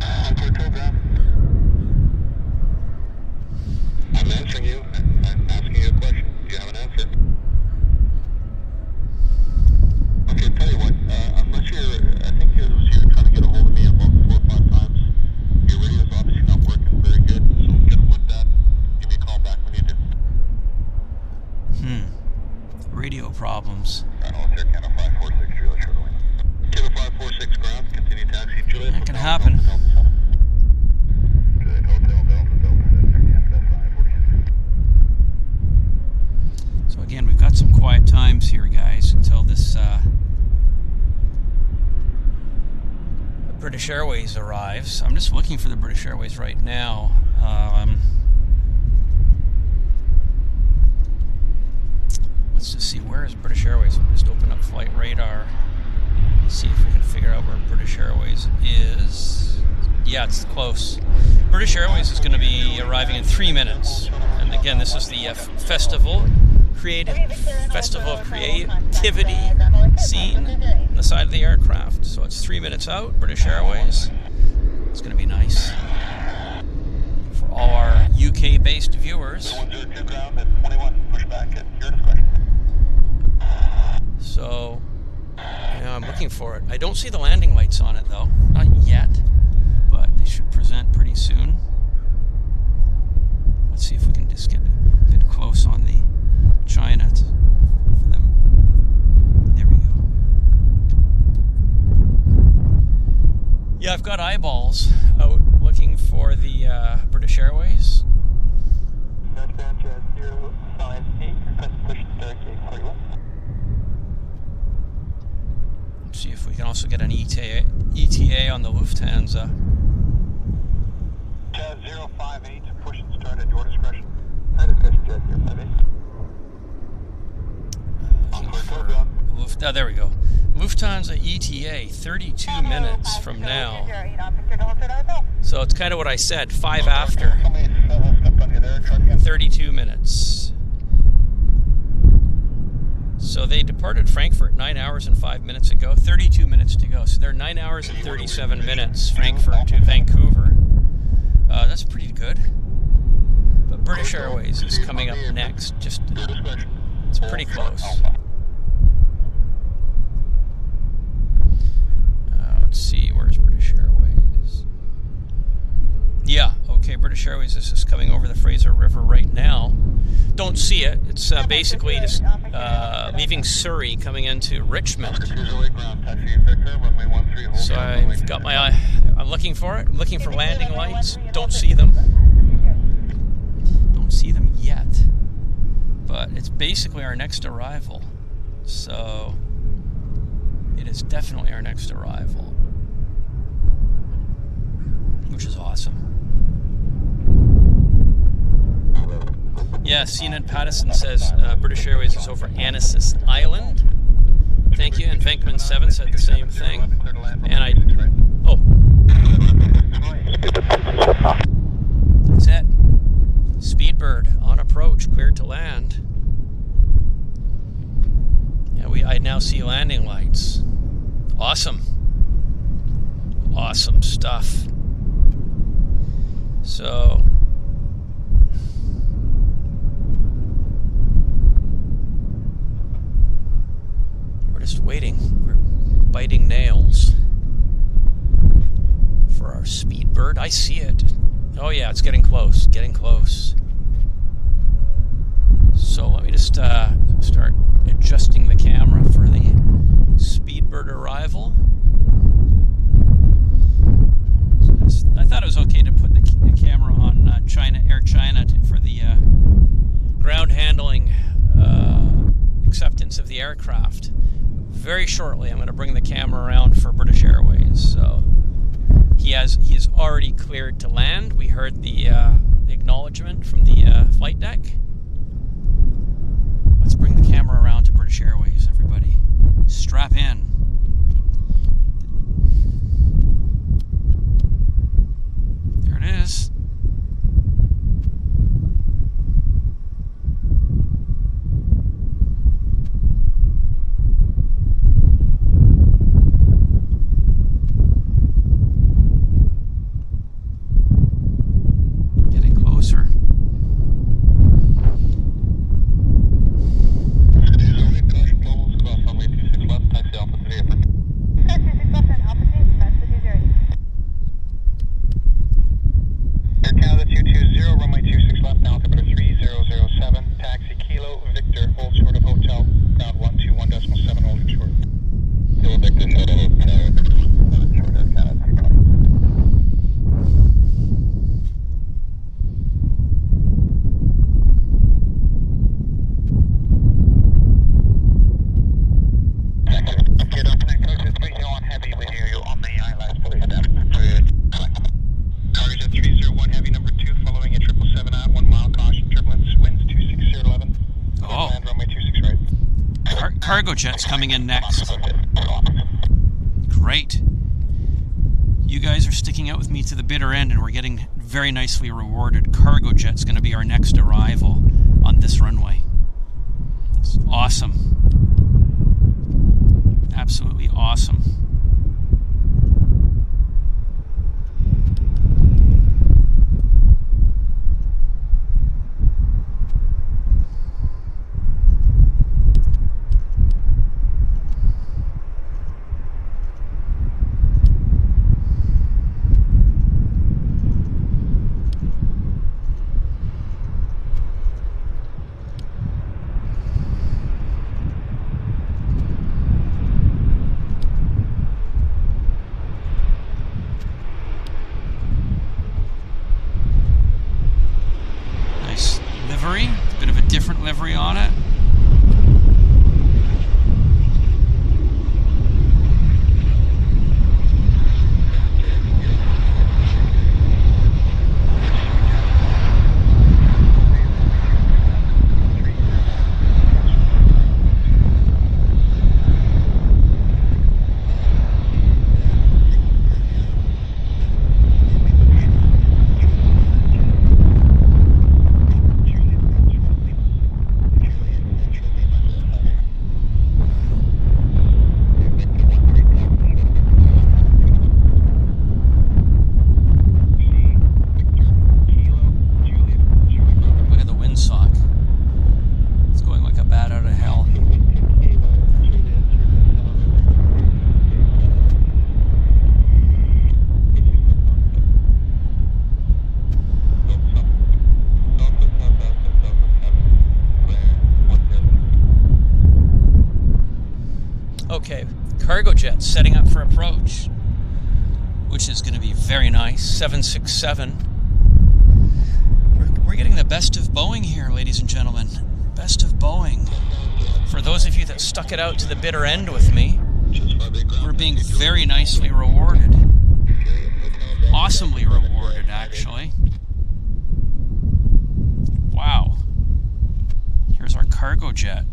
Encore telegraph. I'm answering you. I'm asking you a question. Do you have an answer? Okay, tell you what. Unless I think you're trying to get a hold of me about 4 or 5 times. Your radio's obviously not working very good. So get with that. Give me a call back when you do. Radio problems. Right, all clear, Canada 546, Juliet, short away. Canada 546, ground, continue taxi, Juliet. That can happen. Juliet, Hotel, Delta, Canada 546. So again, we've got some quiet times here, guys, until this British Airways arrives. I'm just looking for the British Airways right now. Let's just see, where is British Airways? I'll just open up Flight Radar. See if we can figure out where British Airways is. Yeah, it's close. British Airways is going to be arriving in 3 minutes. And again, this is the Festival of Creativity scene on the side of the aircraft. So it's 3 minutes out, British Airways. It's going to be nice for all our UK-based viewers. So, yeah, I'm looking for it. I don't see the landing lights on it, though. Not yet, but they should present pretty soon. Let's see if we can just get a bit close on the China for them. There we go. Yeah, I've got eyeballs out looking for the British Airways. Let's see if we can also get an ETA on the Lufthansa. Chaz 058, push and start at your discretion. At discretion, Chaz 058. There we go. Lufthansa ETA, 32 minutes from now. So it's kind of what I said, 5 after. 32 minutes. So they departed Frankfurt 9 hours and 5 minutes ago. 32 minutes to go. So they're 9 hours and 37 minutes, Frankfurt to Vancouver. That's pretty good. But British Airways is coming up next. It's pretty close. Let's see, where's British Airways? Yeah, okay, British Airways is just coming over the Fraser River right now. Don't see it. It's basically just leaving Surrey, coming into Richmond. So I've got my eye. I'm looking for it. I'm looking for landing lights. Don't see them. Don't see them yet. But it's basically our next arrival. So it is definitely our next arrival, which is awesome. Yeah, CNET Pattison says British Airways is over Annacis Island. Thank you. And Venkman7 said the same thing. And that's it. Speedbird on approach, cleared to land. Yeah, I now see landing lights. Awesome. Awesome stuff. So we're just waiting. We're biting nails for our Speedbird. I see it. Oh yeah, it's getting close. Getting close. So let me just start adjusting the camera for the Speedbird arrival. I thought it was okay to put the camera on Air China for the ground handling acceptance of the aircraft. Very shortly, I'm going to bring the camera around for British Airways. So he is already cleared to land. We heard the acknowledgement from the flight deck. Let's bring the camera around to British Airways, everybody. Strap in. There it is. Getting closer. Cargojet's coming in next. Great. You guys are sticking out with me to the bitter end, and we're getting very nicely rewarded. Cargojet's going to be our next arrival on this runway. It's awesome. Absolutely awesome. Livery on it. Okay, Cargojet setting up for approach, which is going to be very nice. 767. We're getting the best of Boeing here, ladies and gentlemen. Best of Boeing. For those of you that stuck it out to the bitter end with me, we're being very nicely rewarded. Awesomely rewarded, actually. Wow. Here's our Cargojet.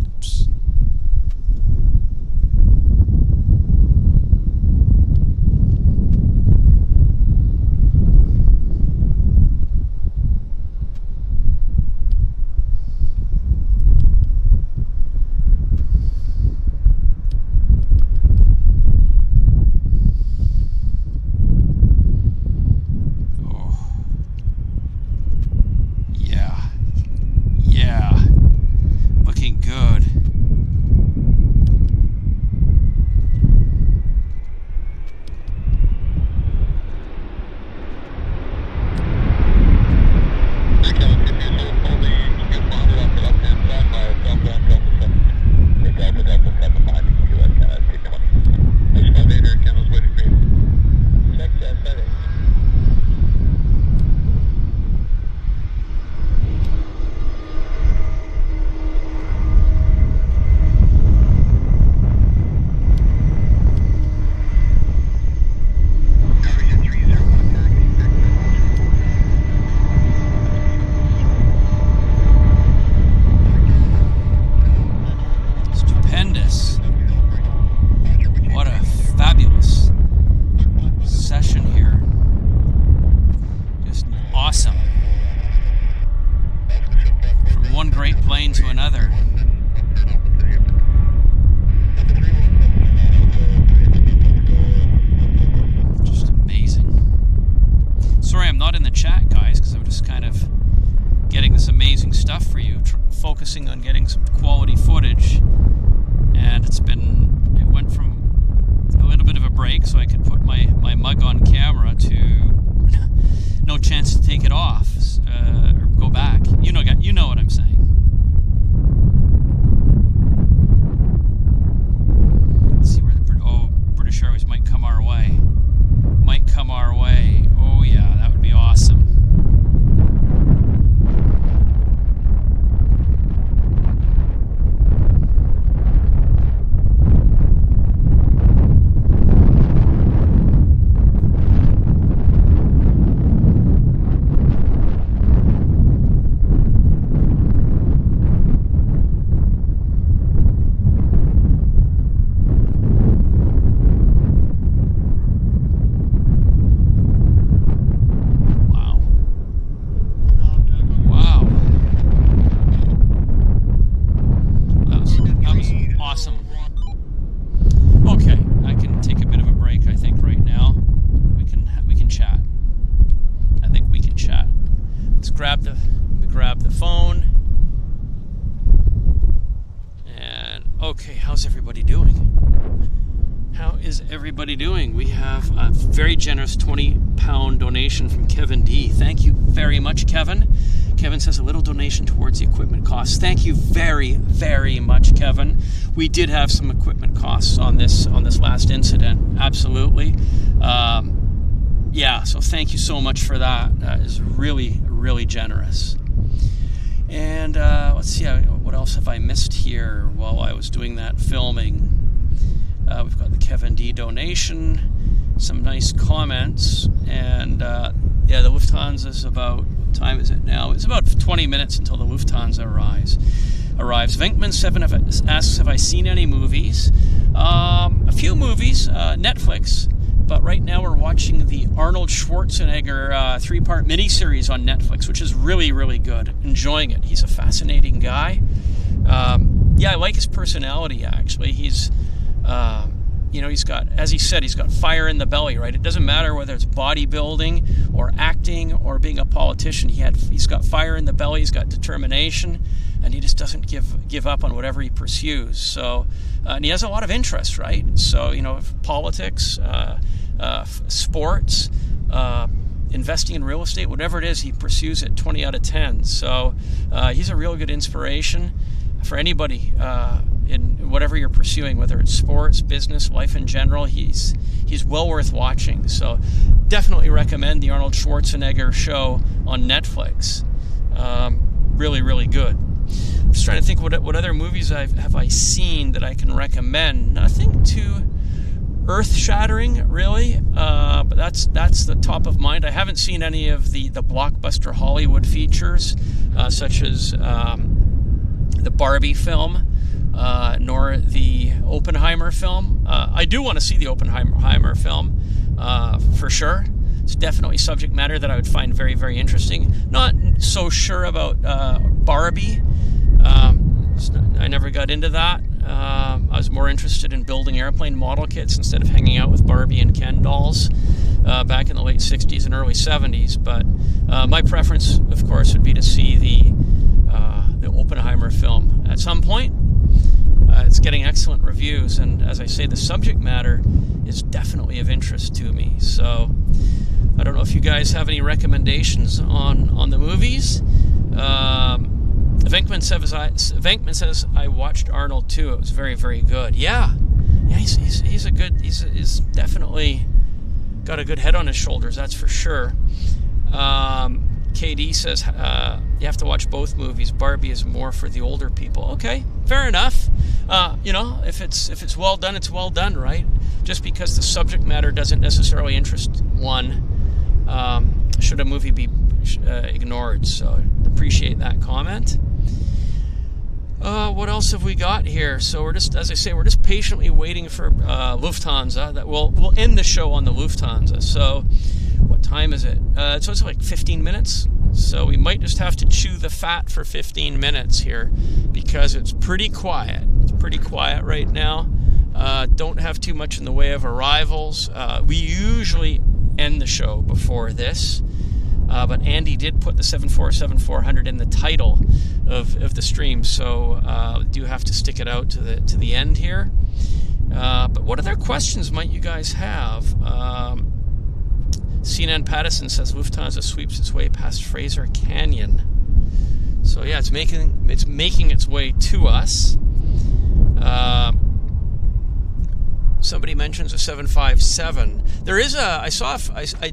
Oops. To another. Just amazing. Sorry I'm not in the chat, guys, because I'm just kind of getting this amazing stuff for you, focusing on getting some quality footage, and it went from a little bit of a break so I could put my mug on camera to no chance to take it off or go back. You know what I'm saying. British Airways might come our way. Oh yeah, that would be awesome. everybody doing? We have a very generous £20 donation from Kevin D. Thank you very much, Kevin. Kevin says a little donation towards the equipment costs. Thank you very, very much, Kevin. We did have some equipment costs on this last incident. Absolutely. Yeah, so thank you so much for that. That is really, really generous. And let's see, what else have I missed here while I was doing that filming? We've got the Kevin D donation, some nice comments, and yeah, the Lufthansa is about, what time is it now? It's about 20 minutes until the Lufthansa arrives. Venkman7 asks, have I seen any movies? A few movies, Netflix, but right now we're watching the Arnold Schwarzenegger 3-part miniseries on Netflix, which is really, really good. Enjoying it. He's a fascinating guy. Yeah, I like his personality, actually. He's, you know, he's got, as he said, he's got fire in the belly, right? It doesn't matter whether it's bodybuilding or acting or being a politician. He's got fire in the belly, he's got determination, and he just doesn't give up on whatever he pursues. So, and he has a lot of interests, right? So, you know, politics, sports, investing in real estate, whatever it is, he pursues it 20 out of 10. So he's a real good inspiration for anybody in whatever you're pursuing, whether it's sports, business, life in general. He's well worth watching. So definitely recommend the Arnold Schwarzenegger show on Netflix. Really, really good. I'm just trying to think what other movies have I seen that I can recommend. Nothing too earth-shattering, really, but that's the top of mind. I haven't seen any of the blockbuster Hollywood features, such as the Barbie film, nor the Oppenheimer film. I do want to see the Oppenheimer film, for sure. It's definitely subject matter that I would find very, very interesting. Not so sure about Barbie. I never got into that. I was more interested in building airplane model kits instead of hanging out with Barbie and Ken dolls back in the late 60s and early 70s. But my preference, of course, would be to see the Oppenheimer film at some point. It's getting excellent reviews, and as I say, the subject matter is definitely of interest to me. So I don't know if you guys have any recommendations on the movies. Venkman says I watched Arnold too. It was very, very good. Yeah, he's definitely got a good head on his shoulders. That's for sure. KD says you have to watch both movies. Barbie is more for the older people. Okay, fair enough. You know, if it's well done, it's well done, right? Just because the subject matter doesn't necessarily interest one, should a movie be ignored? So appreciate that comment. What else have we got here? So we're just, as I say, we're just patiently waiting for Lufthansa. That we'll end the show on the Lufthansa. So what time is it? So it's like 15 minutes. So we might just have to chew the fat for 15 minutes here because it's pretty quiet. It's pretty quiet right now. Don't have too much in the way of arrivals. We usually end the show before this. But Andy did put the 747-400 in the title of the stream, so do have to stick it out to the end here. But what other questions might you guys have? CNN Patterson says Lufthansa sweeps its way past Fraser Canyon. So yeah, it's making its way to us. Somebody mentions a 757. There is I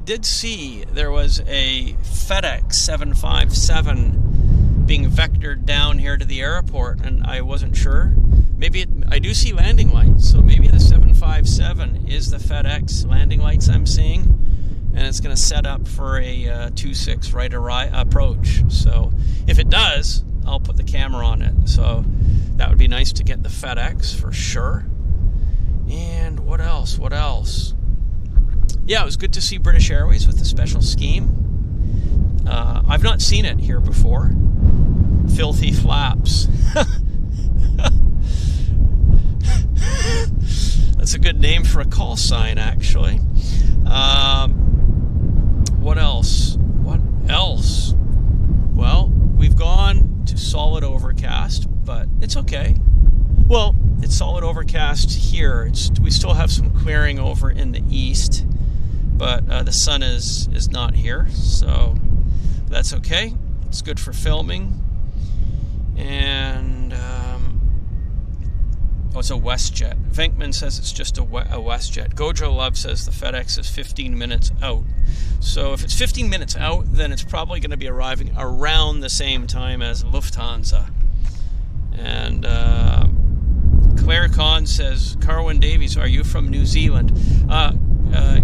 did see there was a FedEx 757 being vectored down here to the airport, and I wasn't sure. Maybe I do see landing lights, so maybe the 757 is the FedEx landing lights I'm seeing, and it's going to set up for a 26 right approach. So if it does, I'll put the camera on it. So that would be nice to get the FedEx for sure. And what else? Yeah, it was good to see British Airways with the special scheme. I've not seen it here before. Filthy flaps. That's a good name for a call sign, actually. What else? Well, we've gone to solid overcast, but it's okay. Well, it's solid overcast here. We still have some clearing over in the east, but the sun is not here, so that's okay. It's good for filming. And it's a WestJet. Venkman says it's just a WestJet. Gojo Love says the FedEx is 15 minutes out. So if it's 15 minutes out, then it's probably going to be arriving around the same time as Lufthansa. And Claire Kahn says, Carwin Davies, are you from New Zealand?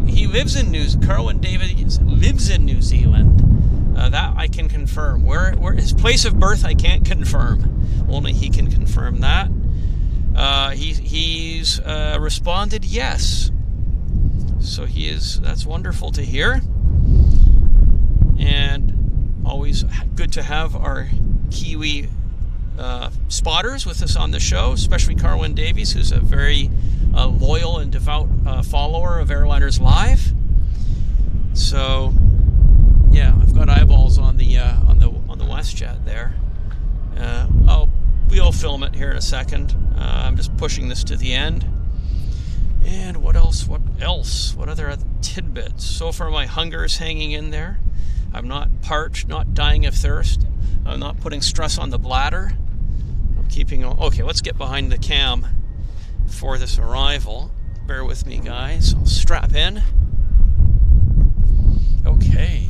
He lives in Carwin Davies lives in New Zealand. That I can confirm. Where his place of birth, I can't confirm. Only he can confirm that. He's responded yes. So that's wonderful to hear. And always good to have our Kiwi spotters with us on the show, especially Carwin Davies, who's a very loyal and devout follower of Airliners Live. So yeah, I've got eyeballs on the WestJet there. We'll film it here in a second. I'm just pushing this to the end. And what else? What other tidbits? So far my hunger is hanging in there. I'm not parched, not dying of thirst. I'm not putting stress on the bladder. I'm keeping on. Okay, let's get behind the cam for this arrival. Bear with me, guys. I'll strap in. Okay.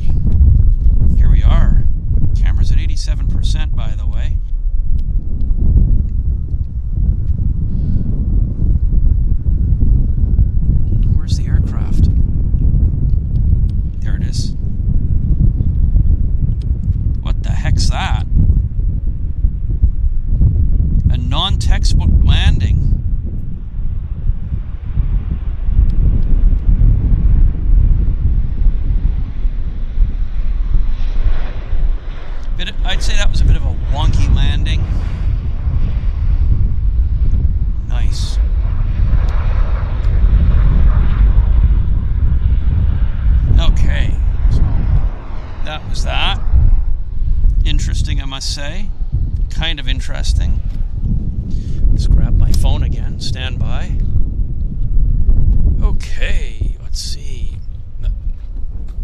Here we are. Camera's at 87%, by the way. Where's the aircraft? There it is. What the heck's that? A non-textbook landing. I'd say that was a bit of a wonky landing. Nice. Okay, so that was that. Interesting, I must say. Kind of interesting. Let's grab my phone again. Stand by. Okay, let's see.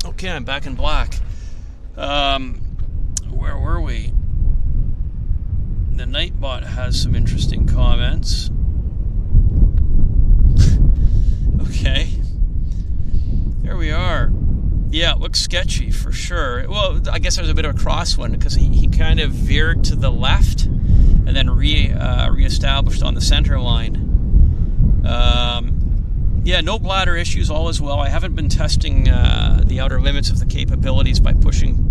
Okay, I'm back in black. Where were we? The Nightbot has some interesting comments. Okay. There we are. Yeah, it looks sketchy for sure. Well, I guess there was a bit of a crosswind because he kind of veered to the left and then reestablished on the center line. Yeah, no bladder issues, all is well. I haven't been testing the outer limits of the capabilities by pushing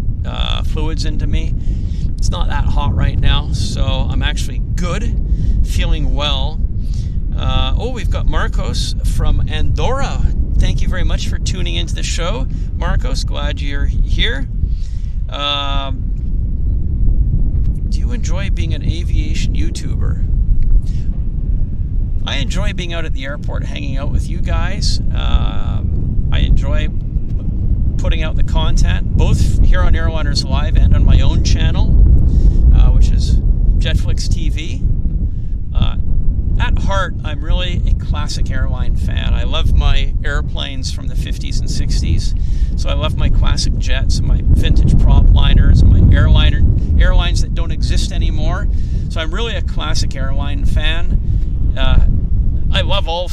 fluids into me. It's not that hot right now, so I'm actually good, feeling well. We've got Marcos from Andorra. Thank you very much for tuning into the show, Marcos. Glad you're here. Do you enjoy being an aviation YouTuber? I enjoy being out at the airport, hanging out with you guys. I enjoy putting out the content, both here on Airliners Live and on my own channel, which is Jetflix TV. At heart, I'm really a classic airline fan. I love my airplanes from the 50s and 60s. So I love my classic jets and my vintage prop liners and my airlines that don't exist anymore. So I'm really a classic airline fan. I love all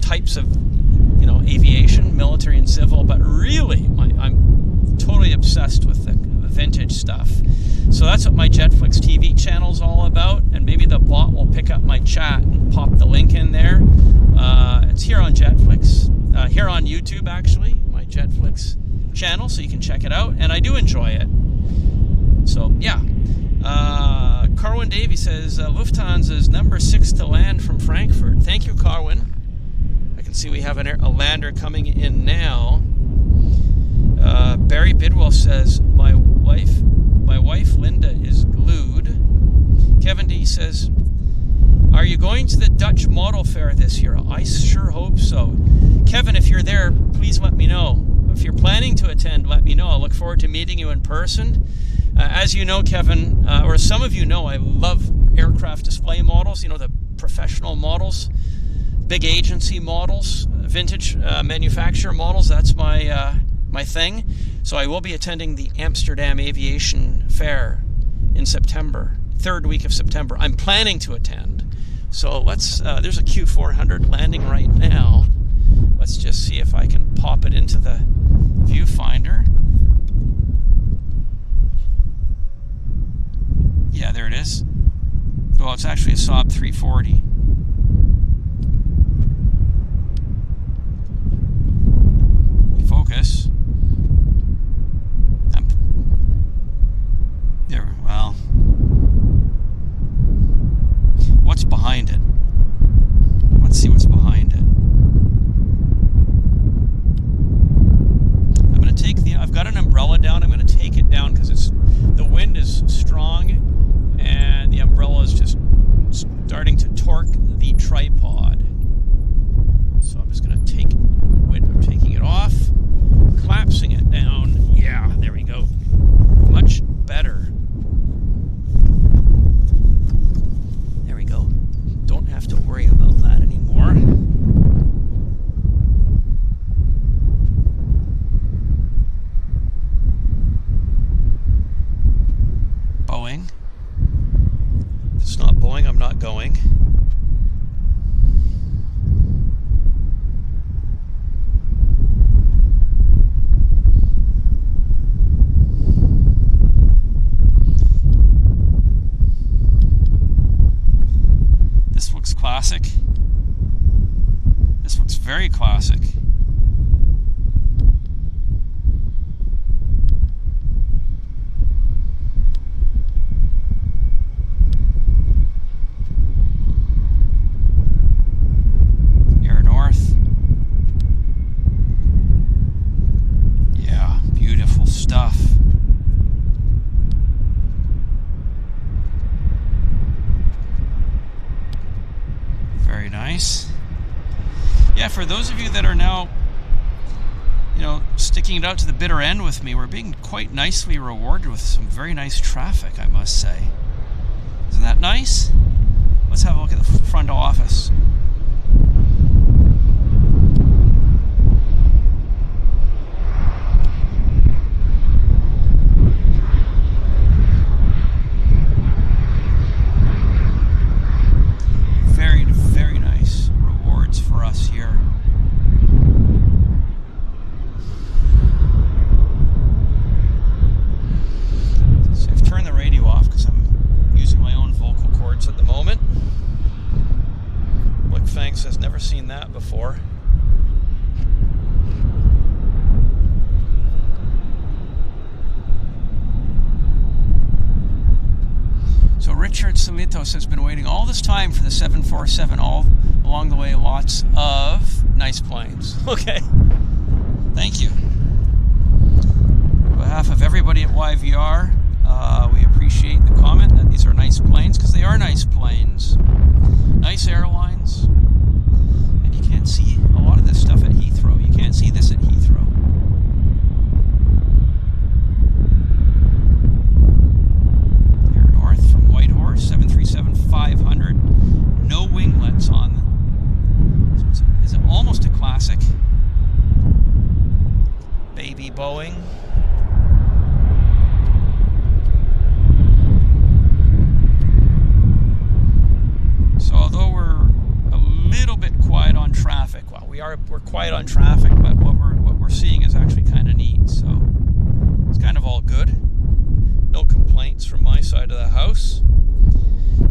types of, aviation, military and civil, but really, I'm totally obsessed with the vintage stuff. So that's what my Jetflix TV channel is all about, and maybe the bot will pick up my chat and pop the link in there. It's here on Jetflix, here on YouTube actually, my Jetflix channel, so you can check it out, and I do enjoy it. So yeah. Carwin Davey says Lufthansa is number 6 to land from Frankfurt. Thank you, Carwin. I can see we have a lander coming in now. Barry Bidwell says my wife Linda is glued. Kevin D says, are you going to the Dutch Model Fair this year? I sure hope so. Kevin, if you're there, please let me know. If you're planning to attend, let me know. I look forward to meeting you in person. As you know, Kevin, or some of you know, I love aircraft display models. The professional models, big agency models, vintage manufacturer models. That's my my thing. So I will be attending the Amsterdam Aviation Fair in September, 3rd week of September. I'm planning to attend. So let's, there's a Q400 landing right now. Let's just see if I can pop it into the viewfinder. Yeah, there it is. Well, it's actually a Saab 340. Focus. There, well. What's behind it? Let's see what's behind it. I'm going to take the, I've got an umbrella down. I'm going to take it down because it's, the wind is strong and the umbrella is just starting to torque the tripod. So I'm just going to take, I'm taking it off, collapsing it down. Yeah, there we go. Much better. There we go. Don't have to worry about that anymore. Boeing. If it's not Boeing, I'm not going. This looks classic. This looks very classic. Air North. Yeah, beautiful stuff. Very nice. Yeah, for those of you that are now, you know, sticking it out to the bitter end with me, we're being quite nicely rewarded with some very nice traffic, I must say. Isn't that nice? Let's have a look at the front office. Very nice rewards for us here. So I've turned the radio off because I'm using my own vocal cords at the moment. Blick Fang says, never seen that before. So Richard Salitos has been waiting all this time for the 747, all along the way, lots of nice planes. Okay, thank you. On behalf of everybody at YVR, we appreciate the comment that these are nice planes, because they are nice planes. Nice airlines. And you can't see a lot of this stuff at Heathrow. You can't see this at Heathrow. Air North from Whitehorse, 737-500. No winglets on them. So it's almost a classic. Baby Boeing. So although we're a little bit quiet on traffic, well, we're quiet on traffic, but what we're seeing is actually kind of neat. So it's kind of all good. No complaints from my side of the house.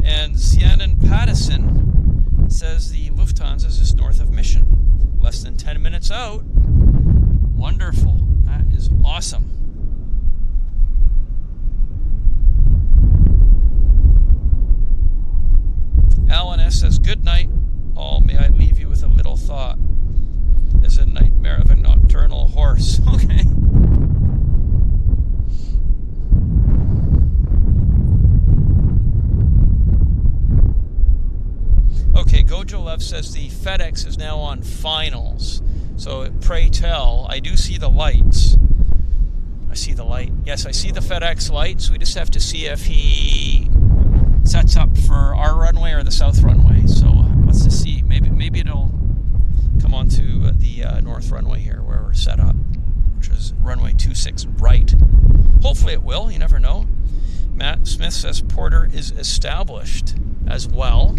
And Siennan Pattison says the Lufthansa is just north of Mission, less than 10 minutes out. Wonderful. That is awesome. Alan S. says, good night, all. May I leave you with a little thought? Is a nightmare of a nocturnal horse. Okay. Okay, Gojo Love says the FedEx is now on finals. So pray tell, I do see the lights. I see the light. Yes, I see the FedEx lights. We just have to see if he sets up for our runway or the south runway. So let's just see. Maybe it'll come onto the north runway here where we're set up, which is runway 26 right. Hopefully it will. You never know. Matt Smith says Porter is established as well.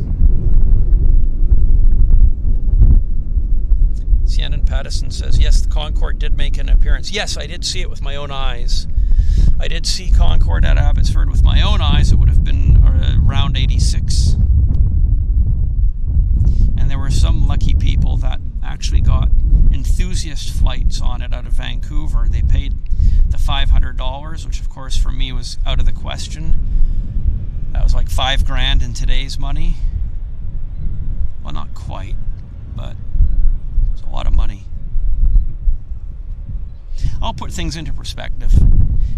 Shannon Pattison says, yes, the Concorde did make an appearance. Yes, I did see it with my own eyes. I did see Concorde at Abbotsford with my own eyes. It would have been around 86. And there were some lucky people that actually got enthusiast flights on it out of Vancouver. They paid the $500, which of course for me was out of the question. That was like $5,000 in today's money. Well, not quite, but it's a lot of money. I'll put things into perspective.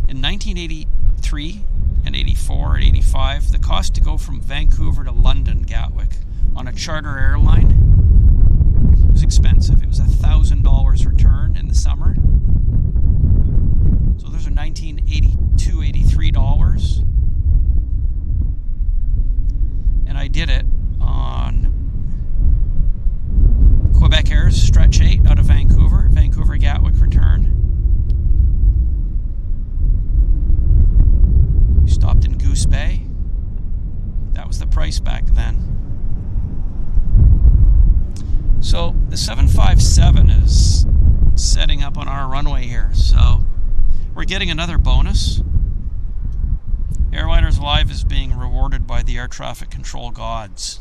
In 1983 and 84 and 85, the cost to go from Vancouver to London Gatwick on a charter airline was expensive. It was $1,000 return in the summer. So those are $1982, $83. And I did it on Quebec Air's Stretch 8 out of Vancouver, Vancouver Gatwick return. We stopped in Goose Bay. That was the price back then. So the 757 is setting up on our runway here. So we're getting another bonus. Airliners Live is being rewarded by the air traffic control gods.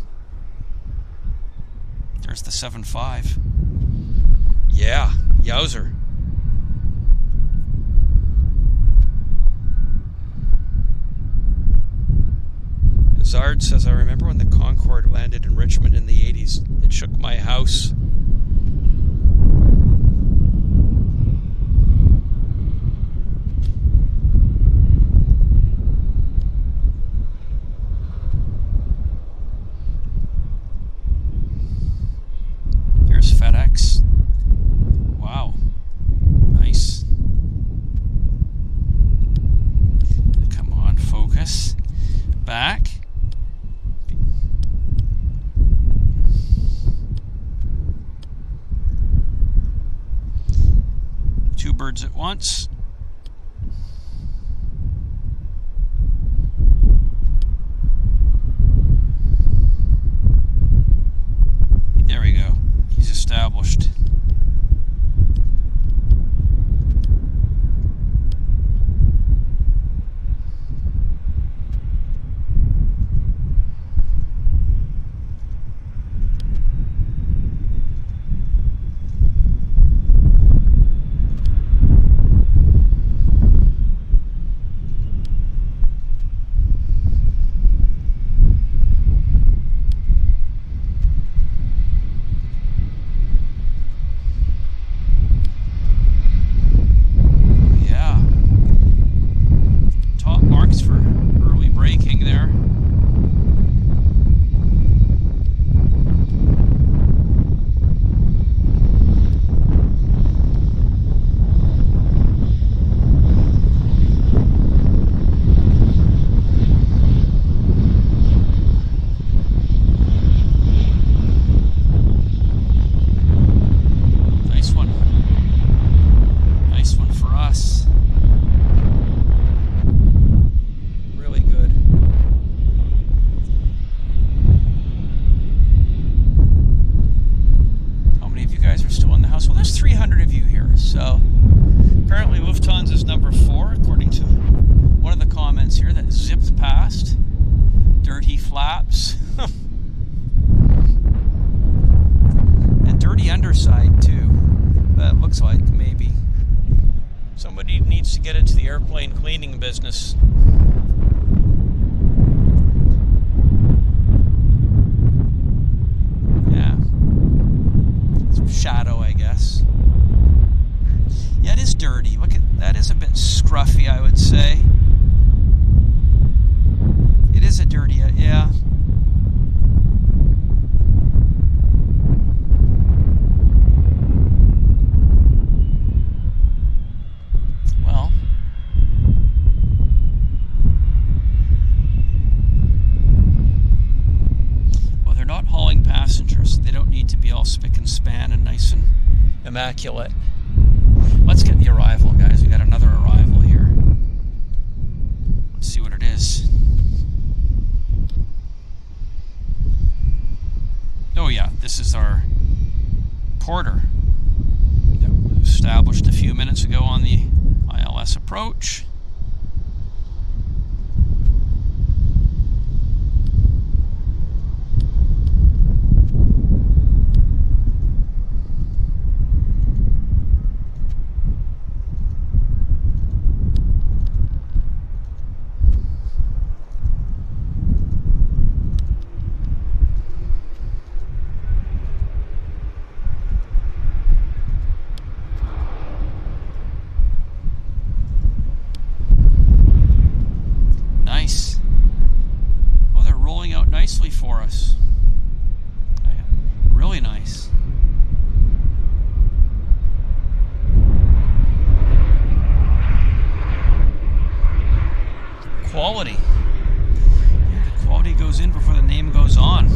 There's the 75. Yeah, yowzer. Zard says, I remember when the Concorde landed in Richmond in the 80s. It shook my house. Here's FedEx. Wow. Nice. Come on, focus. Back. Two birds at once. There we go. He's established. Business. Yeah. Some shadow, I guess. Yeah, it is dirty. Look at that, is a bit scruffy, I would say. It is a dirty, yeah. immaculate. Let's get the arrival, guys. We got another arrival here. Let's see what it is. Oh yeah, this is our porter that was established a few minutes ago on the ILS approach. Nicely for us. Really nice. Quality. Yeah, the quality goes in before the name goes on.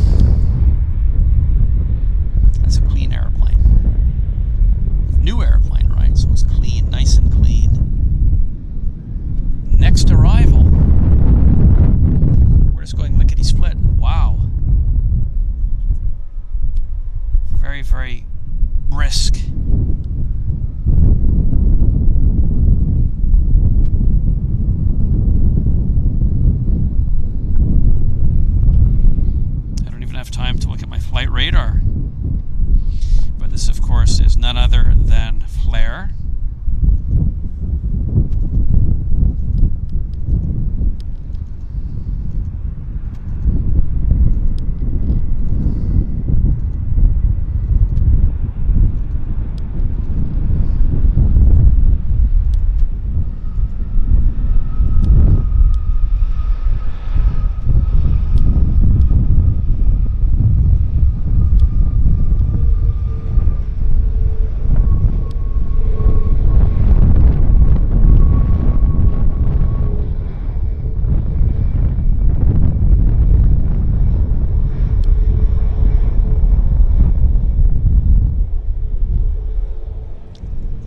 That's a clean airplane. New airplane, right? So it's clean, nice and clean. Next arrival. We're just going lickety-split. Wow. Very, very brisk. I don't even have time to look at my flight radar. But this, of course, is none other than Flair.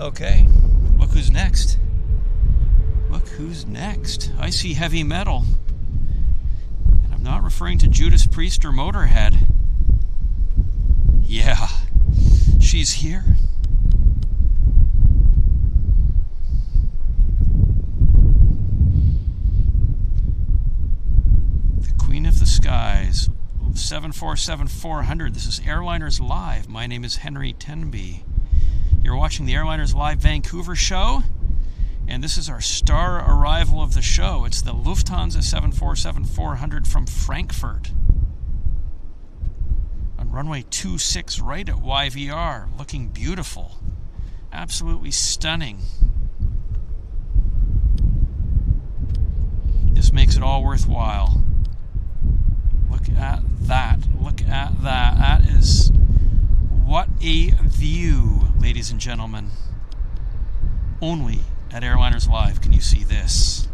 Okay, look who's next. Look who's next. I see heavy metal. And I'm not referring to Judas Priest or Motorhead. Yeah, she's here. The Queen of the Skies. 747-400. This is Airliners Live. My name is Henry Tenby. You're watching the Airliners Live Vancouver show, and this is our star arrival of the show. It's the Lufthansa 747-400 from Frankfurt on runway 26 right at YVR, looking beautiful, absolutely stunning. This makes it all worthwhile. Look at that. Look at that. That is... what a view, ladies and gentlemen. Only at Airliners Live can you see this.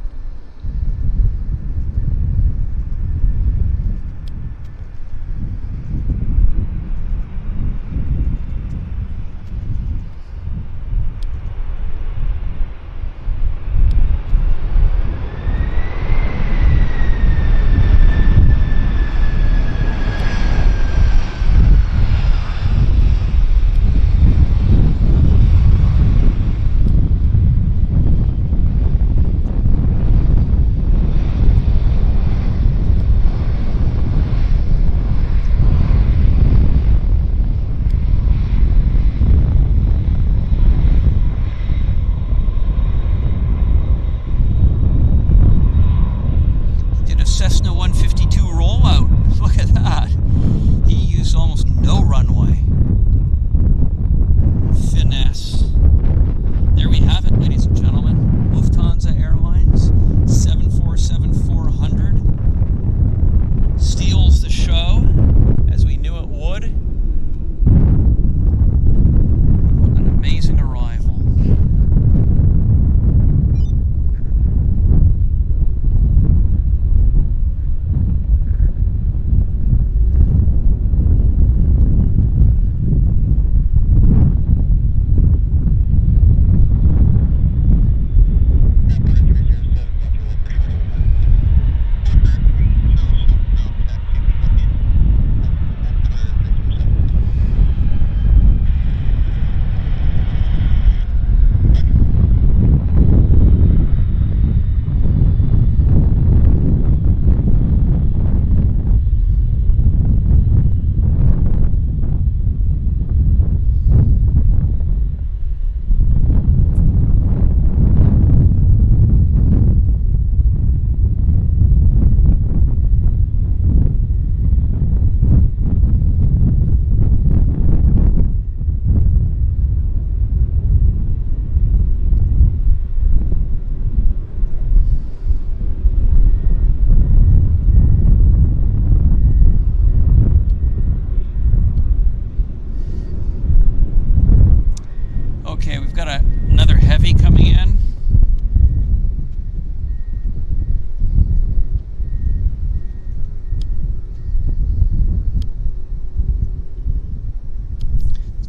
got another heavy coming in.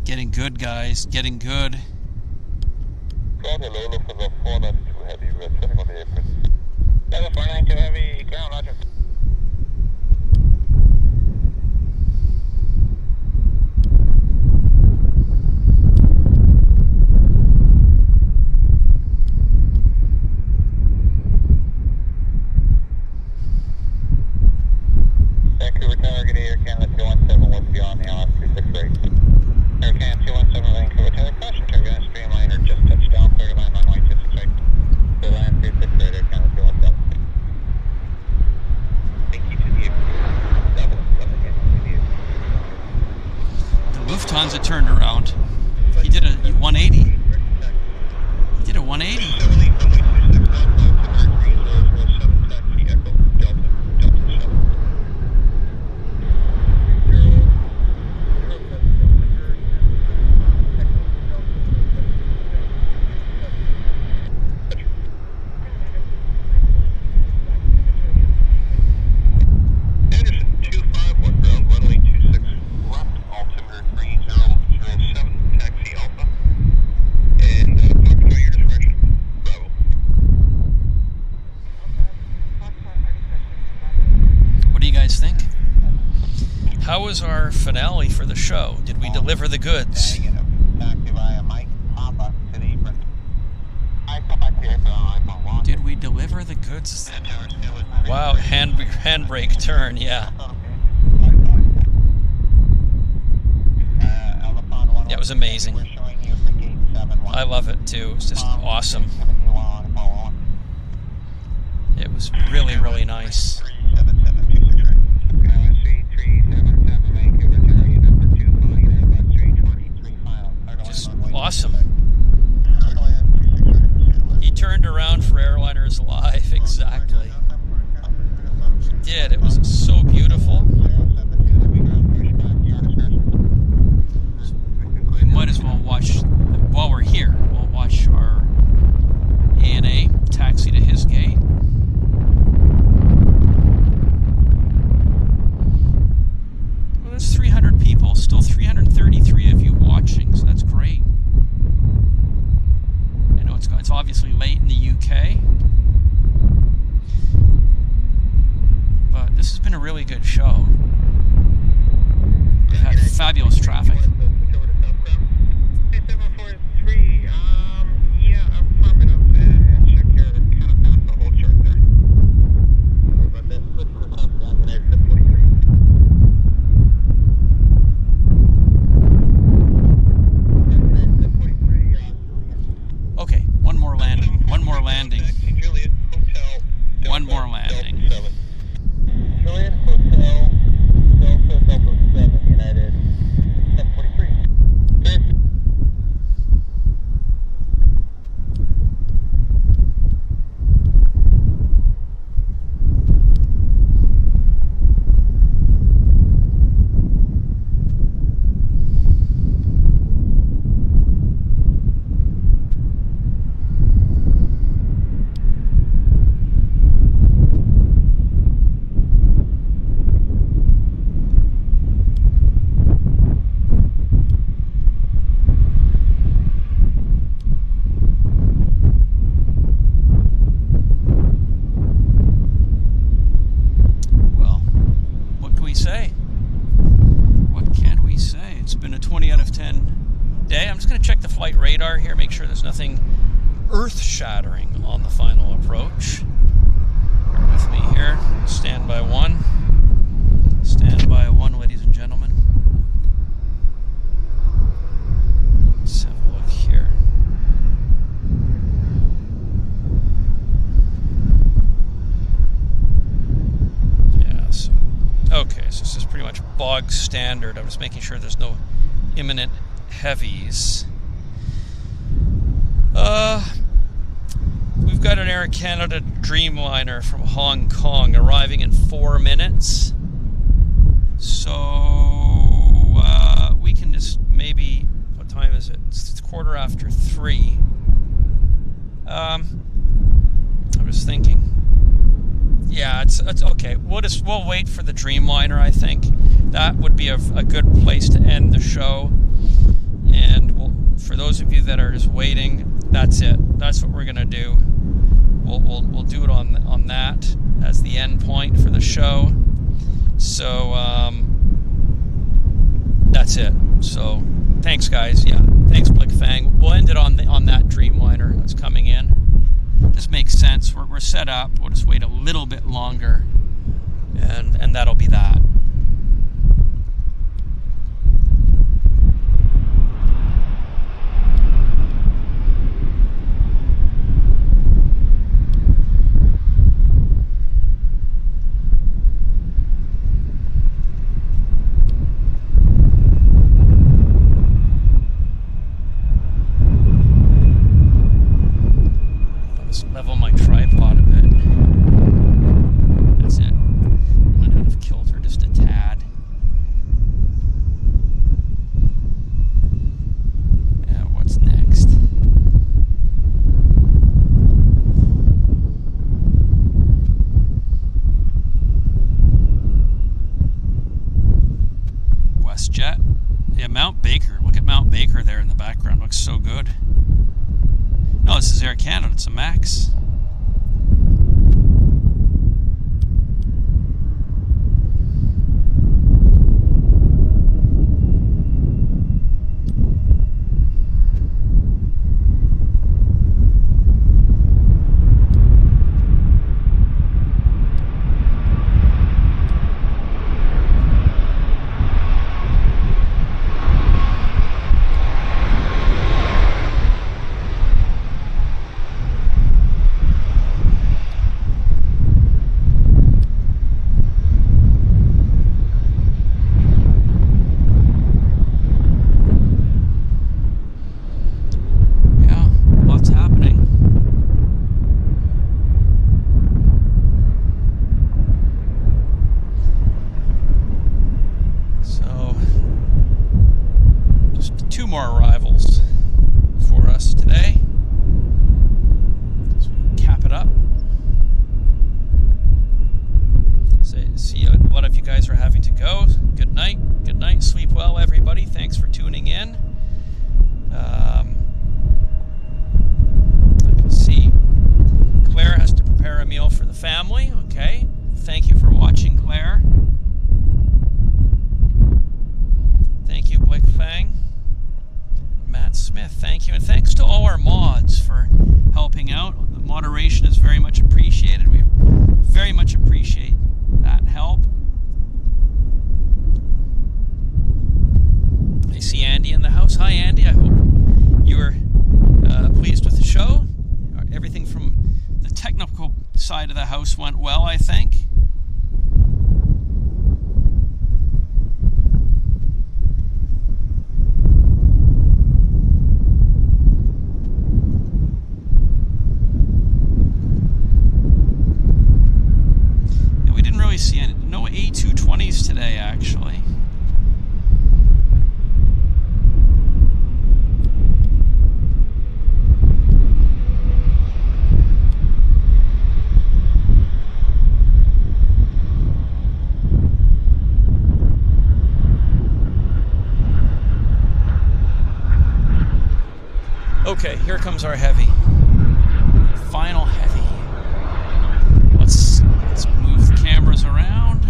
Getting good, guys. Getting good. Hello, Lufthansa 492 Heavy. We're turning on the apron. Lufthansa 492 Heavy, ground, roger. Vancouver, Calgary, Air Canada 217, what's beyond the LS368? Air Canada 217, Vancouver, Canada, caution, Canada Dreamliner, just touched down, clear to land, runway 268. The land 368, Air Canada 217. Thank you to the The Lufthansa turned around. He did a 180. He did a 180. How was our finale for the show? Did we deliver the goods? Did we deliver the goods? Wow, handbrake turn, yeah. Yeah, it was amazing. I love it too. It's just awesome. It was really, really nice. Just awesome. He turned around for Airliners Live, exactly. He did. It was so beautiful. We might as well watch, while we're here, we'll watch our ANA taxi to his gate. Well, there's 300 people, still 333 of you watching, so that's great. I know it's obviously late in the UK, but this has been a really good show. We've had fabulous traffic. Radar here, make sure there's nothing earth-shattering on the final approach. Bear with me here. Stand by one. Stand by one, ladies and gentlemen. Let's have a look here. Yeah, so okay, so this is pretty much bog standard. I'm just making sure there's no imminent heavies. We've got an Air Canada Dreamliner from Hong Kong arriving in 4 minutes. So we can just maybe, what time is it? It's 3:15. I'm just thinking. Yeah, it's okay. We'll wait for the Dreamliner. I think that would be a good place to end the show. And for those of you that are just waiting, that's it. That's what we're gonna do. We'll do it on that as the end point for the show. So that's it. So thanks, guys. Yeah, thanks, Blickfang. We'll end it on that Dreamliner that's coming in. Just makes sense. We're set up. We'll just wait a little bit longer, and that'll be that. Level my tripod a bit. That's it. Went out of kilter just a tad. Yeah, what's next? WestJet. Yeah, Mount Baker. Look at Mount Baker there in the background. Looks so good. No, this is Air Canada. It's a MAX. Side of the house went well, I think. And we didn't really see no A220s today, actually. Okay, here comes our heavy. Final heavy. Let's move the cameras around.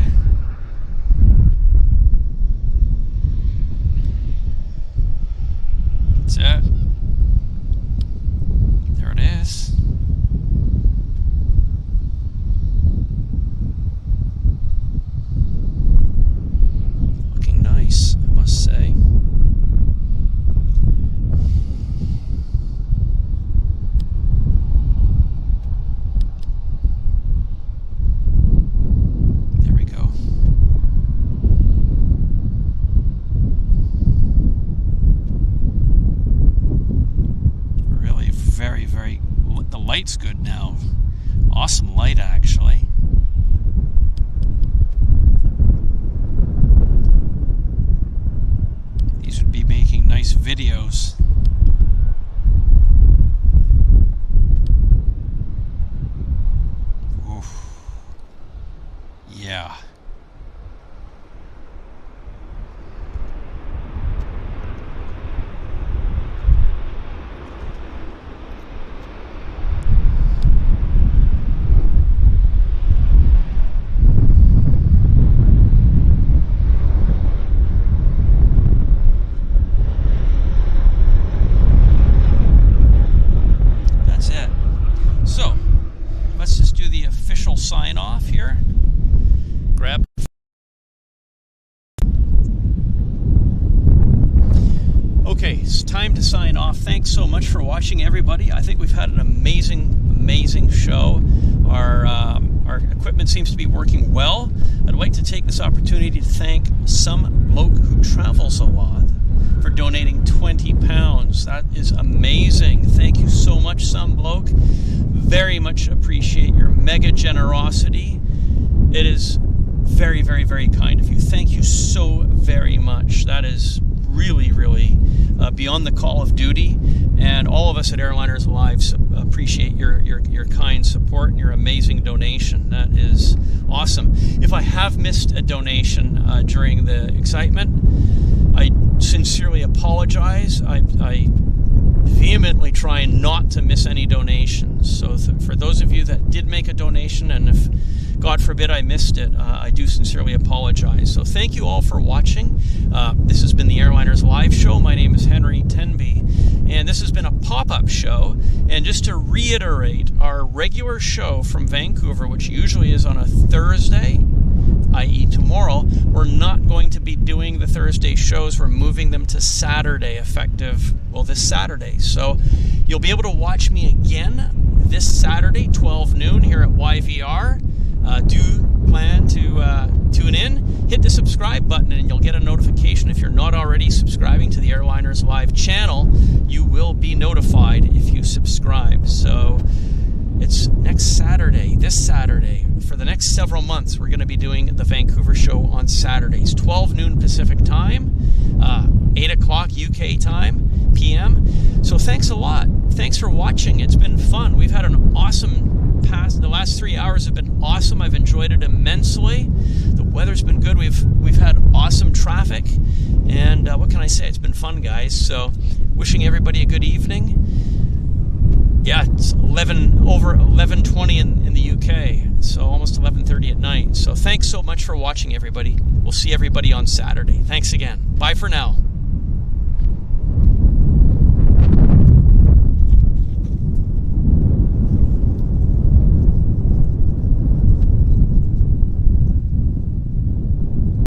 That's it. There it is. Looking nice, I must say. Light's good now. Awesome light, actually. These would be making nice videos. off. Thanks so much for watching, everybody. I think we've had an amazing show. Our equipment seems to be working well. I'd like to take this opportunity to thank some bloke who travels a lot for donating 20 pounds. That is amazing. Thank you so much, some bloke. Very much appreciate your mega generosity. It is very, very, very kind of you. Thank you so very much. That is really, really beyond the call of duty. And all of us at Airliners Live appreciate your kind support and your amazing donation. That is awesome. If I have missed a donation during the excitement, I sincerely apologize. I vehemently try not to miss any donations. So for those of you that did make a donation, and if God forbid I missed it, I do sincerely apologize. So thank you all for watching. This has been the Airliners Live Show. My name is Henry Tenby, and this has been a pop-up show. And just to reiterate, our regular show from Vancouver, which usually is on a Thursday, i.e. tomorrow, we're not going to be doing the Thursday shows. We're moving them to Saturday, effective, well, this Saturday. So you'll be able to watch me again this Saturday, 12 noon, here at YVR. Do plan to tune in. Hit the subscribe button and you'll get a notification. If you're not already subscribing to the Airliners Live channel, you will be notified if you subscribe. So it's next Saturday, this Saturday. For the next several months, we're going to be doing the Vancouver show on Saturdays, 12 noon Pacific time, 8 o'clock UK time, PM. So thanks a lot. Thanks for watching. It's been fun. We've had an awesome the last 3 hours have been awesome. I've enjoyed it immensely. The weather's been good. We've had awesome traffic, and what can I say? It's been fun, guys. So wishing everybody a good evening. Yeah, it's over 11:20 in the UK, so almost 11:30 at night. So thanks so much for watching, everybody. We'll see everybody on Saturday. Thanks again. Bye for now.